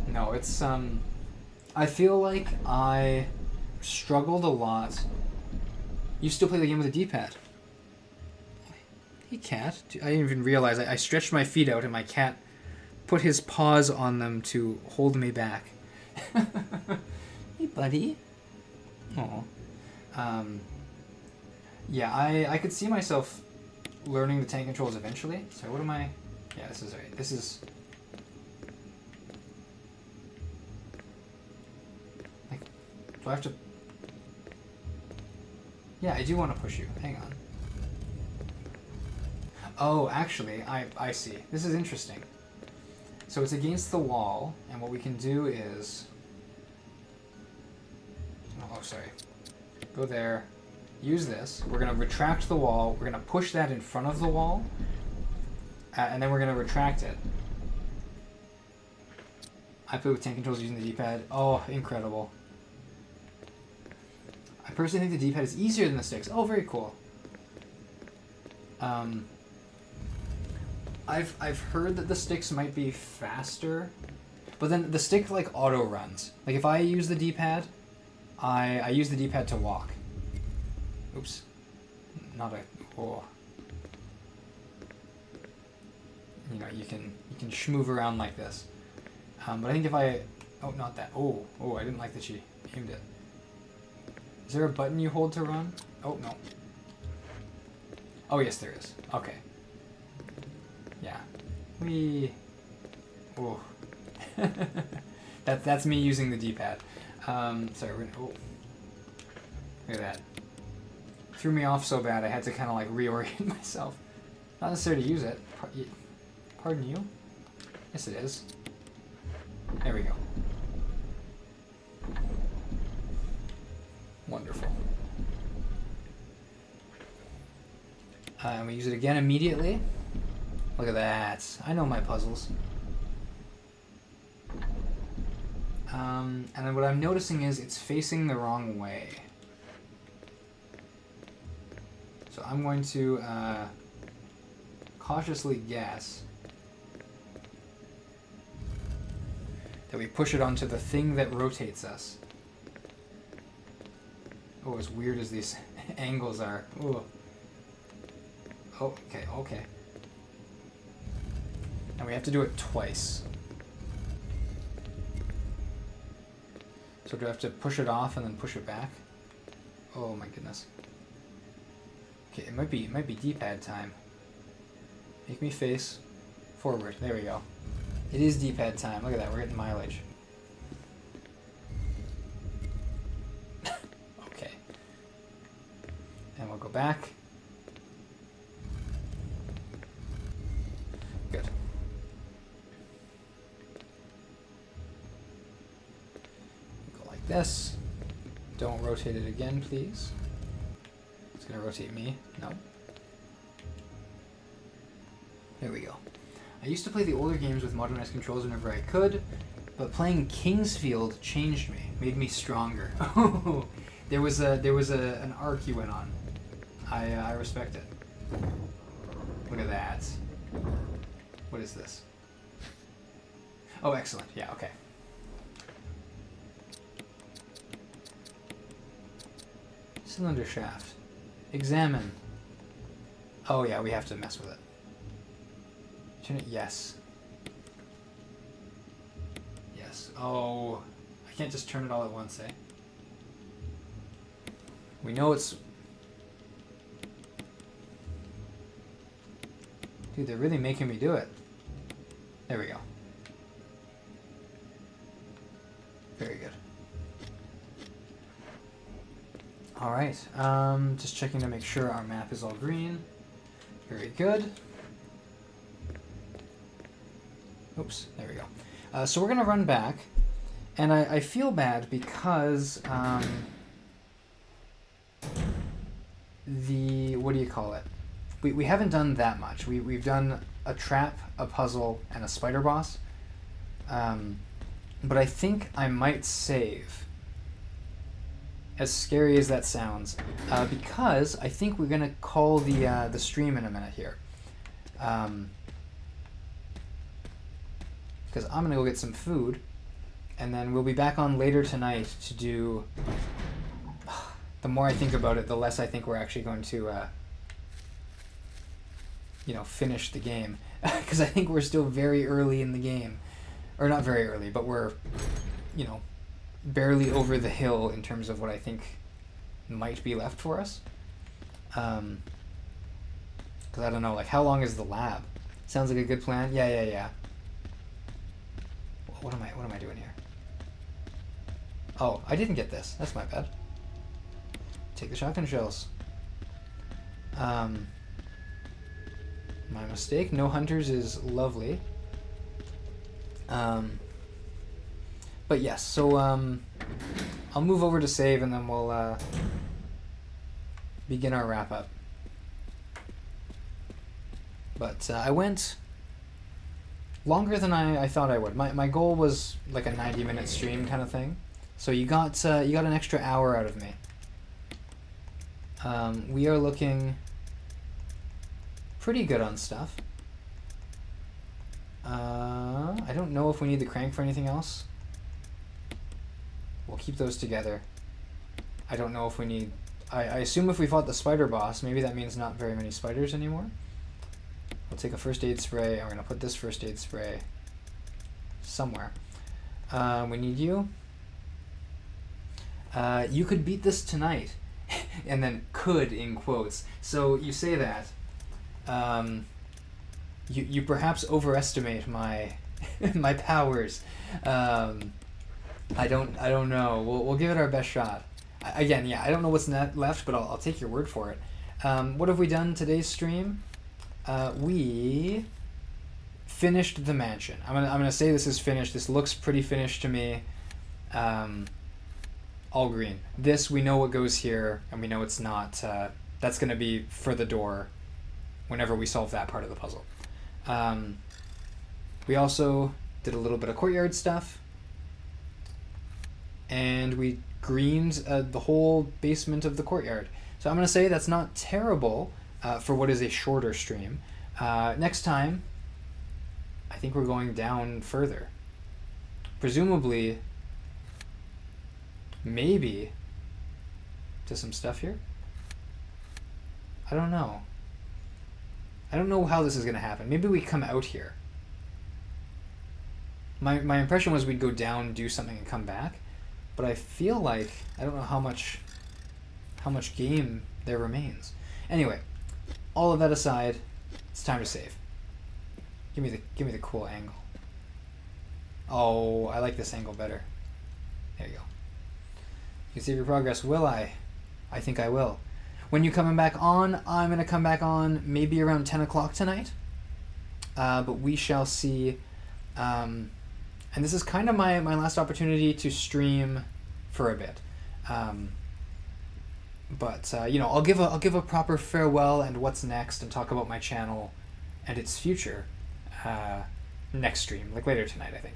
No, it's I feel like I struggled a lot. You still play the game with a D-pad? Hey, cat. I didn't even realize. I stretched my feet out and my cat put his paws on them to hold me back. Hey, buddy. Aw. Yeah, I could see myself learning the tank controls eventually. So what am I... Yeah, this is right. This is... Like, do I have to... Yeah, I do want to push you. Hang on. Oh, actually, I see. This is interesting. So it's against the wall, and what we can do is... Oh, sorry. Go there. Use this. We're going to retract the wall. We're going to push that in front of the wall. And then we're going to retract it. I play with tank controls using the D-pad. Oh, incredible. I personally think the D-pad is easier than the sticks. Oh, very cool. I've heard that the sticks might be faster, but then the stick like auto runs. Like if I use the D-pad, I use the D-pad to walk. Oops, not a. Oh. You know, you can schmoove around like this. But I think if I, oh, not that. Oh, I didn't like that she aimed it. Is there a button you hold to run? Oh no. Oh yes, there is. Okay. Yeah. Oh. That's me using the D-pad. Sorry, we're gonna, oh. Look at that. Threw me off so bad I had to kind of like reorient myself. Not necessary to use it. Pardon you? Yes, it is. There we go. Wonderful. And we use it again immediately. Look at that. I know my puzzles. And then what I'm noticing is it's facing the wrong way. So I'm going to cautiously guess that we push it onto the thing that rotates us. Oh, as weird as these angles are. Ooh. Oh, okay. And we have to do it twice. So do I have to push it off and then push it back? Oh my goodness. Okay, it might be D-pad time. Make me face forward. There we go. It is D-pad time. Look at that, we're getting mileage. Okay. And we'll go back. Good. this. Don't rotate it again, please. It's gonna rotate me. No. There we go. I used to play the older games with modernized controls whenever I could, but playing Kingsfield changed me, made me stronger. there was an arc you went on. I respect it. Look at that. What is this? Oh, excellent. Yeah, okay. Cylinder shaft. Examine. Oh yeah, we have to mess with it. Turn it, yes. Yes. Oh, I can't just turn it all at once, eh? We know it's... Dude, they're really making me do it. There we go. Very good. Alright, just checking to make sure our map is all green. Very good. Oops, there we go. So we're going to run back, and I feel bad because what do you call it? We haven't done that much. We've done a trap, a puzzle, and a spider boss. But I think I might save, as scary as that sounds, because I think we're gonna call the stream in a minute here. Because I'm gonna go get some food, and then we'll be back on later tonight to do. The more I think about it, the less I think we're actually going to, finish the game, because I think we're still very early in the game, or not very early, but we're, barely over the hill in terms of what I think might be left for us. Because I don't know, like, how long is the lab? Sounds like a good plan. Yeah. What am I doing here? Oh, I didn't get this. That's my bad. Take the shotgun shells. My mistake. No hunters is lovely. But yes, so I'll move over to save, and then we'll begin our wrap up. But I went longer than I thought I would. My goal was like a 90-minute stream kind of thing. So you got an extra hour out of me. We are looking pretty good on stuff. I don't know if we need the crank for anything else. We'll keep those together. I don't know if we need... I assume if we fought the spider boss, maybe that means not very many spiders anymore. We'll take a first aid spray. I'm going to put this first aid spray somewhere. We need you. You could beat this tonight. And then could in quotes. So you say that. You perhaps overestimate my my powers. I don't know. We'll give it our best shot. Again, yeah, I don't know what's left, but I'll take your word for it. What have we done today's stream? We finished the mansion. I'm gonna say this is finished. This looks pretty finished to me. All green. This, we know what goes here, and we know it's not. That's gonna be for the door whenever we solve that part of the puzzle. We also did a little bit of courtyard stuff, and we greened the whole basement of the courtyard. So I'm going to say that's not terrible for what is a shorter stream. Next time, I think we're going down further. Presumably, maybe, to some stuff here? I don't know. I don't know how this is going to happen. Maybe we come out here. My impression was we'd go down, do something, and come back. But I feel like I don't know how much game there remains. Anyway, all of that aside, it's time to save. Give me the cool angle. Oh, I like this angle better. There you go. You can save your progress. Will I? I think I will. When you coming back on, I'm gonna come back on maybe around 10 o'clock tonight. But we shall see. And this is kind of my last opportunity to stream for a bit. But I'll give a proper farewell and what's next, and talk about my channel and its future next stream, like later tonight, I think.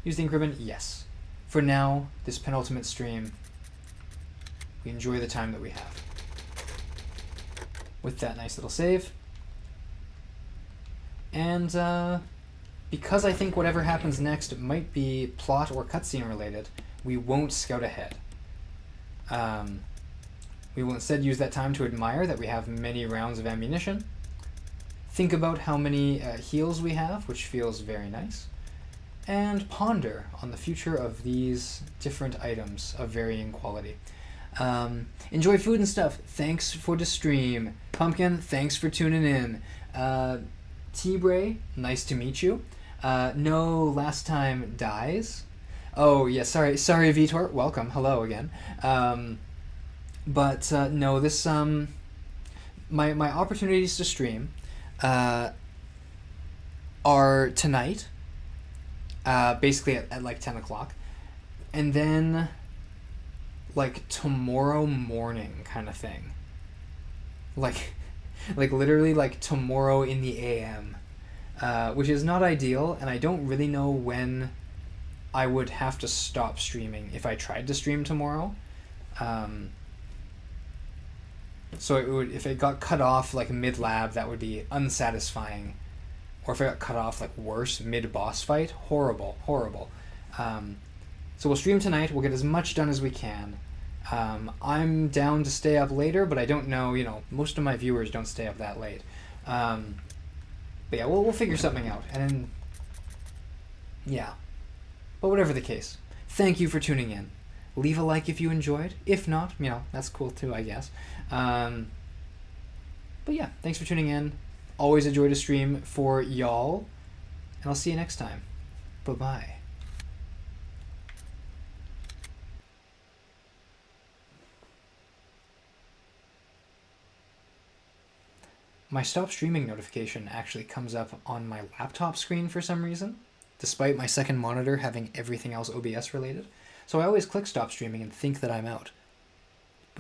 Use the ink ribbon? Yes. For now, this penultimate stream, we enjoy the time that we have. With that nice little save. And because I think whatever happens next might be plot or cutscene related, we won't scout ahead. We will instead use that time to admire that we have many rounds of ammunition, think about how many heals we have, which feels very nice, and ponder on the future of these different items of varying quality. Enjoy food and stuff. Thanks for the stream. Pumpkin, thanks for tuning in. T-Bray, nice to meet you. No last time dies. Oh, yeah, sorry, Vitor. Welcome. Hello again. But no, this my opportunities to stream are tonight, basically at like 10 o'clock, and then like tomorrow morning kind of thing. Like literally like tomorrow in the AM, which is not ideal, and I don't really know when I would have to stop streaming if I tried to stream tomorrow. So it would, if it got cut off like mid-lab, that would be unsatisfying. Or if it got cut off like worse, mid-boss fight, horrible. So we'll stream tonight, we'll get as much done as we can. I'm down to stay up later, but I don't know, most of my viewers don't stay up that late. But yeah, we'll figure something out. And then, yeah. But whatever the case, thank you for tuning in. Leave a like if you enjoyed. If not, that's cool too, I guess. But yeah, thanks for tuning in. Always enjoy to stream for y'all. And I'll see you next time. Bye-bye. My stop streaming notification actually comes up on my laptop screen for some reason, despite my second monitor having everything else OBS related. So I always click stop streaming and think that I'm out.